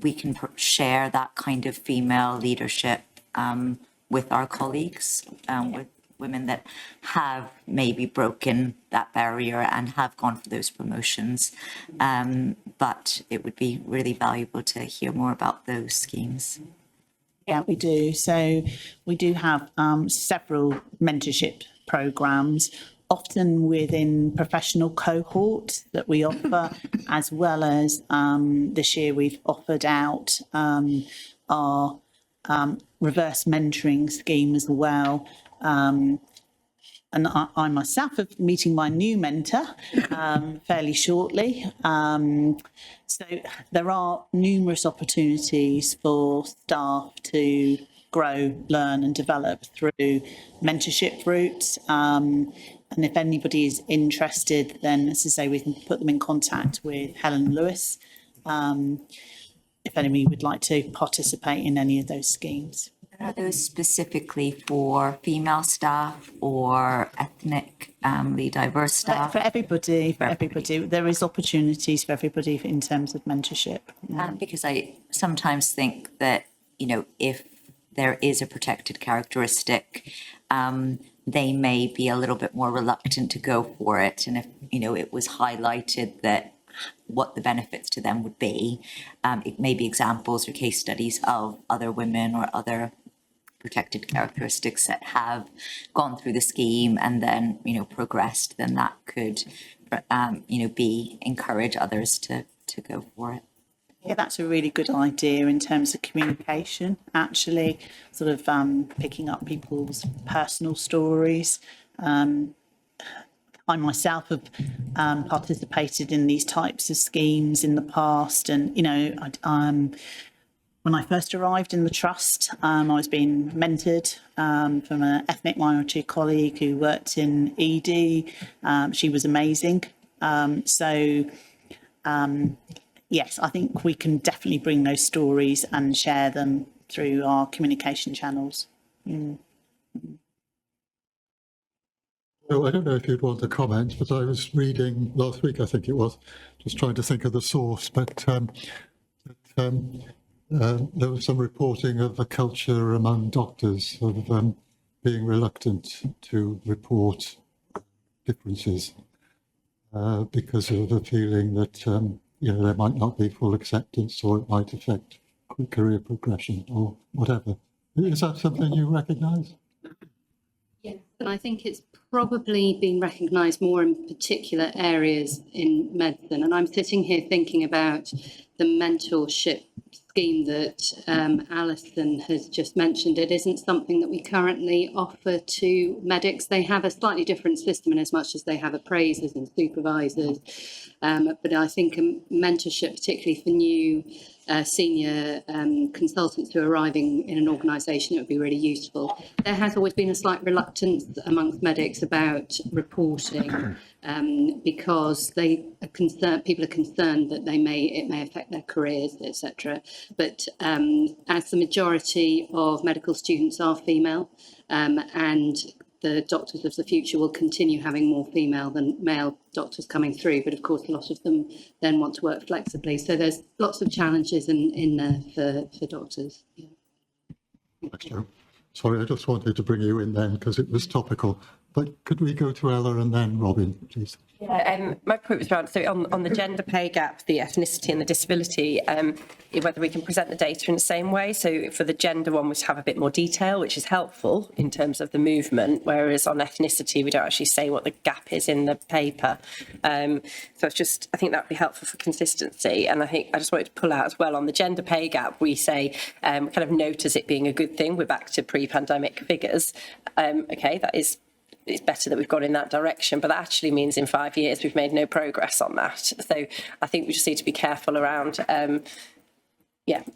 we can share that kind of female leadership with our colleagues, with women that have maybe broken that barrier and have gone for those promotions? But it would be really valuable to hear more about those schemes. Yeah, we do. So we do have several mentorship programs, often within professional cohorts that we offer, as well as this year we've offered out our reverse mentoring scheme as well. And I myself am meeting my new mentor fairly shortly. So there are numerous opportunities for staff to grow, learn and develop through mentorship routes. And if anybody is interested, then, as I say, we can put them in contact with Helen Lewis if anybody would like to participate in any of those schemes. Are those specifically for female staff or ethnically diverse staff? For everybody, there is opportunities for everybody in terms of mentorship. Because I sometimes think that, you know, if there is a protected characteristic, they may be a little bit more reluctant to go for it. And if, you know, it was highlighted that what the benefits to them would be, it may be examples or case studies of other women or other protected characteristics that have gone through the scheme and then, you know, progressed, then that could, you know, encourage others to go for it. Yeah, that's a really good idea in terms of communication, actually, sort of picking up people's personal stories. I myself have participated in these types of schemes in the past, and, you know, when I first arrived in the trust, I was being mentored from an ethnic minority colleague who worked in ED. She was amazing. Yes, I think we can definitely bring those stories and share them through our communication channels. So I don't know if you'd want to comment, but I was reading last week, I think it was, just trying to think of the source, but there was some reporting of a culture among doctors of being reluctant to report differences because of the feeling that you know, there might not be full acceptance, or it might affect career progression or whatever. Is that something you recognise? Yes, and I think it's probably been recognised more in particular areas in medicine. And I'm sitting here thinking about the mentorship scheme that Alison has just mentioned. It isn't something that we currently offer to medics. They have a slightly different system in as much as they have appraisers and supervisors. But I think a mentorship, particularly for new senior consultants who are arriving in an organisation, it would be really useful. There has always been a slight reluctance amongst medics about reporting because people are concerned that it may affect their careers, etc. But as the majority of medical students are female, and the doctors of the future will continue having more female than male doctors coming through, but of course a lot of them then want to work flexibly. So there's lots of challenges in there for doctors. Yeah. Thanks, Jo. Sorry, I just wanted to bring you in then because it was topical. But could we go to Ella and then Robin, please? Yeah, my point was around, so on the gender pay gap, the ethnicity and the disability, whether we can present the data in the same way. So for the gender one, we have a bit more detail, which is helpful in terms of the movement, whereas on ethnicity, we don't actually say what the gap is in the paper. So it's I think that would be helpful for consistency. And I just wanted to pull out as well on the gender pay gap, we say, kind of note as it being a good thing. We're back to pre-pandemic figures. Okay, it's better that we've gone in that direction, but that actually means in 5 years we've made no progress on that. So I think we just need to be careful around,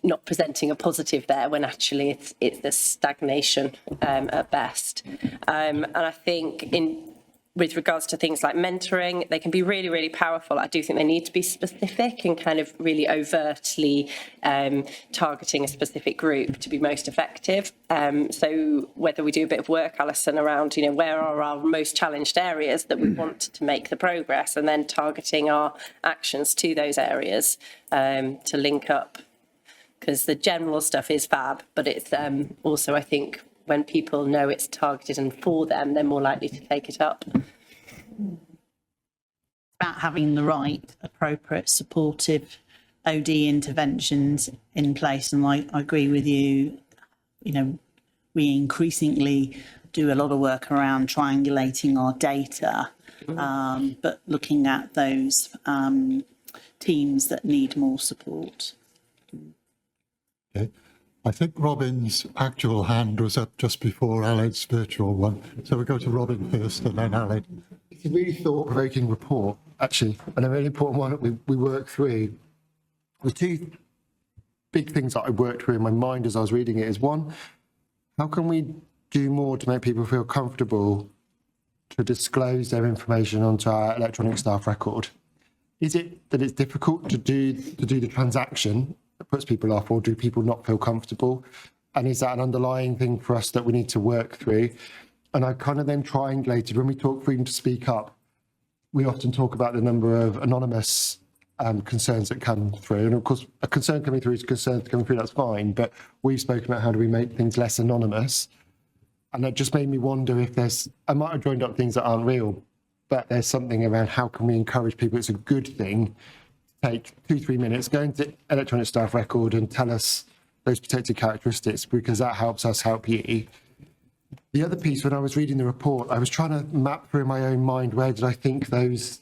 not presenting a positive there when actually it's the stagnation at best. And I think with regards to things like mentoring, they can be really, really powerful. I do think they need to be specific and kind of really overtly targeting a specific group to be most effective. So whether we do a bit of work, Alison, around, where are our most challenged areas that we want to make the progress, and then targeting our actions to those areas to link up. Because the general stuff is fab, but it's also, I think, when people know it's targeted and for them, they're more likely to take it up. About having the right, appropriate, supportive OD interventions in place. And I agree with you, we increasingly do a lot of work around triangulating our data, but looking at those teams that need more support. Okay. I think Robin's actual hand was up just before Alan's virtual one. So we go to Robin first and then Alan. It's a really thought-provoking report, actually, and a really important one that we worked through. The two big things that I worked through in my mind as I was reading it is, one, how can we do more to make people feel comfortable to disclose their information onto our electronic staff record? Is it that it's difficult to do the transaction that puts people off, or do people not feel comfortable? And is that an underlying thing for us that we need to work through? And I kind of then triangulated, when we talk freedom to speak up, we often talk about the number of anonymous concerns that come through. And of course, a concern coming through is a concern coming through, that's fine. But we've spoken about how do we make things less anonymous. And that just made me wonder if I might have joined up things that aren't real, but there's something around how can we encourage people, it's a good thing, take 2-3 minutes, go into electronic staff record and tell us those protected characteristics, because that helps us help you. The other piece, when I was reading the report, I was trying to map through in my own mind where did I think those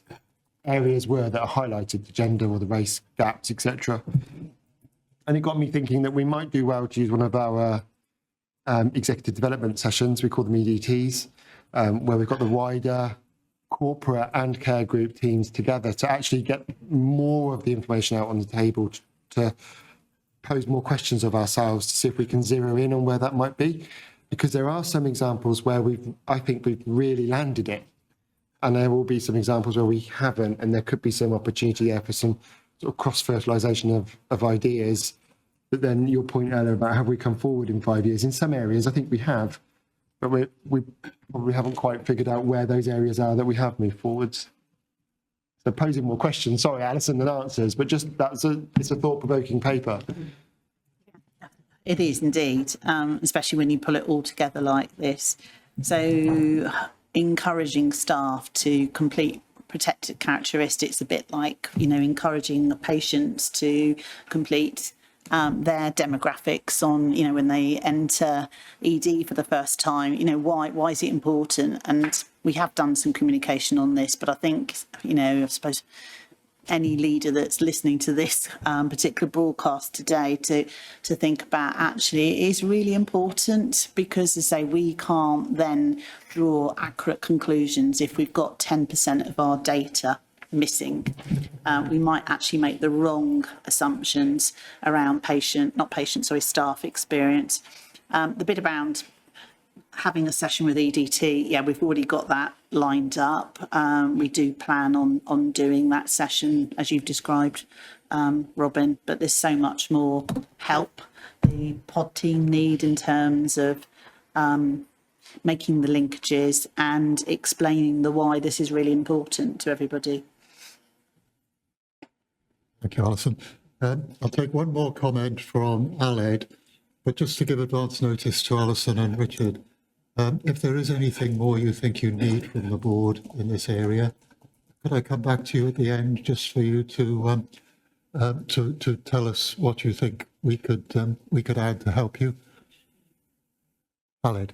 areas were that are highlighted, the gender or the race gaps, etc. And it got me thinking that we might do well to use one of our executive development sessions, we call them EDTs, where we've got the wider corporate and care group teams together to actually get more of the information out on the table, to pose more questions of ourselves to see if we can zero in on where that might be. Because there are some examples where I think we've really landed it. And there will be some examples where we haven't, and there could be some opportunity there for some sort of cross-fertilisation of ideas. But then your point earlier about have we come forward in 5 years? In some areas, I think we have. But we probably haven't quite figured out where those areas are that we have moved forwards. So posing more questions, sorry, Alison, than answers, but just it's a thought-provoking paper. It is indeed, especially when you pull it all together like this. So encouraging staff to complete protected characteristics, a bit like, encouraging the patients to complete their demographics on, you know, when they enter ED for the first time, you know, why is it important? And we have done some communication on this, but I think, you know, I suppose any leader that's listening to this particular broadcast today to think about, actually, it is really important, because, as I say, we can't then draw accurate conclusions if we've got 10% of our data missing. We might actually make the wrong assumptions around staff experience. The bit around having a session with EDT, yeah, we've already got that lined up. We do plan on doing that session, as you've described, Robin, but there's so much more help the pod team need in terms of making the linkages and explaining the why this is really important to everybody. Thank you, Alison. I'll take one more comment from Aled, but just to give advance notice to Alison and Richard, if there is anything more you think you need from the board in this area, could I come back to you at the end just for you to tell us what you think we could add to help you? Aled.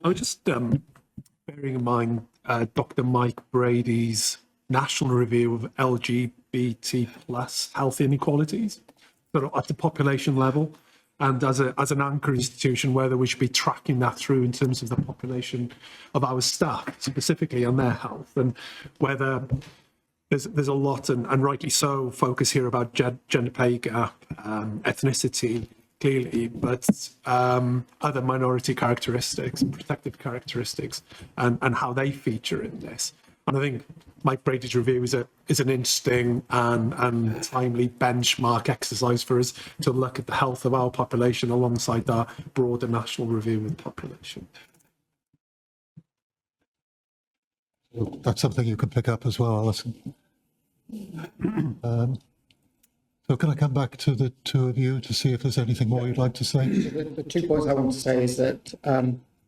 I was just bearing in mind Dr. Mike Brady's national review of LGBT plus health inequalities at the population level, and as an anchor institution, whether we should be tracking that through in terms of the population of our staff, specifically on their health, and whether there's a lot, and rightly so, focus here about gender pay gap, ethnicity, clearly, but other minority characteristics, protected characteristics, and how they feature in this. And I think Mike Brady's review is an interesting and timely benchmark exercise for us to look at the health of our population alongside our broader national review of the population. That's something you can pick up as well, Alison. So can I come back to the two of you to see if there's anything more you'd like to say? The 2 points I want to say is that,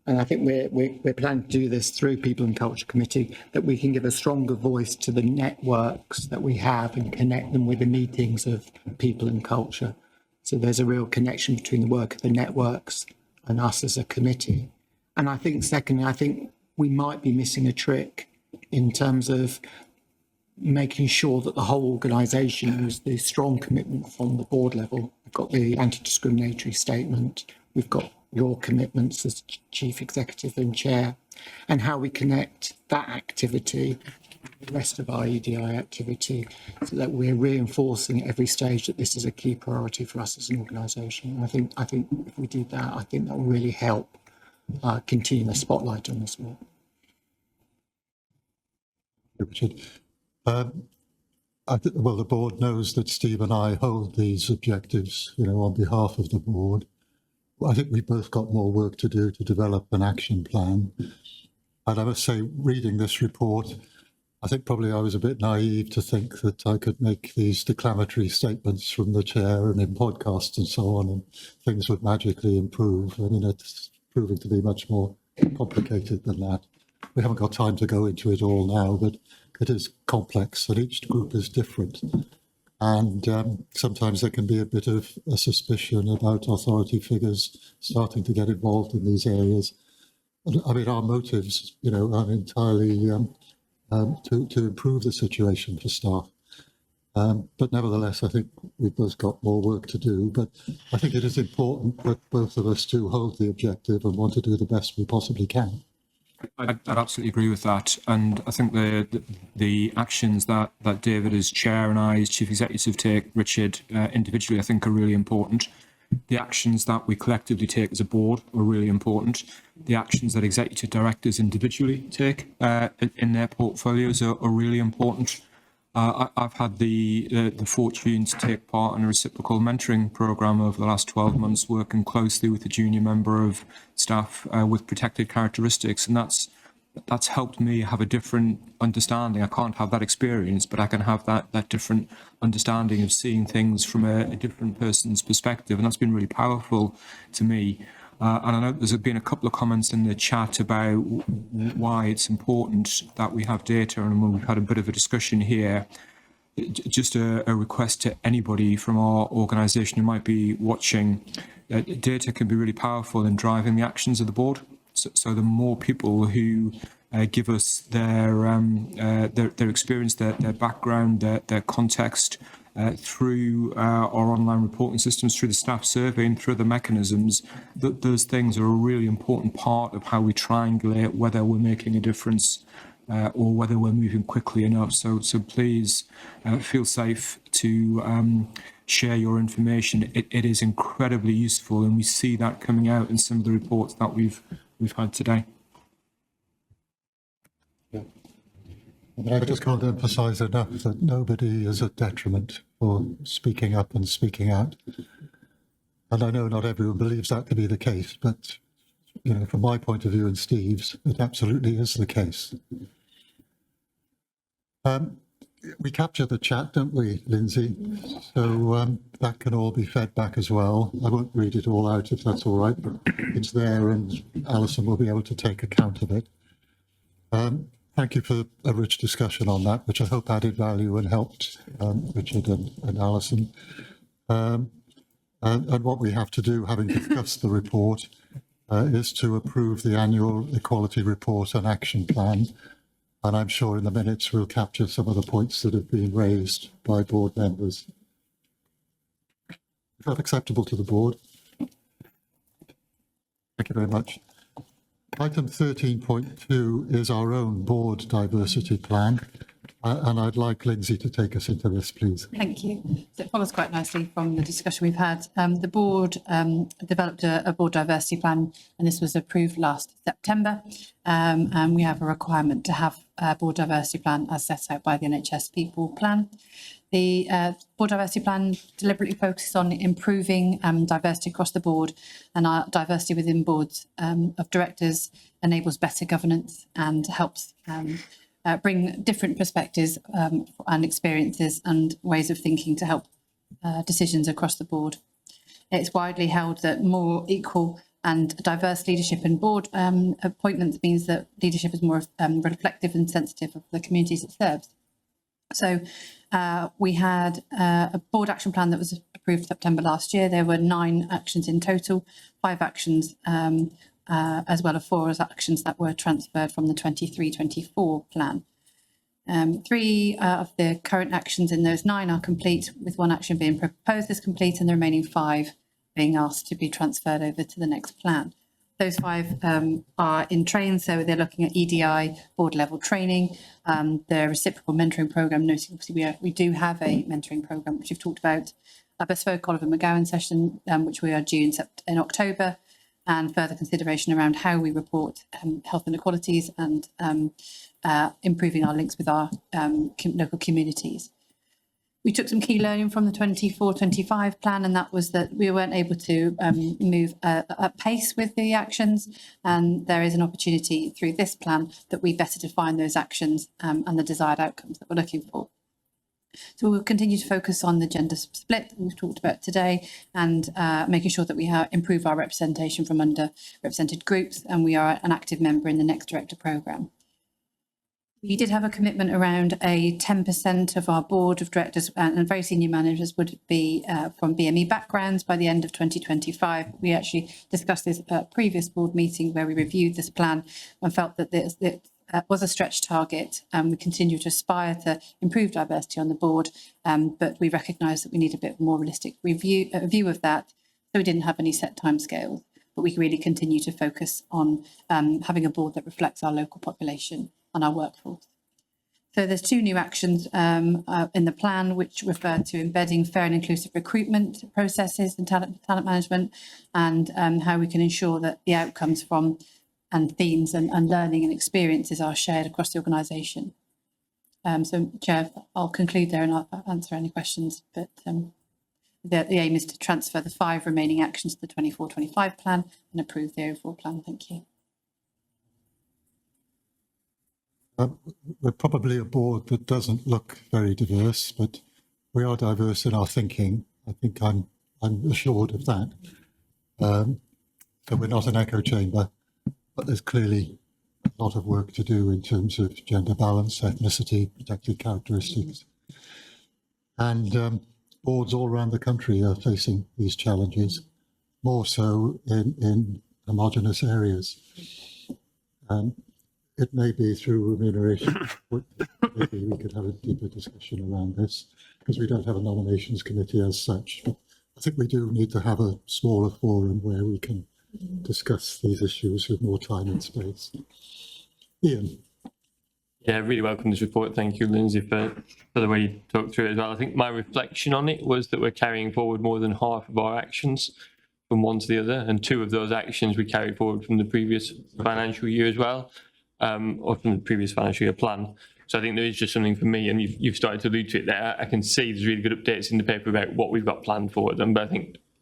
and I think we're planning to do this through People and Culture Committee, that we can give a stronger voice to the networks that we have and connect them with the meetings of people and culture. So there's a real connection between the work of the networks and us as a committee. And I think, secondly, I think we might be missing a trick in terms of making sure that the whole organisation has the strong commitment from the board level. We've got the anti-discriminatory statement, we've got your commitments as chief executive and chair, and how we connect that activity with the rest of our EDI activity, so that we're reinforcing at every stage that this is a key priority for us as an organisation. And I think if we do that, I think that will really help continue the spotlight on this work. Richard. Well, the board knows that Steve and I hold these objectives, you know, on behalf of the board. I think we've both got more work to do to develop an action plan. And I must say, reading this report, I think probably I was a bit naive to think that I could make these declamatory statements from the chair and in podcasts and so on, and things would magically improve. I mean, it's proving to be much more complicated than that. We haven't got time to go into it all now, but it is complex and each group is different. And sometimes there can be a bit of a suspicion about authority figures starting to get involved in these areas. I mean, our motives, you know, are entirely to improve the situation for staff. But nevertheless, I think we've both got more work to do. But I think it is important that both of us do hold the objective and want to do the best we possibly can. I'd absolutely agree with that, and I think the actions that David as chair and I as chief executive take, Richard individually, I think are really important. The actions that we collectively take as a board are really important. The actions that executive directors individually take in their portfolios are really important. I've had the fortune to take part in a reciprocal mentoring programme over the last 12 months, working closely with a junior member of staff with protected characteristics, and that's helped me have a different understanding. I can't have that experience, but I can have that different understanding of seeing things from a different person's perspective, and that's been really powerful to me. And I know there's been a couple of comments in the chat about why it's important that we have data, and we've had a bit of a discussion here. just a request to anybody from our organisation who might be watching. Data can be really powerful in driving the actions of the board. So the more people who give us their experience, their background, their context through our online reporting systems, through the staff survey and through the mechanisms, those things are a really important part of how we triangulate whether we're making a difference or whether we're moving quickly enough. So please feel safe to share your information. It is incredibly useful, and we see that coming out in some of the reports that we've had today. I just can't emphasise enough that nobody is at detriment for speaking up and speaking out. And I know not everyone believes that to be the case, but from my point of view and Steve's, it absolutely is the case. We capture the chat, don't we, Lindsay? So that can all be fed back as well. I won't read it all out if that's all right, but it's there and Alison will be able to take account of it. Thank you for a rich discussion on that, which I hope added value and helped Richard and Alison. And what we have to do, having discussed the report, is to approve the annual equality report and action plan. And I'm sure in the minutes we'll capture some of the points that have been raised by board members. Is that acceptable to the board? Thank you very much. Item 13.2 is our own board diversity plan. And I'd like Lindsay to take us into this, please. Thank you. So it follows quite nicely from the discussion we've had. The board developed a board diversity plan, and this was approved last September. And we have a requirement to have a board diversity plan as set out by the NHS People Plan. The board diversity plan deliberately focuses on improving diversity across the board, and our diversity within boards of directors enables better governance and helps bring different perspectives and experiences and ways of thinking to help decisions across the board. It's widely held that more equal and diverse leadership and board appointments means that leadership is more reflective and sensitive of the communities it serves. So we had a board action plan that was approved September last year. There were 9 actions in total, 5 actions as well as 4 actions that were transferred from the 23-24 plan. 3 of the current actions in those 9 are complete, with 1 action being proposed as complete and the remaining 5 being asked to be transferred over to the next plan. Those 5 are in train, so they're looking at EDI, board level training, the reciprocal mentoring programme. Noting obviously we do have a mentoring programme, which we've talked about, a bespoke Oliver McGowan session, which we are due in October, and further consideration around how we report health inequalities and improving our links with our local communities. We took some key learning from the 24-25 plan, and that was that we weren't able to move at pace with the actions, and there is an opportunity through this plan that we better define those actions and the desired outcomes that we're looking for. So we'll continue to focus on the gender split that we've talked about today, and making sure that we improve our representation from underrepresented groups, and we are an active member in the Next Director programme. We did have a commitment around a 10% of our board of directors and very senior managers would be from BME backgrounds by the end of 2025. We actually discussed this at a previous board meeting where we reviewed this plan and felt that this was a stretch target, and we continue to aspire to improve diversity on the board, but we recognise that we need a bit more realistic view of that, so we didn't have any set timescales, but we really continue to focus on having a board that reflects our local population and our workforce. So there's 2 new actions in the plan which refer to embedding fair and inclusive recruitment processes and talent management, and how we can ensure that the outcomes from and themes and learning and experiences are shared across the organisation. So, Chair, I'll conclude there and I'll answer any questions, but the aim is to transfer the 5 remaining actions to the 24-25 plan and approve the overall plan. Thank you. We're probably a board that doesn't look very diverse, but we are diverse in our thinking. I think I'm assured of that. So we're not an echo chamber, but there's clearly a lot of work to do in terms of gender balance, ethnicity, protected characteristics. And boards all around the country are facing these challenges, more so in homogeneous areas. It may be through remuneration, but maybe we could have a deeper discussion around this, because we don't have a nominations committee as such. But I think we do need to have a smaller forum where we can discuss these issues with more time and space. Ian. Yeah, really welcome this report. Thank you, Lindsay, for the way you talked through it as well. I think my reflection on it was that we're carrying forward more than half of our actions from one to the other, and 2 of those actions we carried forward from the previous financial year as well, or from the previous financial year plan. So I think there is just something for me, and you've started to allude to it there. I can see there's really good updates in the paper about what we've got planned for them, but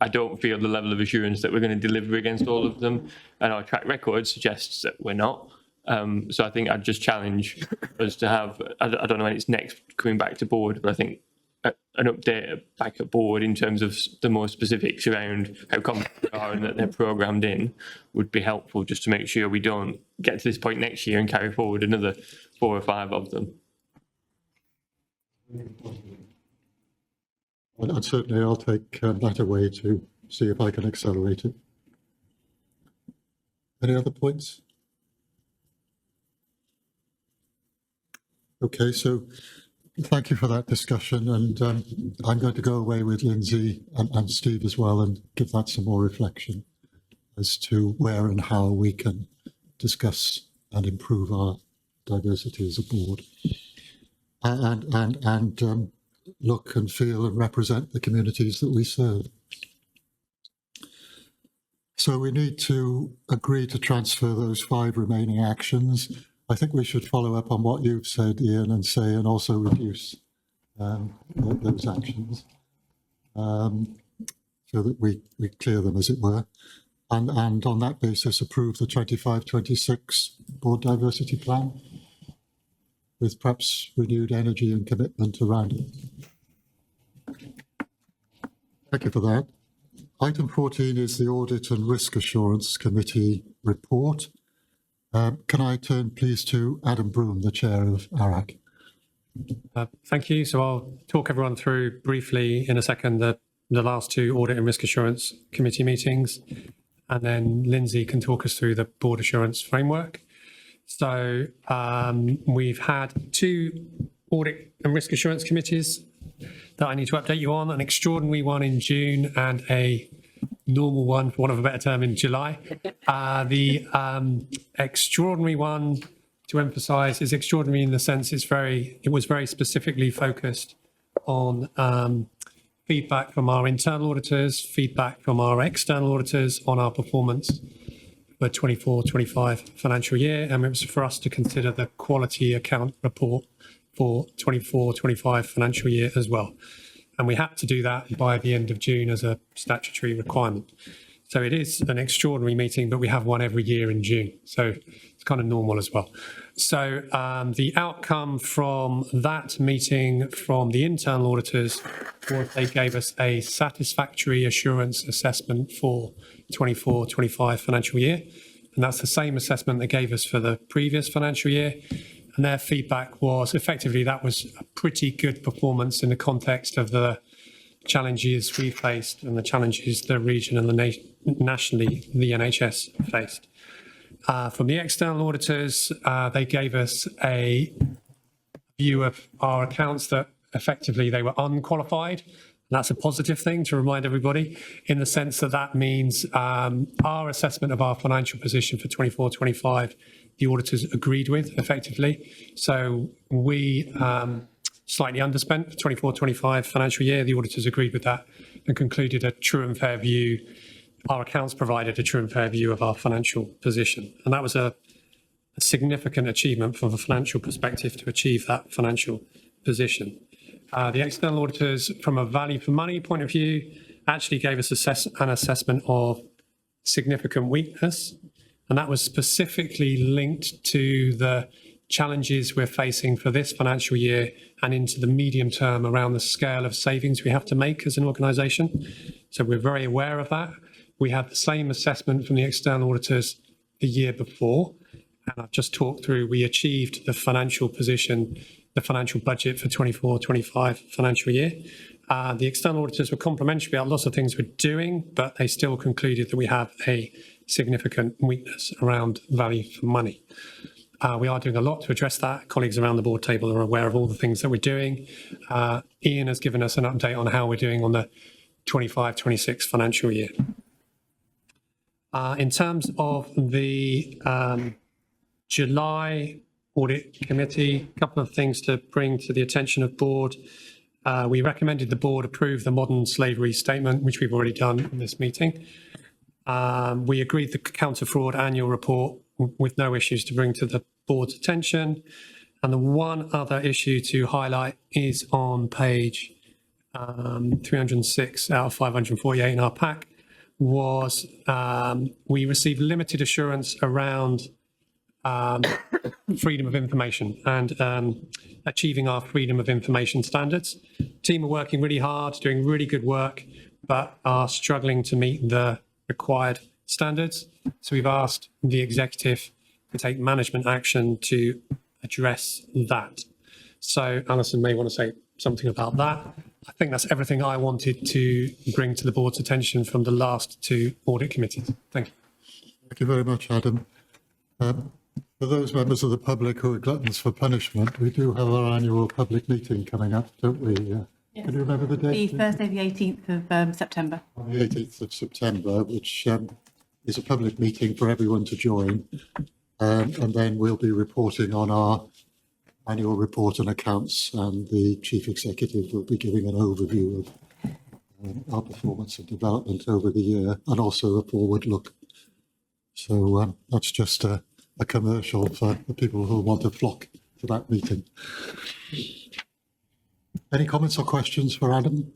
I don't feel the level of assurance that we're going to deliver against all of them, and our track record suggests that we're not. So I think I'd just challenge us to have, I don't know when it's next coming back to board, but I think an update back at board in terms of the more specifics around how confident they are and that they're programmed in would be helpful, just to make sure we don't get to this point next year and carry forward another 4 or 5 of them. And certainly I'll take that away to see if I can accelerate it. Any other points? Okay, so thank you for that discussion, and I'm going to go away with Lindsay and Steve as well and give that some more reflection as to where and how we can discuss and improve our diversity as a board, and look and feel and represent the communities that we serve. So we need to agree to transfer those 5 remaining actions. I think we should follow up on what you've said, Ian, and say, and also reduce those actions so that we clear them, as it were, and on that basis approve the 25-26 board diversity plan with perhaps renewed energy and commitment around it. Thank you for that. Item 14 is the Audit and Risk Assurance Committee report. Can I turn please to Adam Broom, the chair of ARAC? Thank you. So I'll talk everyone through briefly in a second the last 2 Audit and Risk Assurance Committee meetings, and then Lindsay can talk us through the Board Assurance Framework. So we've had 2 Audit and Risk Assurance Committees that I need to update you on, an extraordinary one in June and a normal one, for want of a better term, in July. The extraordinary one, to emphasise, is extraordinary in the sense it was very specifically focused on feedback from our internal auditors, feedback from our external auditors on our performance for 24-25 financial year, and it was for us to consider the quality account report for 24-25 financial year as well. And we had to do that by the end of June as a statutory requirement. So it is an extraordinary meeting, but we have one every year in June. So it's kind of normal as well. So the outcome from that meeting from the internal auditors was they gave us a satisfactory assurance assessment for 24-25 financial year. And that's the same assessment they gave us for the previous financial year. And their feedback was effectively that was a pretty good performance in the context of the challenges we faced and the challenges the region and nationally the NHS faced. From the external auditors, they gave us a view of our accounts that effectively they were unqualified. And that's a positive thing to remind everybody, in the sense that that means our assessment of our financial position for 24-25, the auditors agreed with effectively. So we slightly underspent for 24-25 financial year. The auditors agreed with that and concluded a true and fair view. Our accounts provided a true and fair view of our financial position. And that was a significant achievement from a financial perspective to achieve that financial position. The external auditors, from a value for money point of view, actually gave us an assessment of significant weakness. And that was specifically linked to the challenges we're facing for this financial year and into the medium term around the scale of savings we have to make as an organisation. So we're very aware of that. We had the same assessment from the external auditors the year before. And I've just talked through, we achieved the financial position the financial budget for 24-25 financial year. The external auditors were complimentary about lots of things we're doing, but they still concluded that we have a significant weakness around value for money. We are doing a lot to address that. Colleagues around the board table are aware of all the things that we're doing. Ian has given us an update on how we're doing on the 25-26 financial year. In terms of the July Audit Committee, a couple of things to bring to the attention of board. We recommended the board approve the modern slavery statement, which we've already done in this meeting. We agreed the counter-fraud annual report with no issues to bring to the board's attention. And the one other issue to highlight is on page 306 out of 548 in our pack, was we received limited assurance around freedom of information and achieving our freedom of information standards. Team are working really hard, doing really good work, but are struggling to meet the required standards. So we've asked the executive to take management action to address that. So Alison may want to say something about that. I think that's everything I wanted to bring to the board's attention from the last two audit committees. Thank you. Thank you very much, Adam. For those members of the public who are gluttons for punishment, we do have our annual public meeting coming up, don't we? Yes. Can you remember the date? The Thursday, the 18th of September. On the 18th of September, which is a public meeting for everyone to join. And then we'll be reporting on our annual report and accounts, and the Chief Executive will be giving an overview of our performance and development over the year, and also a forward look. So that's just a commercial for the people who want to flock to that meeting. Any comments or questions for Adam?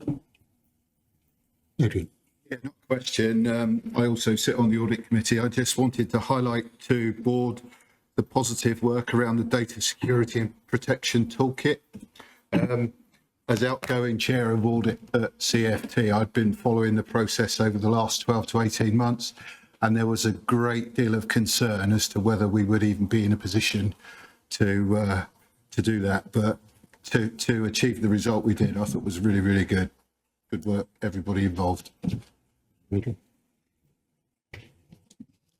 Adrian. Yeah, not a question. I also sit on the audit committee. I just wanted to highlight to board the positive work around the data security and protection toolkit. As outgoing chair of audit at CFT, I've been following the process over the last 12 to 18 months, and there was a great deal of concern as to whether we would even be in a position to do that. But to achieve the result we did, I thought was really, really good. Good work, everybody involved. Okay.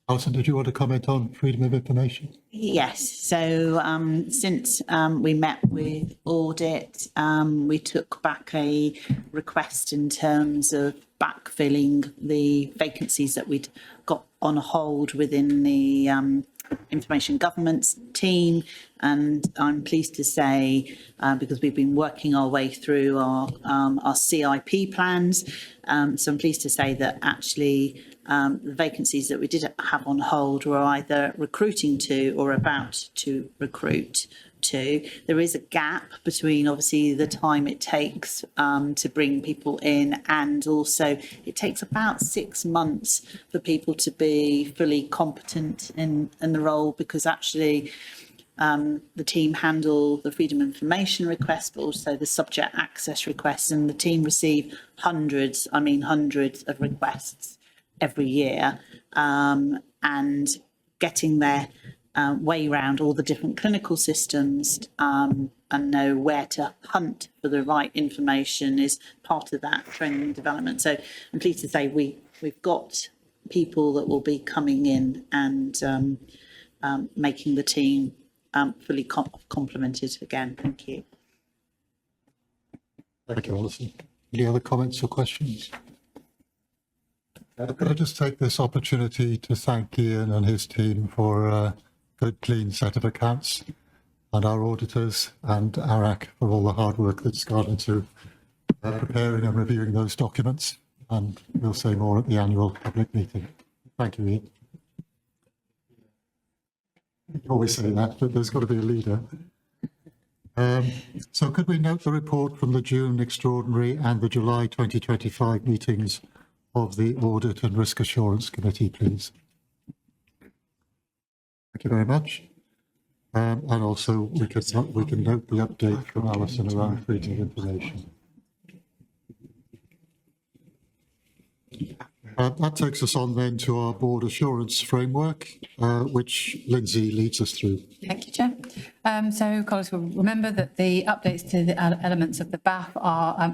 Alison, did you want to comment on freedom of information? Yes, so since we met with audit, we took back a request in terms of backfilling the vacancies that we'd got on hold within the information governance team. And I'm pleased to say, because we've been working our way through our CIP plans, so I'm pleased to say that actually the vacancies that we did have on hold were either recruiting to or about to recruit to. There is a gap between obviously the time it takes to bring people in, and also it takes about 6 months for people to be fully competent in the role, because actually the team handle the freedom of information requests, but also the subject access requests, and the team receive hundreds of requests every year, and getting their way around all the different clinical systems and know where to hunt for the right information is part of that training and development. So I'm pleased to say we've got people that will be coming in and making the team fully complemented again. Thank you. Thank you, Alison. Any other comments or questions? Could I just take this opportunity to thank Ian and his team for a good, clean set of accounts, and our auditors and ARAC for all the hard work that's gone into preparing and reviewing those documents. And we'll say more at the annual public meeting. Thank you, Ian. You always say that, but there's got to be a leader. So could we note the report from the June extraordinary and the July 2025 meetings of the Audit and Risk Assurance Committee, please? Thank you very much. And also we can note the update from Alison around freedom of information. That takes us on then to our board assurance framework, which Lindsay leads us through. Thank you, Chair. So colleagues will remember that the updates to the elements of the BAF are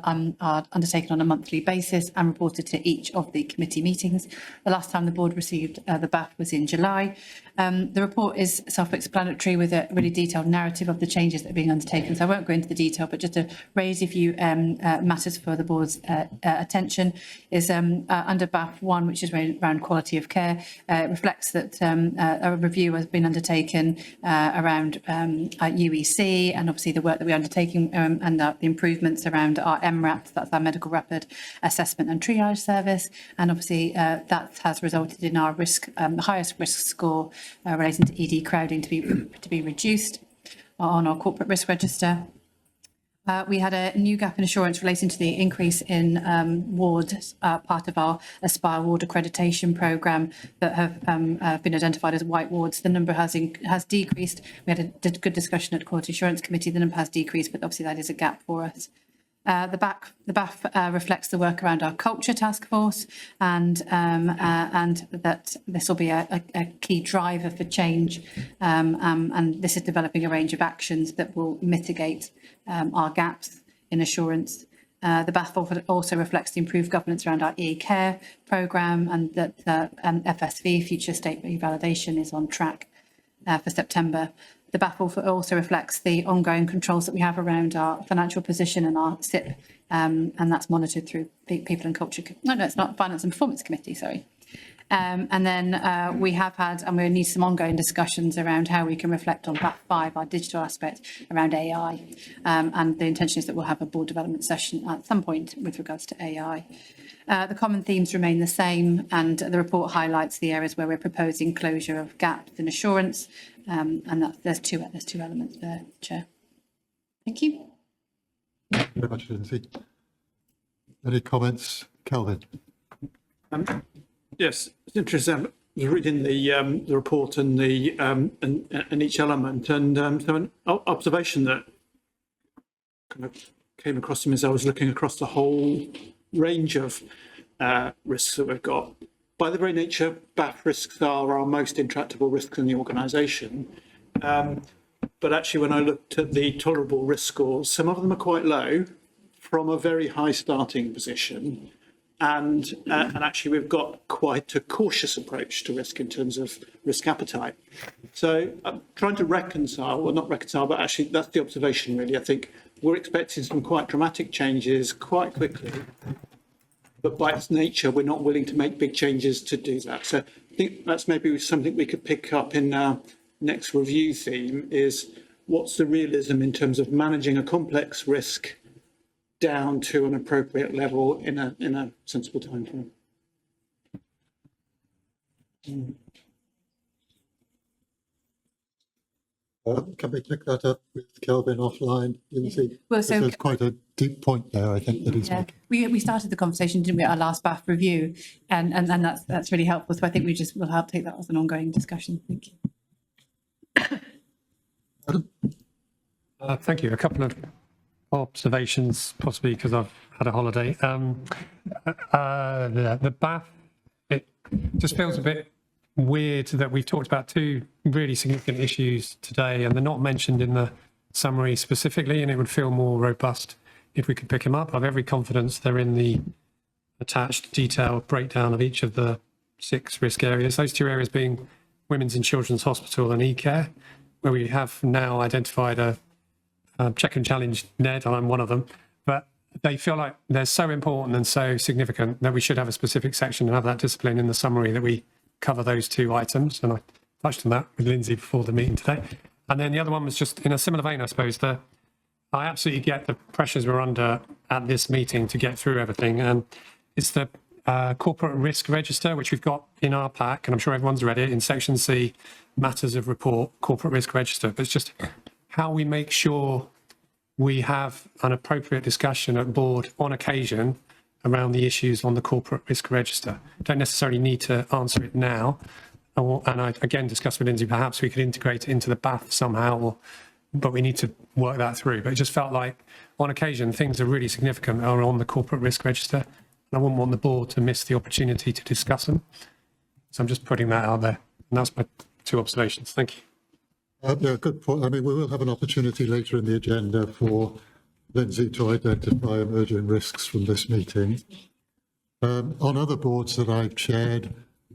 undertaken on a monthly basis and reported to each of the committee meetings. The last time the board received the BAF was in July. The report is self-explanatory with a really detailed narrative of the changes that are being undertaken. So I won't go into the detail, but just to raise a few matters for the board's attention is under BAF 1, which is around quality of care. It reflects that a review has been undertaken around UEC and obviously the work that we're undertaking and the improvements around our MRAP, that's our medical rapid assessment and triage service, and obviously that has resulted in our highest risk score relating to ED crowding to be reduced on our corporate risk register. We had a new gap in assurance relating to the increase in wards, part of our Aspire ward accreditation programme that have been identified as white wards. The number has decreased. We had a good discussion at Quality Assurance Committee. The number has decreased, but obviously that is a gap for us. The BAF reflects the work around our culture task force and that this will be a key driver for change and this is developing a range of actions that will mitigate our gaps in assurance. The BAF also reflects the improved governance around our e-care programme and that FSV, future state revalidation, is on track for September. The BAF also reflects the ongoing controls that we have around our financial position and our SIP, and that's monitored through People and Culture. No, it's not Finance and Performance Committee, sorry. And then we have had, and we need some ongoing discussions around how we can reflect on BAF 5, our digital aspect around AI. And the intention is that we'll have a board development session at some point with regards to AI. The common themes remain the same, and the report highlights the areas where we're proposing closure of gaps in assurance, and there's two elements there, Chair. Thank you. Thank you very much, Lindsay. Any comments, Kelvin? Yes, it's interesting. I was reading the report and the and each element, and so an observation that kind of came across to me as I was looking across the whole range of risks that we've got. By their very nature, BAF risks are our most intractable risks in the organisation. But actually, when I looked at the tolerable risk scores, some of them are quite low from a very high starting position. And actually, we've got quite a cautious approach to risk in terms of risk appetite. So I'm trying to reconcile, well, not reconcile, but actually that's the observation, really. I think we're expecting some quite dramatic changes quite quickly. But by its nature, we're not willing to make big changes to do that. So I think that's maybe something we could pick up in our next review theme is what's the realism in terms of managing a complex risk down to an appropriate level in a sensible time frame. Can we pick that up with Kelvin offline, Lindsay? Well, so there's quite a deep point there, I think, that he's making. We started the conversation, didn't we, at our last BAF review, and that's really helpful. So I think we'll help take that as an ongoing discussion. Thank you. Adam? Thank you. A couple of observations, possibly because I've had a holiday. The BAF, it just feels a bit weird that we've talked about two really significant issues today and they're not mentioned in the summary specifically, and it would feel more robust if we could pick them up. I have every confidence they're in the attached detailed breakdown of each of the 6 risk areas, those 2 areas being Women's and Children's Hospital and e-care, where we have now identified a check and challenge NED, and I'm one of them, but they feel like they're so important and so significant that we should have a specific section and have that discipline in the summary that we cover those 2 items. And I touched on that with Lindsay before the meeting today. And then the other one was just in a similar vein, I suppose. I absolutely get the pressures we're under at this meeting to get through everything. And it's the corporate risk register, which we've got in our pack, and I'm sure everyone's read it, in section C, matters of report, corporate risk register. But it's just how we make sure we have an appropriate discussion at board on occasion around the issues on the corporate risk register. Don't necessarily need to answer it now. And I again discussed with Lindsay, perhaps we could integrate it into the BAF somehow, but we need to work that through. But it just felt like on occasion, things that are really significant are on the corporate risk register. And I wouldn't want the board to miss the opportunity to discuss them. So I'm just putting that out there. And that's my 2 observations. Thank you. Yeah, good point. I mean, we will have an opportunity later in the agenda for Lindsay to identify emerging risks from this meeting. On other boards that I've chaired,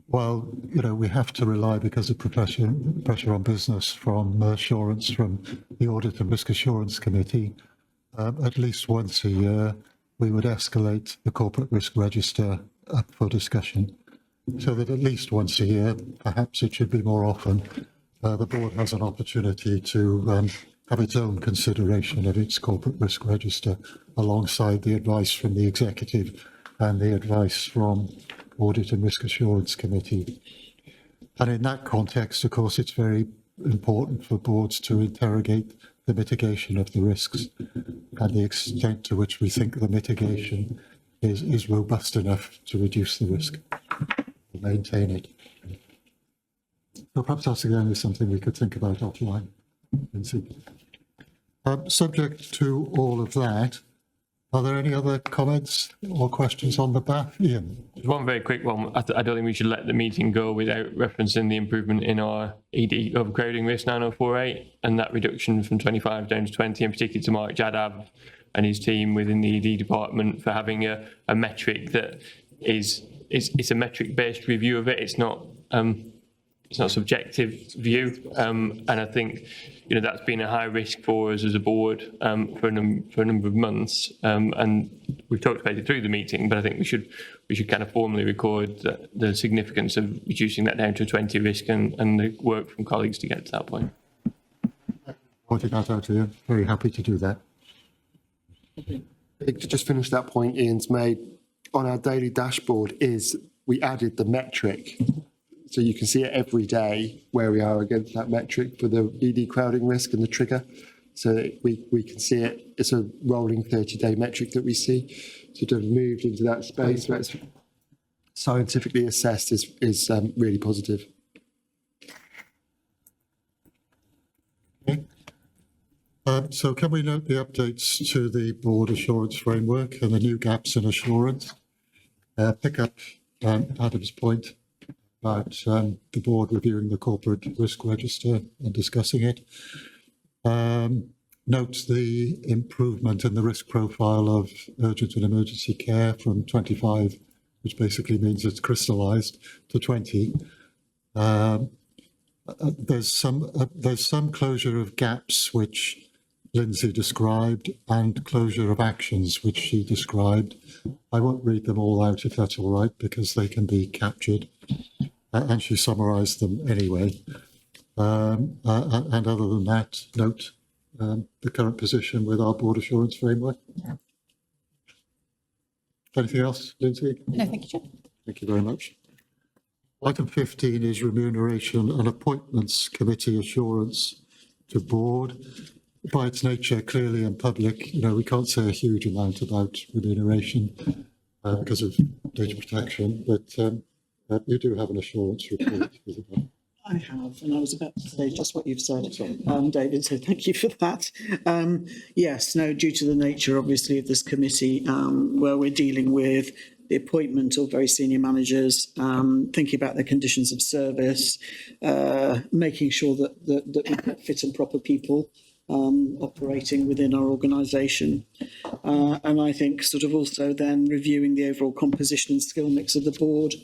well, we have to rely because of pressure on business from assurance from the Audit and Risk Assurance Committee. At least once a year, we would escalate the corporate risk register up for discussion, so that at least once a year, perhaps it should be more often, the board has an opportunity to have its own consideration of its corporate risk register alongside the advice from the executive and the advice from Audit and Risk Assurance Committee. And in that context, of course, it's very important for boards to interrogate the mitigation of the risks and the extent to which we think the mitigation is robust enough to reduce the risk and maintain it. So perhaps that's again is something we could think about offline. Subject to all of that, are there any other comments or questions on the BAF? Ian? Just one very quick one. I don't think we should let the meeting go without referencing the improvement in our ED overcrowding risk 9048 and that reduction from 25 down to 20, and particularly to Mark Jadab and his team within the ED department for having a metric that is a metric-based review of it. It's not a subjective view, and I think that's been a high risk for us as a board for a number of months, and we've talked about it through the meeting. But I think we should kind of formally record the significance of reducing that down to a 20 risk and the work from colleagues to get to that point. Pointed that out here. Very happy to do that. To just finish that point Ian's made, on our daily dashboard we added the metric. So you can see it every day where we are against that metric for the ED crowding risk and the trigger. So we can see it. It's a rolling 30-day metric that we see. So to have moved into that space where it's scientifically assessed is really positive. Okay. So can we note the updates to the board assurance framework and the new gaps in assurance? Pick up Adam's point about the board reviewing the corporate risk register and discussing it. Note the improvement in the risk profile of urgent and emergency care from 25, which basically means it's crystallized, to 20. There's some closure of gaps which Lindsay described and closure of actions which she described. I won't read them all out if that's all right, because they can be captured. And she summarised them anyway. And other than that, note the current position with our board assurance framework. Anything else, Lindsay? No, thank you, Chair. Thank you very much. Item 15 is remuneration and appointments committee assurance to board. By its nature, clearly in public, we can't say a huge amount about remuneration because of data protection, but you do have an assurance report, Isabel. I have, and I was about to say just what you've said, David, so thank you for that. Yes, no, due to the nature, obviously, of this committee, where we're dealing with the appointment of very senior managers, thinking about their conditions of service, making sure that we've got fit and proper people operating within our organisation. And I think sort of also then reviewing the overall composition and skill mix of the board.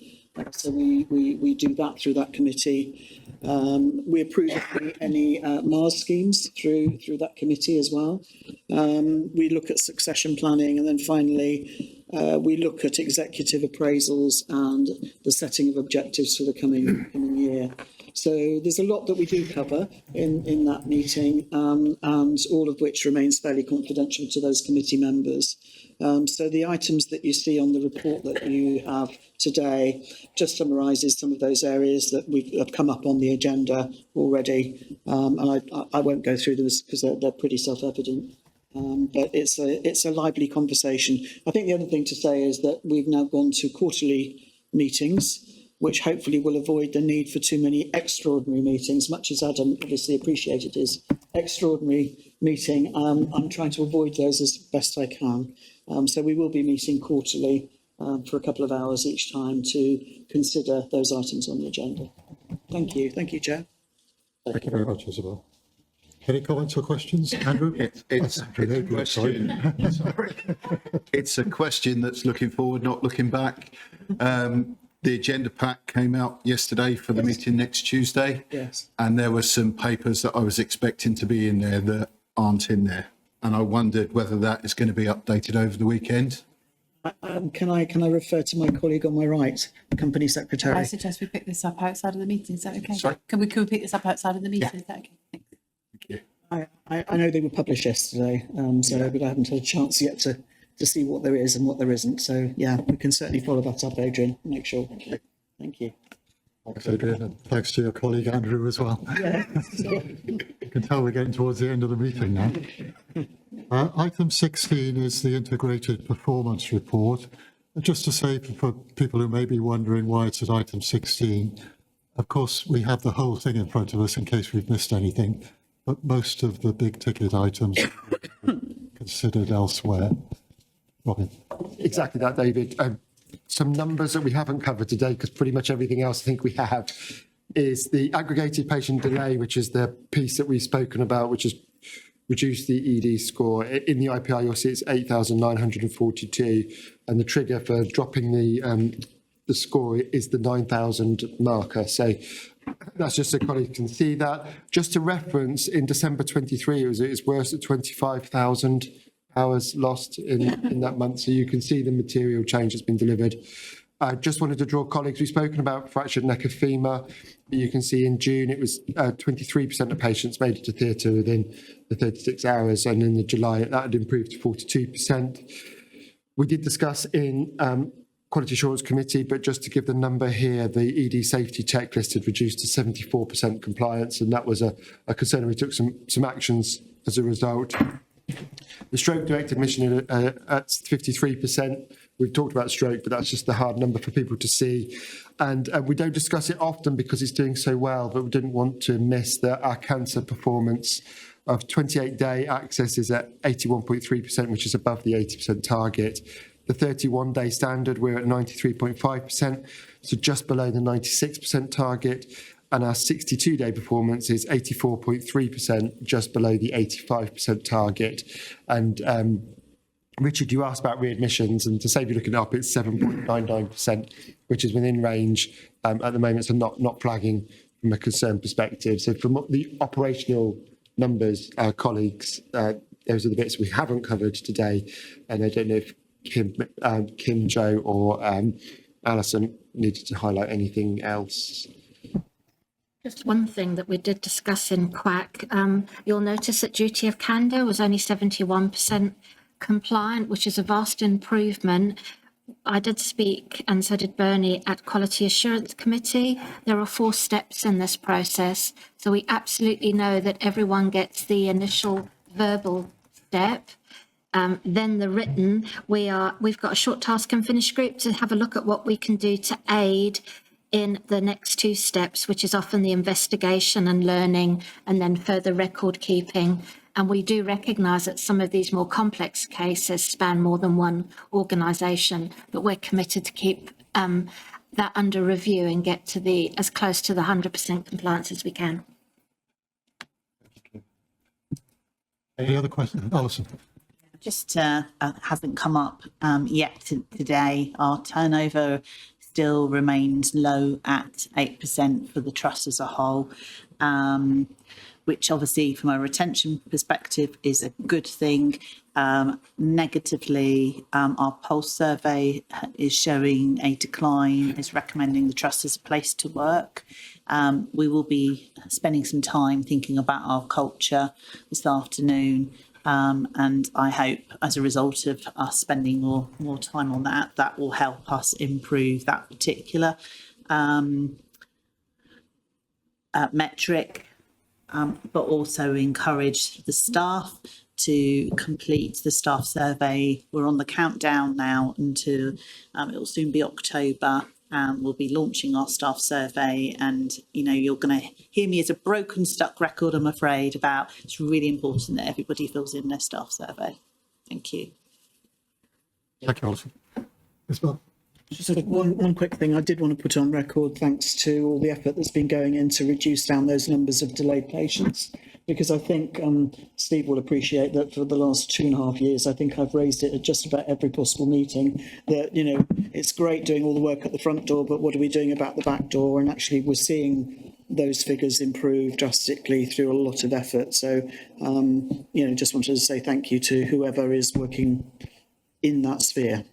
So we do that through that committee. We approve any Mars schemes through that committee as well. We look at succession planning, and then finally we look at executive appraisals and the setting of objectives for the coming year. So there's a lot that we do cover in that meeting, and all of which remains fairly confidential to those committee members. So the items that you see on the report that you have today just summarises some of those areas that have come up on the agenda already. And I won't go through those because they're pretty self-evident. But it's a lively conversation. I think the other thing to say is that we've now gone to quarterly meetings, which hopefully will avoid the need for too many extraordinary meetings, much as Adam obviously appreciated his extraordinary meeting. I'm trying to avoid those as best I can. So we will be meeting quarterly for a couple of hours each time to consider those items on the agenda. Thank you. Thank you, Chair. Thank you very much, Isabel. Any comments or questions, Andrew? It's a question. Sorry. It's a question that's looking forward, not looking back. The agenda pack came out yesterday for the meeting next Tuesday. Yes. And there were some papers that I was expecting to be in there that aren't in there. And I wondered whether that is going to be updated over the weekend. Can I refer to my colleague on my right, the company secretary? I suggest we pick this up outside of the meeting. Is that okay? Sorry? Can we pick this up outside of the meeting? Is that okay? Thanks. Thank you. I know they were published yesterday, but I haven't had a chance yet to see what there is and what there isn't. So yeah, we can certainly follow that up, Adrian. Make sure. Thank you. Thanks, Adrian, and thanks to your colleague Andrew as well. Yeah. You can tell we're getting towards the end of the meeting now. Item 16 is the integrated performance report. Just to say for people who may be wondering why it's at item 16, of course, we have the whole thing in front of us in case we've missed anything, but most of the big ticket items are considered elsewhere. Robin. Exactly that, David. Some numbers that we haven't covered today, because pretty much everything else I think we have, is the aggregated patient delay, which is the piece that we've spoken about, which has reduced the ED score. In the IPI, you'll see it's 8,942, and the trigger for dropping the score is the 9,000 marker. So that's just so colleagues can see that. Just to reference, in December 23, it was worse at 25,000 hours lost in that month. So you can see the material change that's been delivered. I just wanted to draw colleagues, we've spoken about fractured neck of femur. You can see in June, it was 23% of patients made it to theatre within the 36 hours. And in July, that had improved to 42%. We did discuss in Quality Assurance Committee, but just to give the number here, the ED safety checklist had reduced to 74% compliance. And that was a concern. And we took some actions as a result. The stroke direct admission at 53%. We've talked about stroke, but that's just the hard number for people to see. And we don't discuss it often because it's doing so well, but we didn't want to miss our cancer performance of 28-day access is at 81.3%, which is above the 80% target. The 31-day standard, we're at 93.5%, so just below the 96% target. And our 62-day performance is 84.3%, just below the 85% target. And Richard, you asked about readmissions, and to save you looking up, it's 7.99%, which is within range at the moment, so not flagging from a concern perspective. So from the operational numbers, our colleagues, those are the bits we haven't covered today. And I don't know if Kim, Joe or Alison needed to highlight anything else. Just one thing that we did discuss in QAC, you'll notice that duty of candour was only 71% compliant, which is a vast improvement. I did speak, and so did Bernie, at Quality Assurance Committee. There are 4 steps in this process, so we absolutely know that everyone gets the initial verbal step. Then the written, we've got a short task and finish group to have a look at what we can do to aid in the next 2 steps, which is often the investigation and learning, and then further record keeping. And we do recognise that some of these more complex cases span more than one organisation, but we're committed to keep that under review and get to as close to the 100% compliance as we can. Any other questions? Alison. Just hasn't come up yet today. Our turnover still remains low at 8% for the trust as a whole, which obviously from a retention perspective is a good thing. Negatively, our pulse survey is showing a decline, is recommending the trust as a place to work. We will be spending some time thinking about our culture this afternoon. And I hope as a result of us spending more time on that will help us improve that particular metric, but also encourage the staff to complete the staff survey. We're on the countdown now until it will soon be October. We'll be launching our staff survey, and you're going to hear me as a broken stuck record, I'm afraid, about it's really important that everybody fills in their staff survey. Thank you. Thank you, Alison. Isabel. Just sort of one quick thing I did want to put on record, thanks to all the effort that's been going in to reduce down those numbers of delayed patients, because I think Steve will appreciate that for the last 2.5 years, I think I've raised it at just about every possible meeting that, you know, it's great doing all the work at the front door, but what are we doing about the back door? And actually we're seeing those figures improve drastically through a lot of effort. So, you know, just wanted to say thank you to whoever is working in that sphere.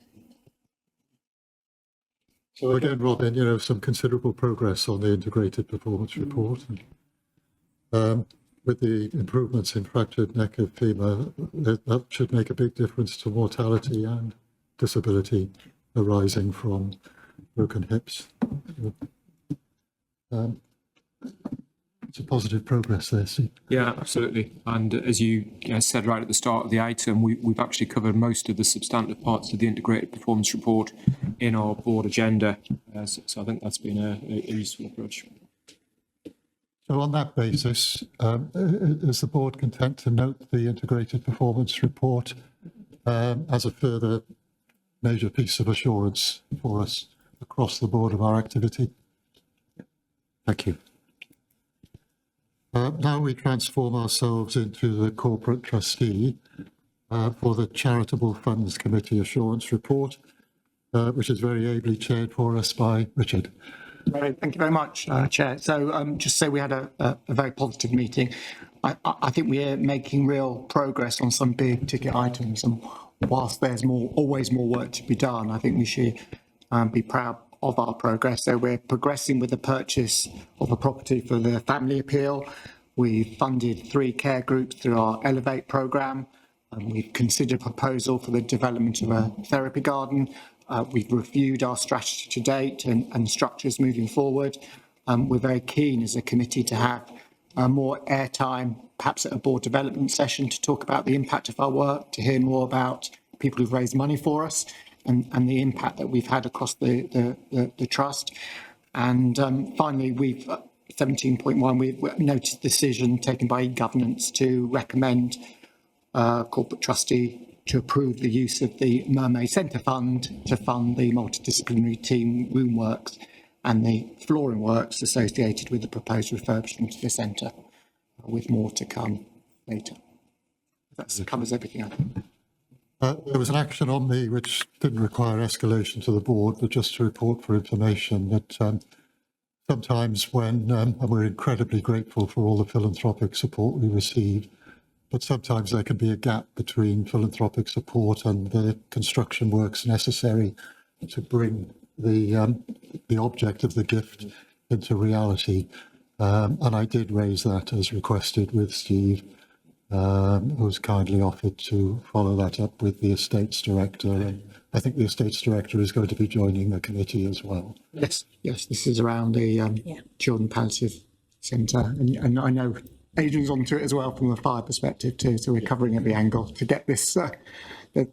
So again, Robin, you know, some considerable progress on the integrated performance report. With the improvements in fractured neck of femur, that should make a big difference to mortality and disability arising from broken hips. It's a positive progress there, Steve. Yeah, absolutely. And as you said right at the start of the item, we've actually covered most of the substantive parts of the integrated performance report in our board agenda. So I think that's been a useful approach. So on that basis, is the board content to note the integrated performance report as a further major piece of assurance for us across the board of our activity? Thank you. Now we transform ourselves into the corporate trustee for the Charitable Funds Committee Assurance Report, which is very ably chaired for us by Richard. Right, thank you very much, Chair. So just say we had a very positive meeting. I think we are making real progress on some big ticket items, and whilst there's always more work to be done, I think we should be proud of our progress. So we're progressing with the purchase of a property for the family appeal. We've funded 3 care groups through our Elevate programme. We've considered a proposal for the development of a therapy garden. We've reviewed our strategy to date and structures moving forward. We're very keen as a committee to have more airtime, perhaps at a board development session, to talk about the impact of our work, to hear more about people who've raised money for us and the impact that we've had across the trust. And finally, we've 17.1, we've noticed the decision taken by e-governance to recommend corporate trustee to approve the use of the Mermaid Centre Fund to fund the multidisciplinary team room works and the flooring works associated with the proposed refurbishment of the centre, with more to come later. That covers everything, I think. There was an action on me which didn't require escalation to the board, but just to report for information that sometimes when, and we're incredibly grateful for all the philanthropic support we receive, but sometimes there can be a gap between philanthropic support and the construction works necessary to bring the object of the gift into reality. And I did raise that as requested with Steve, who's kindly offered to follow that up with the Estates Director. And I think the Estates Director is going to be joining the committee as well. Yes, this is around the Children Palliative Centre. And I know Adrian's onto it as well from a fire perspective too, so we're covering every angle to get this. There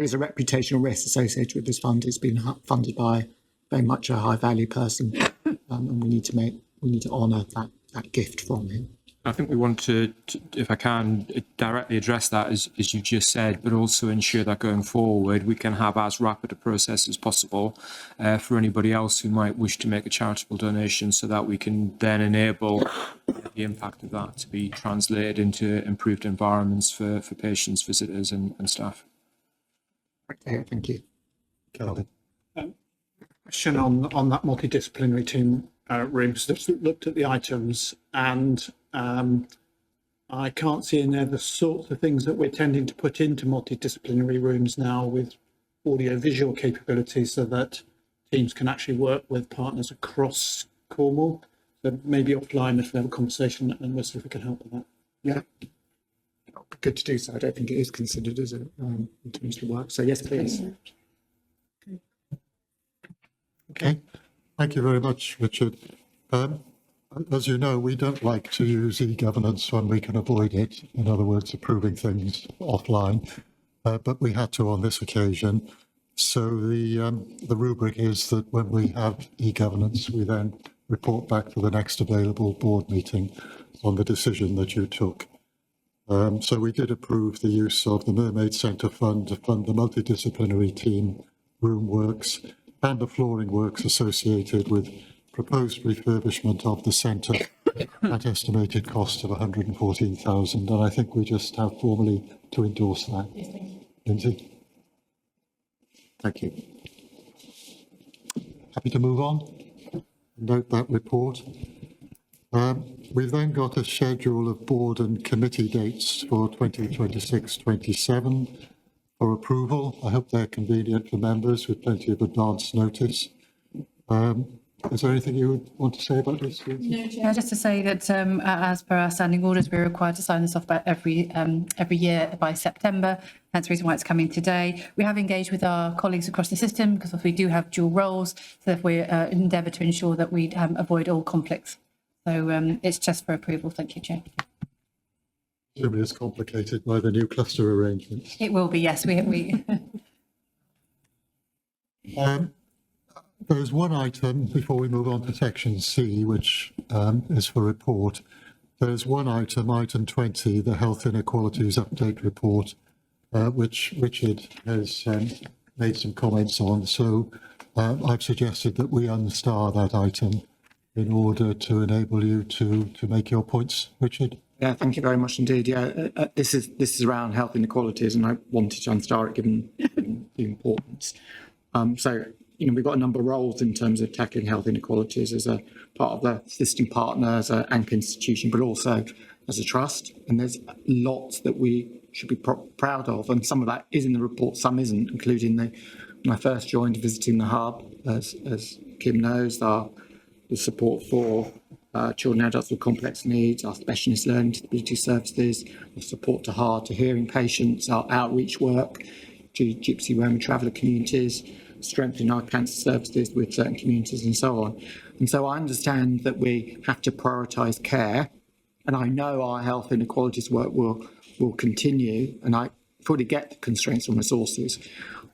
is a reputational risk associated with this fund. It's been funded by very much a high value person, and we need to honour that gift from him. I think we want to, if I can, directly address that, as you just said, but also ensure that going forward we can have as rapid a process as possible for anybody else who might wish to make a charitable donation, so that we can then enable the impact of that to be translated into improved environments for patients, visitors and staff. Thank you. Calvin. Question on that multidisciplinary team room. So I've looked at the items, and I can't see in there the sorts of things that we're tending to put into multidisciplinary rooms now with audio-visual capabilities, so that teams can actually work with partners across Cornwall. So maybe offline, if we have a conversation, and we'll see if we can help with that. Yeah, good to do so. I don't think it is considered as a in terms of work. So yes, please. Okay, thank you very much, Richard. As you know, we don't like to use e-governance when we can avoid it. In other words, approving things offline, but we had to on this occasion. So the rubric is that when we have e-governance, we then report back to the next available board meeting on the decision that you took. So we did approve the use of the Mermaid Centre Fund to fund the multidisciplinary team room works and the flooring works associated with proposed refurbishment of the centre at estimated cost of 114,000. And I think we just have formally to endorse that. Lindsay? Thank you. Happy to move on. Note that report. We've then got a schedule of board and committee dates for 2026-27 for approval. I hope they're convenient for members with plenty of advance notice. Is there anything you would want to say about this? No, Chair, just to say that as per our standing orders, we're required to sign this off by every year by September. That's the reason why it's coming today. We have engaged with our colleagues across the system because we do have dual roles, so we endeavour to ensure that we avoid all conflicts. So it's just for approval. Thank you, Chair. Assuming it's complicated by the new cluster arrangements. It will be, yes. There's one item before we move on to section C, which is for report. There's one item, item 20, the Health Inequalities Update Report, which Richard has made some comments on. So I've suggested that we unstar that item in order to enable you to make your points, Richard. Yeah, thank you very much indeed. Yeah, this is around health inequalities, and I wanted to unstar it given the importance. So, you know, we've got a number of roles in terms of tackling health inequalities as a part of the system partner, as an anchor institution, but also as a trust. And there's lots that we should be proud of, and some of that is in the report, some isn't, including when I first joined visiting the hub, as Kim knows, the support for children and adults with complex needs, our specialist learning disability services, the support to hard to hearing patients, our outreach work to Gypsy, Roma traveller communities, strengthening our cancer services with certain communities and so on. And so I understand that we have to prioritise care, and I know our health inequalities work will continue, and I fully get the constraints on resources.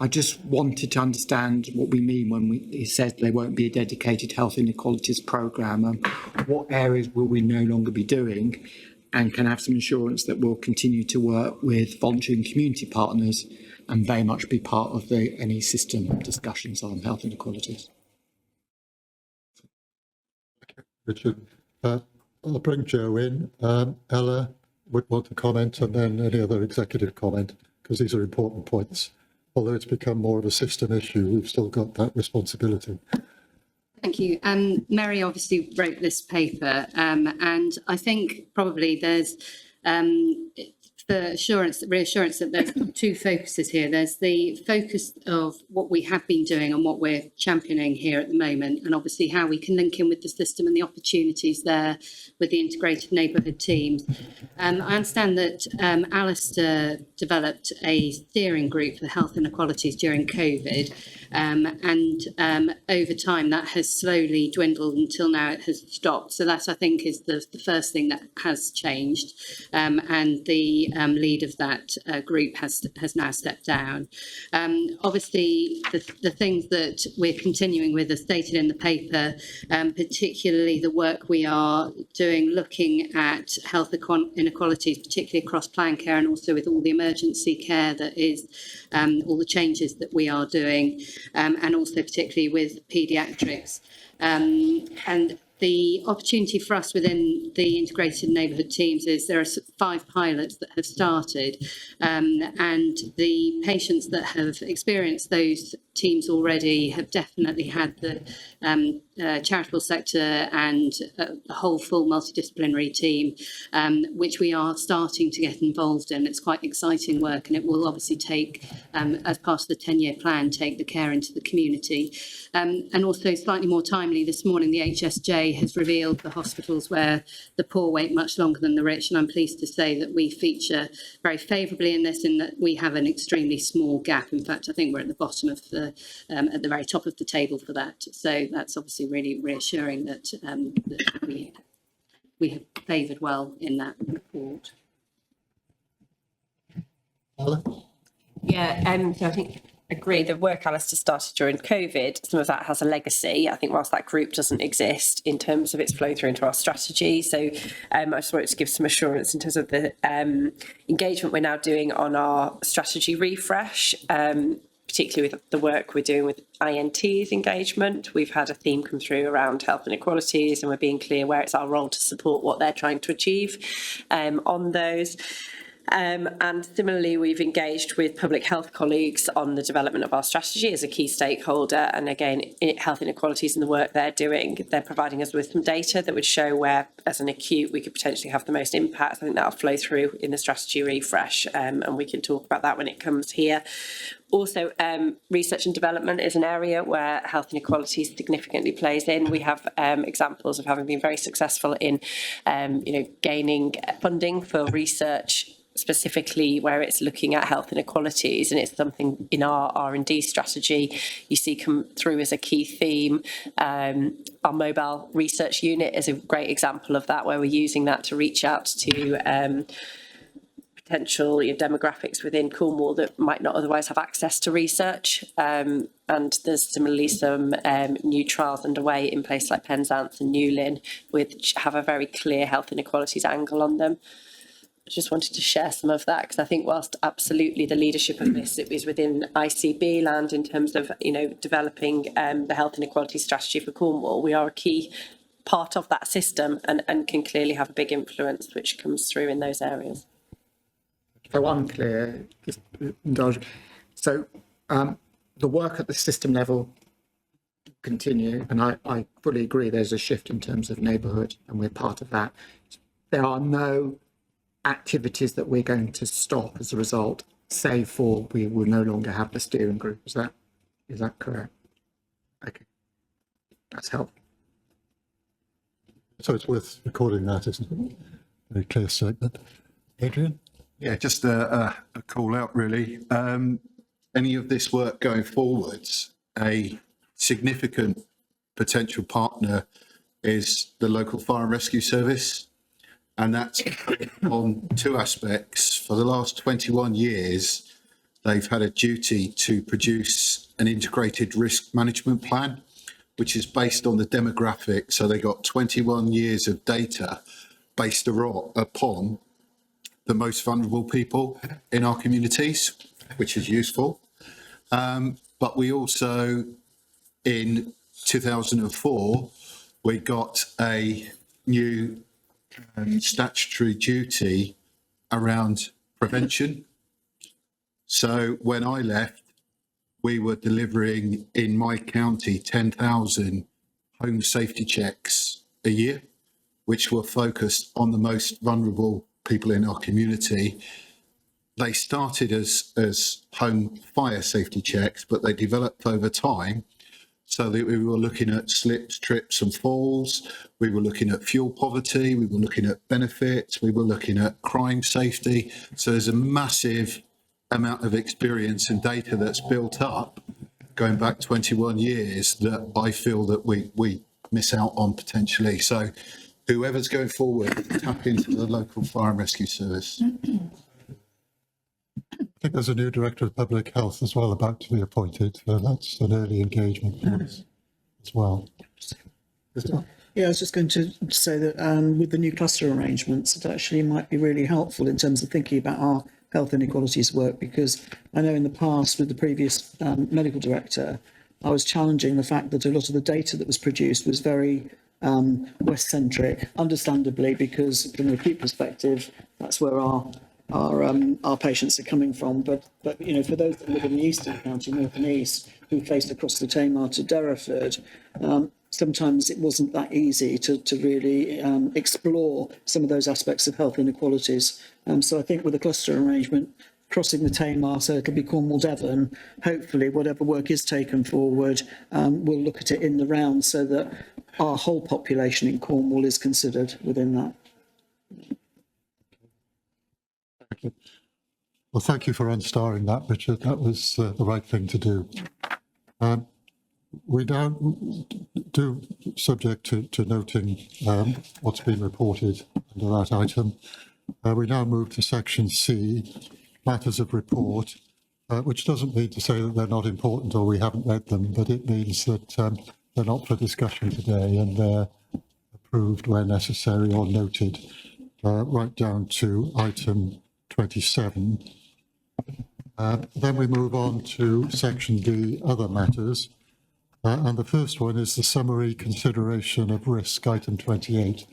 I just wanted to understand what we mean when he says there won't be a dedicated health inequalities programme, and what areas will we no longer be doing, and can I have some assurance that we'll continue to work with voluntary and community partners and very much be part of any system discussions on health inequalities. Richard, I'll bring Jo in. Ella would want to comment, and then any other executive comment, because these are important points. Although it's become more of a system issue, we've still got that responsibility. Thank you. Mary obviously wrote this paper, and I think probably there's the reassurance that there's two focuses here. There's the focus of what we have been doing and what we're championing here at the moment, and obviously how we can link in with the system and the opportunities there with the integrated neighbourhood teams. I understand that Alistair developed a steering group for health inequalities during COVID, and over time that has slowly dwindled until now it has stopped. So that, I think, is the first thing that has changed, and the lead of that group has now stepped down. Obviously, the things that we're continuing with are stated in the paper, particularly the work we are doing looking at health inequalities, particularly across planned care and also with all the emergency care that is, all the changes that we are doing, and also particularly with paediatrics. And the opportunity for us within the integrated neighbourhood teams is there are 5 pilots that have started, and the patients that have experienced those teams already have definitely had the charitable sector and a whole full multidisciplinary team, which we are starting to get involved in. It's quite exciting work, and it will obviously take, as part of the 10-year plan, take the care into the community. And also slightly more timely, this morning the HSJ has revealed the hospitals where the poor wait much longer than the rich, and I'm pleased to say that we feature very favourably in this, in that we have an extremely small gap. In fact, I think we're at the bottom of the at the very top of the table for that. So that's obviously really reassuring that, that we have favoured well in that report. Yeah, so I think agree. The work Alistair started during COVID, some of that has a legacy. I think whilst that group doesn't exist in terms of its flow through into our strategy. So I just wanted to give some assurance in terms of the engagement we're now doing on our strategy refresh, particularly particularly with the work we're doing with INTs engagement. We've had a theme come through around health inequalities, and we're being clear where it's our role to support what they're trying to achieve on those. And similarly, we've engaged with public health colleagues on the development of our strategy as a key stakeholder. And again, health inequalities in the work they're doing, they're providing us with some data that would show where, as an acute, we could potentially have the most impact. I think that'll flow through in the strategy refresh, and we can talk about that when it comes here. Also, research and development is an area where health inequalities significantly plays in. We have examples of having been very successful in, gaining funding for research, specifically where it's looking at health inequalities, and it's something in our R&D strategy you see come through as a key theme. Our mobile research unit is a great example of that, where we're using that to reach out to potential demographics within Cornwall that might not otherwise have access to research. And there's similarly some new trials underway in places like Penzance and Newlyn, which have a very clear health inequalities angle on them. I just wanted to share some of that, because I think whilst absolutely the leadership of this is within ICB land in terms of developing the health inequality strategy for Cornwall, we are a key part of that system and can clearly have a big influence which comes through in those areas. So unclear, just indulge. So the work at the system level continue, and I fully agree there's a shift in terms of neighbourhood, and we're part of that. There are no activities that we're going to stop as a result, save for we will no longer have the steering group. Is that correct? Okay, that's helpful. So it's worth recording that, isn't it? Very clear statement. Adrian? Yeah, just a call out really. Any of this work going forwards, a significant potential partner is the local fire and rescue service. And that's on two aspects. For the last 21 years, they've had a duty to produce an integrated risk management plan, which is based on the demographics. So they got 21 years of data based upon the most vulnerable people in our communities, which is useful. But we also, in 2004, we got a new statutory duty around prevention. So when I left, we were delivering in my county 10,000 home safety checks a year, which were focused on the most vulnerable people in our community. They started as home fire safety checks, but they developed over time so that we were looking at slips, trips and falls. We were looking at fuel poverty. We were looking at benefits. We were looking at crime safety. So there's a massive amount of experience and data that's built up going back 21 years that I feel that we miss out on potentially. So whoever's going forward, tap into the local fire and rescue service. I think there's a new Director of Public Health as well about to be appointed. So that's an early engagement for us as well. Yeah, I was just going to say that with the new cluster arrangements, it actually might be really helpful in terms of thinking about our health inequalities work, because I know in the past with the previous medical director, I was challenging the fact that a lot of the data that was produced was very West-centric, understandably, because from an acute perspective, that's where our patients are coming from. But for those that live in the eastern county, north and east, who faced across the Tamar to Derriford, sometimes it wasn't that easy to really explore some of those aspects of health inequalities. So I think with the cluster arrangement, crossing the Tamar, so it'll be Cornwall Devon, hopefully whatever work is taken forward, we'll look at it in the round so that our whole population in Cornwall is considered within that. Thank you. Well, thank you for unstarring that, Richard. That was the right thing to do. We now do, subject to noting what's been reported under that item, we now move to section C, matters of report, which doesn't mean to say that they're not important or we haven't read them, but it means that they're not for discussion today and they're approved where necessary or noted, right down to item 27. Then we move on to section D, other matters. And the first one is the summary consideration of risk, item 28,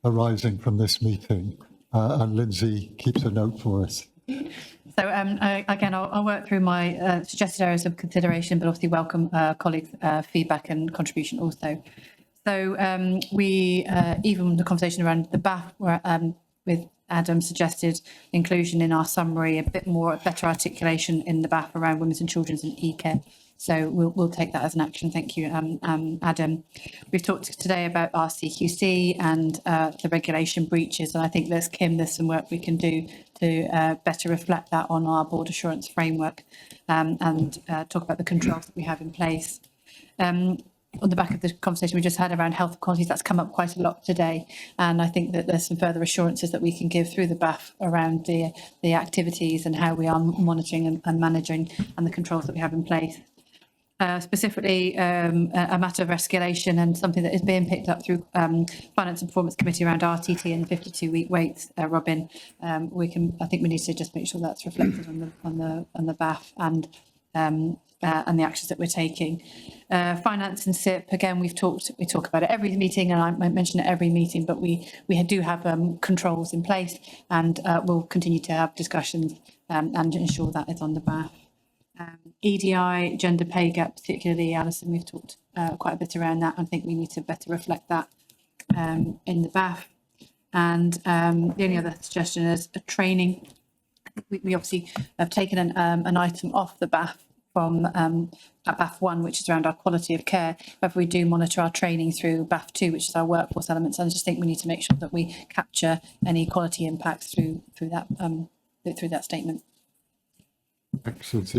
arising from this meeting. And Lindsay keeps a note for us. So again, I'll work through my suggested areas of consideration, but obviously welcome colleagues' feedback and contribution also. So we, even the conversation around the BAF, where, with Adam suggested inclusion in our summary, a bit more, better articulation in the BAF around women's and children's and e-care. So we'll take that as an action. Thank you, Adam. We've talked today about RCQC and the regulation breaches, and I think there's some work we can do to better reflect that on our board assurance framework and talk about the controls that we have in place. On the back of the conversation we just had around health qualities, that's come up quite a lot today, and I think that there's some further assurances that we can give through the BAF around the activities and how we are monitoring and managing and the controls that we have in place. Specifically, a matter of escalation and something that is being picked up through Finance and Performance Committee around RTT and the 52-week waits. Robin, I think we need to just make sure that's reflected on the BAF and the actions that we're taking. Finance and SIP, again, we talk about it every meeting, and I mention it every meeting, but we do have controls in place, and we'll continue to have discussions and ensure that is on the BAF. EDI, gender pay gap, particularly, Alison, we've talked quite a bit around that. I think we need to better reflect that in the BAF. And the only other suggestion is a training. We obviously have taken an item off the BAF from BAF 1, which is around our quality of care. However, we do monitor our training through BAF 2, which is our workforce elements. And I just think we need to make sure that we capture any quality impacts through that statement. Excellent.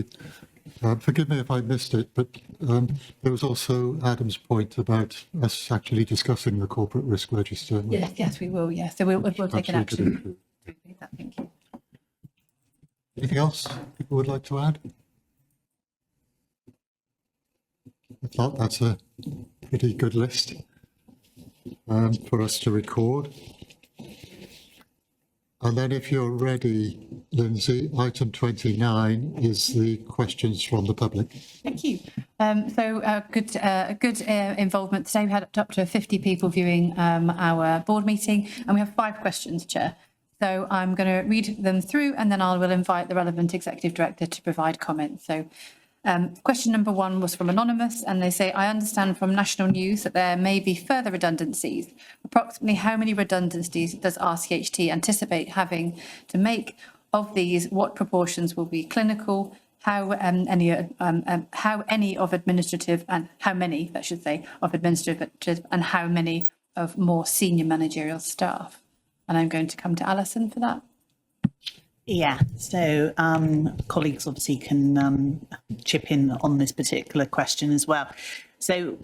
Forgive me if I missed it, but there was also Adam's point about us actually discussing the corporate risk register. Yes, we will. Yes, so we'll take an action. Thank you. Anything else people would like to add? I thought that's a pretty good list for us to record. And then if you're ready, Lindsay, item 29 is the questions from the public. Thank you. Good involvement today. We had up to 50 people viewing our board meeting, and we have 5 questions, Chair. So I'm going to read them through, and then I will invite the relevant executive director to provide comments. So question number 1 was from Anonymous, and they say, I understand from national news that there may be further redundancies. Approximately how many redundancies does RCHT anticipate having to make? Of these, what proportions will be clinical? How any of administrative, and how many, that should say, of administrative, and how many of more senior managerial staff? And I'm going to come to Alison for that. Yeah, so colleagues obviously can chip in on this particular question as well. So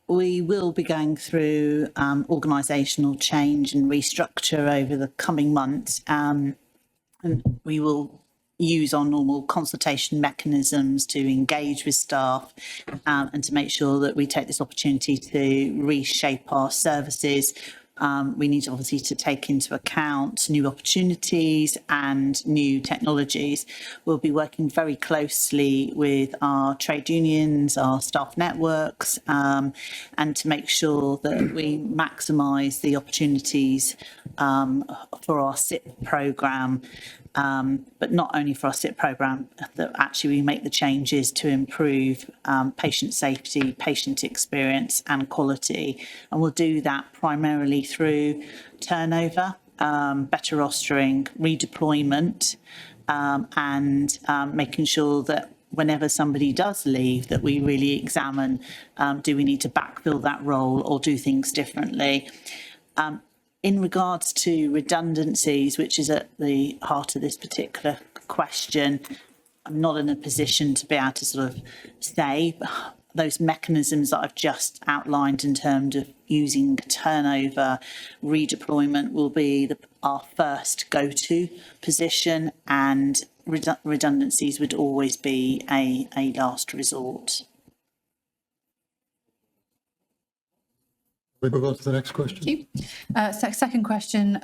we will be going through organisational change and restructure over the coming months, and we will use our normal consultation mechanisms to engage with staff and to make sure that we take this opportunity to reshape our services. We need obviously to take into account new opportunities and new technologies. We'll be working very closely with our trade unions, our staff networks, and to make sure that we maximise the opportunities for our SIP programme, but not only for our SIP programme, that actually we make the changes to improve patient safety, patient experience and quality. And we'll do that primarily through turnover, better rostering, redeployment, and making sure that whenever somebody does leave, that we really examine, do we need to backfill that role or do things differently? In regards to redundancies, which is at the heart of this particular question, I'm not in a position to be able to sort of say those mechanisms that I've just outlined in terms of using turnover, redeployment will be our first go-to position, and redundancies would always be a last resort. We move on to the next question. Thank you. Second question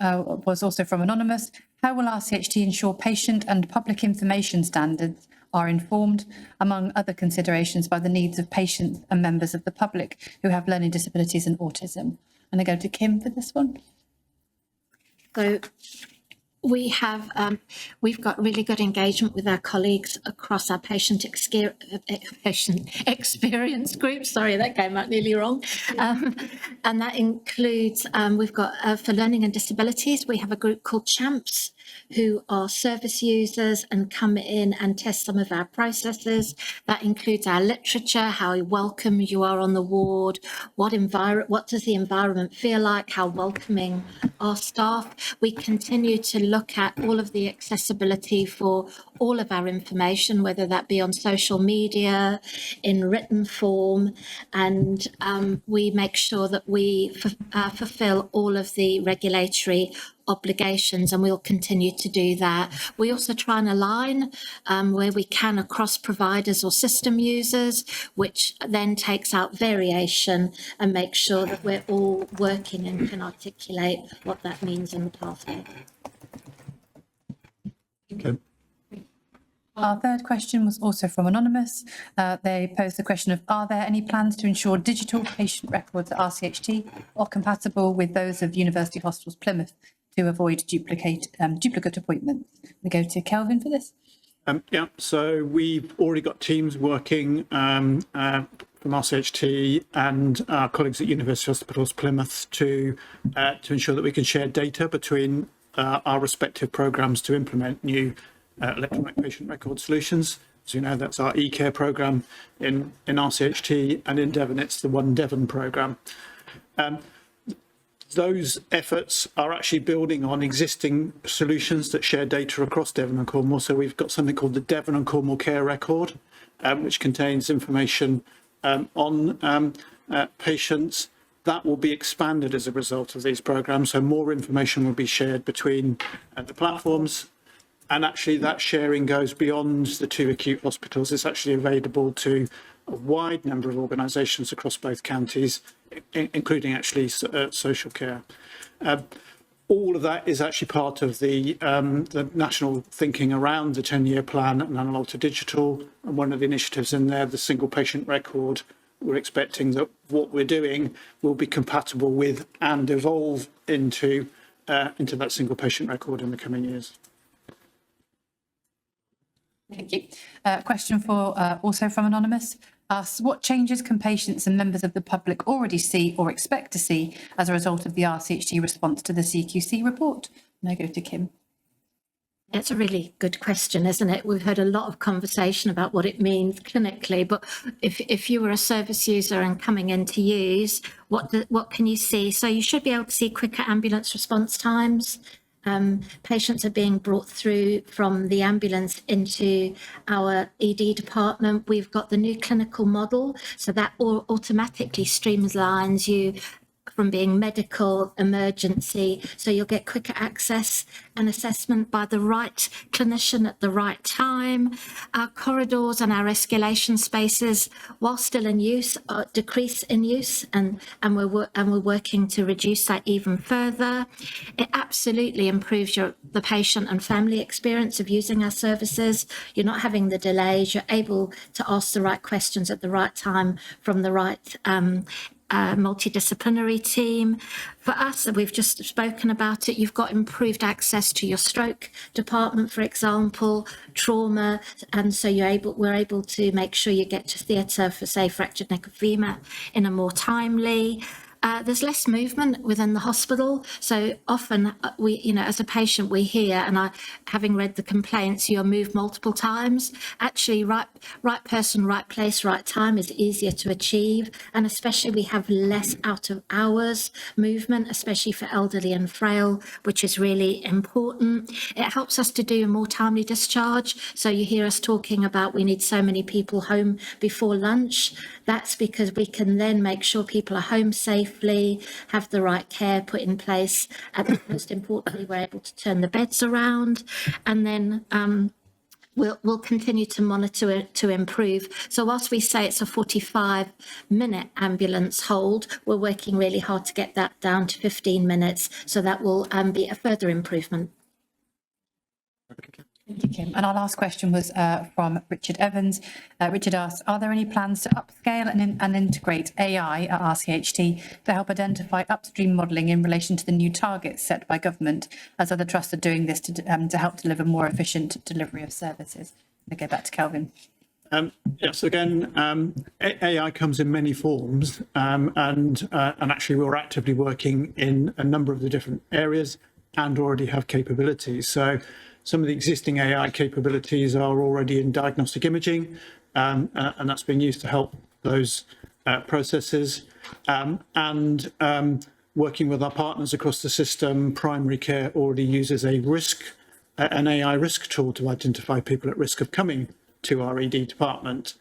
was also from Anonymous. How will RCHT ensure patient and public information standards are informed, among other considerations, by the needs of patients and members of the public who have learning disabilities and autism? And I go to Kim for this one. So we've got really good engagement with our colleagues across our patient experience group. Sorry, that came out nearly wrong. And that includes, we've got, for learning and disabilities, we have a group called CHAMPS, who are service users and come in and test some of our processes. That includes our literature, how welcome you are on the ward, what does the environment feel like, how welcoming are staff. We continue to look at all of the accessibility for all of our information, whether that be on social media, in written form, and we make sure that we fulfill all of the regulatory obligations, and we'll continue to do that. We also try and align where we can across providers or system users, which then takes out variation and makes sure that we're all working and can articulate what that means in the pathway. Okay. Our third question was also from Anonymous. They posed the question of, are there any plans to ensure digital patient records at RCHT are compatible with those of University Hospitals Plymouth to avoid duplicate appointments? We go to Kelvin for this. Yeah, so we've already got teams working from RCHT and our colleagues at University Hospitals Plymouth to ensure that we can share data between our respective programmes to implement new electronic patient record solutions. As you know, that's our eCare programme in RCHT, and in Devon it's the One Devon programme. Those efforts are actually building on existing solutions that share data across Devon and Cornwall. So we've got something called the Devon and Cornwall Care Record, which contains information on patients. That will be expanded as a result of these programmes. So more information will be shared between the platforms. And actually that sharing goes beyond the two acute hospitals. It's actually available to a wide number of organisations across both counties, including actually social care. All of that is actually part of the national thinking around the 10-year plan and analog to digital. And one of the initiatives in there, the single patient record, we're expecting that what we're doing will be compatible with and evolve into that single patient record in the coming years. Thank you. Question for also from Anonymous asks, what changes can patients and members of the public already see or expect to see as a result of the RCHT response to the CQC report? And I go to Kim. It's a really good question, isn't it? We've had a lot of conversation about what it means clinically, but if you were a service user and coming in to use, what can you see? So you should be able to see quicker ambulance response times. Patients are being brought through from the ambulance into our ED department. We've got the new clinical model, so that automatically streamlines you from being medical emergency, so you'll get quicker access and assessment by the right clinician at the right time. Our corridors and our escalation spaces, while still in use, decrease in use, and we're working to reduce that even further. It absolutely improves the patient and family experience of using our services. You're not having the delays. You're able to ask the right questions at the right time from the right multidisciplinary team. For us, we've just spoken about it, you've got improved access to your stroke department, for example, trauma, and so we're able to make sure you get to theatre for, say, fractured neck or femur in a more timely. There's less movement within the hospital, so often as a patient, we hear, and having read the complaints, you're moved multiple times. Actually, right person, right place, right time is easier to achieve, and especially we have less out of hours movement, especially for elderly and frail, which is really important. It helps us to do a more timely discharge. So you hear us talking about we need so many people home before lunch. That's because we can then make sure people are home safely, have the right care put in place, and most importantly, we're able to turn the beds around. And then we'll continue to monitor it to improve. So whilst we say it's a 45-minute ambulance hold, we're working really hard to get that down to 15 minutes. So that will be a further improvement. Thank you, Kim. And our last question was from Richard Evans. Richard asked, are there any plans to upscale and integrate AI at RCHT to help identify upstream modelling in relation to the new targets set by government, as other trusts are doing this to help deliver more efficient delivery of services? I'll go back to Kelvin. Yes, again, AI comes in many forms, and actually we're actively working in a number of the different areas and already have capabilities. So some of the existing AI capabilities are already in diagnostic imaging, and that's being used to help those processes. And working with our partners across the system, primary care already uses an AI risk tool to identify people at risk of coming to our ED department.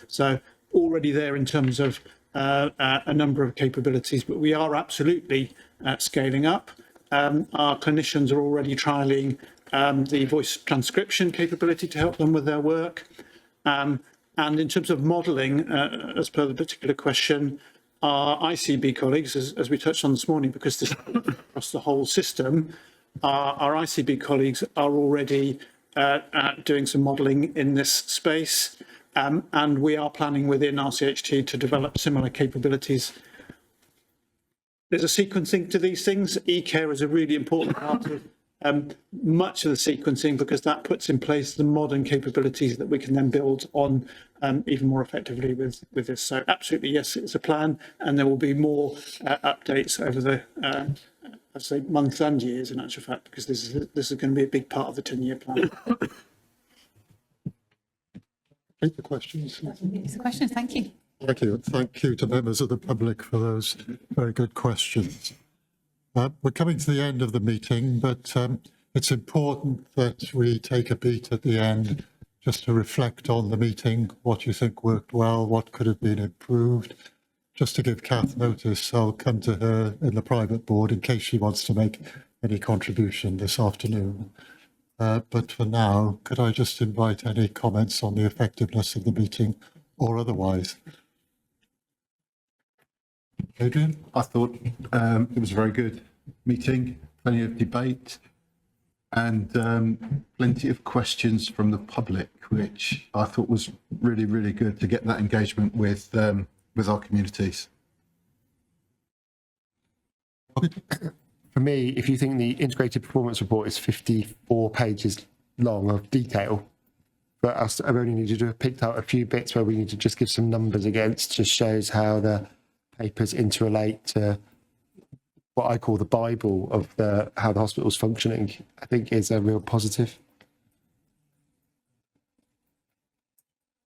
So already there in terms of a number of capabilities, but we are absolutely scaling up. Our clinicians are already trialling the voice transcription capability to help them with their work. And in terms of modelling, as per the particular question, our ICB colleagues, as we touched on this morning, because this is across the whole system, our ICB colleagues are already doing some modelling in this space. And we are planning within RCHT to develop similar capabilities. There's a sequencing to these things. E-care is a really important part of much of the sequencing, because that puts in place the modern capabilities that we can then build on even more effectively with this. So absolutely, yes, it's a plan, and there will be more updates over the, I'd say, months and years in actual fact, because this is going to be a big part of the 10-year plan. Take the questions. It's the questions. Thank you. Thank you. Thank you to members of the public for those very good questions. We're coming to the end of the meeting, but it's important that we take a beat at the end just to reflect on the meeting, what you think worked well, what could have been improved. Just to give Kath notice, I'll come to her in the private board in case she wants to make any contribution this afternoon. But for now, could I just invite any comments on the effectiveness of the meeting or otherwise? Adrian? I thought it was a very good meeting, plenty of debate, and plenty of questions from the public, which I thought was really, really good to get that engagement with our communities. For me, if you think the integrated performance report is 54 pages long of detail, but I've only needed to have picked out a few bits where we need to just give some numbers against, just shows how the papers interrelate to what I call the Bible of how the hospital's functioning. I think is a real positive.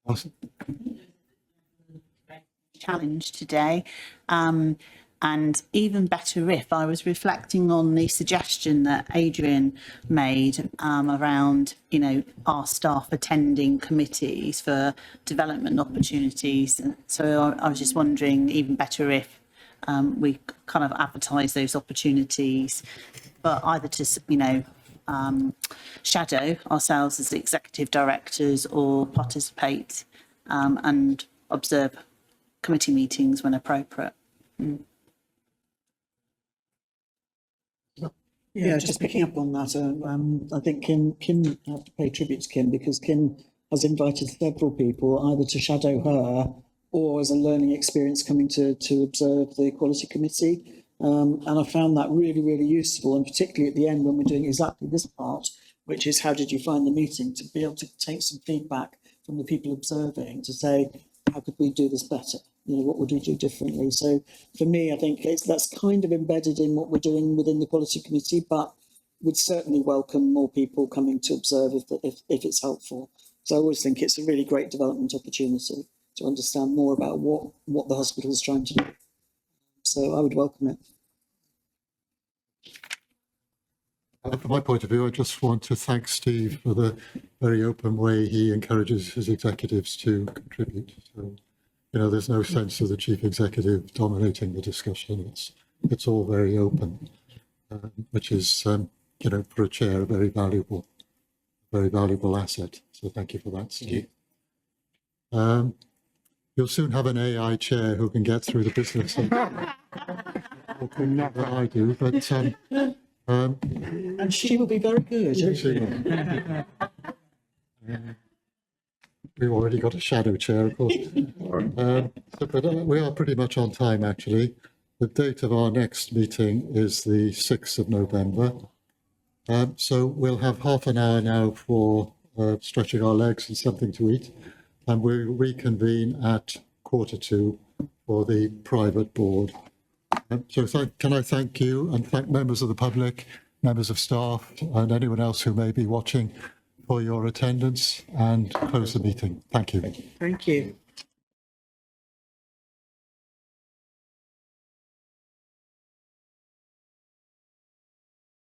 Awesome. Challenge today. And even better if I was reflecting on the suggestion that Adrian made around, our staff attending committees for development opportunities. And so I was just wondering, even better if we kind of advertise those opportunities, but either to, shadow ourselves as executive directors or participate and observe committee meetings when appropriate. Yeah, just picking up on that, I think Kim, I have to pay tribute to Kim, because Kim has invited several people either to shadow her or as a learning experience coming to observe the Quality Committee. And I found that really, really useful, and particularly at the end when we're doing exactly this part, which is how did you find the meeting, to be able to take some feedback from the people observing to say, how could we do this better? What would we do differently? So for me, I think that's kind of embedded in what we're doing within the Quality Committee, but would certainly welcome more people coming to observe if it's helpful. So I always think it's a really great development opportunity to understand more about what the hospital is trying to do. So I would welcome it. From my point of view, I just want to thank Steve for the very open way he encourages his executives to contribute. So, there's no sense of the chief executive dominating the discussion. It's all very open, which is, for a chair, very valuable very valuable asset. So thank you for that, Steve. You'll soon have an AI chair who can get through the business than I do, but And she will be very good. she will. We've already got a shadow chair, of course. But we are pretty much on time, actually. The date of our next meeting is the 6th of November. So we'll have half an hour now for stretching our legs and something to eat. And we'll reconvene at 1:45 for the private board. So can I thank you and thank members of the public, members of staff, and anyone else who may be watching for your attendance, and close the meeting. Thank you. Thank you.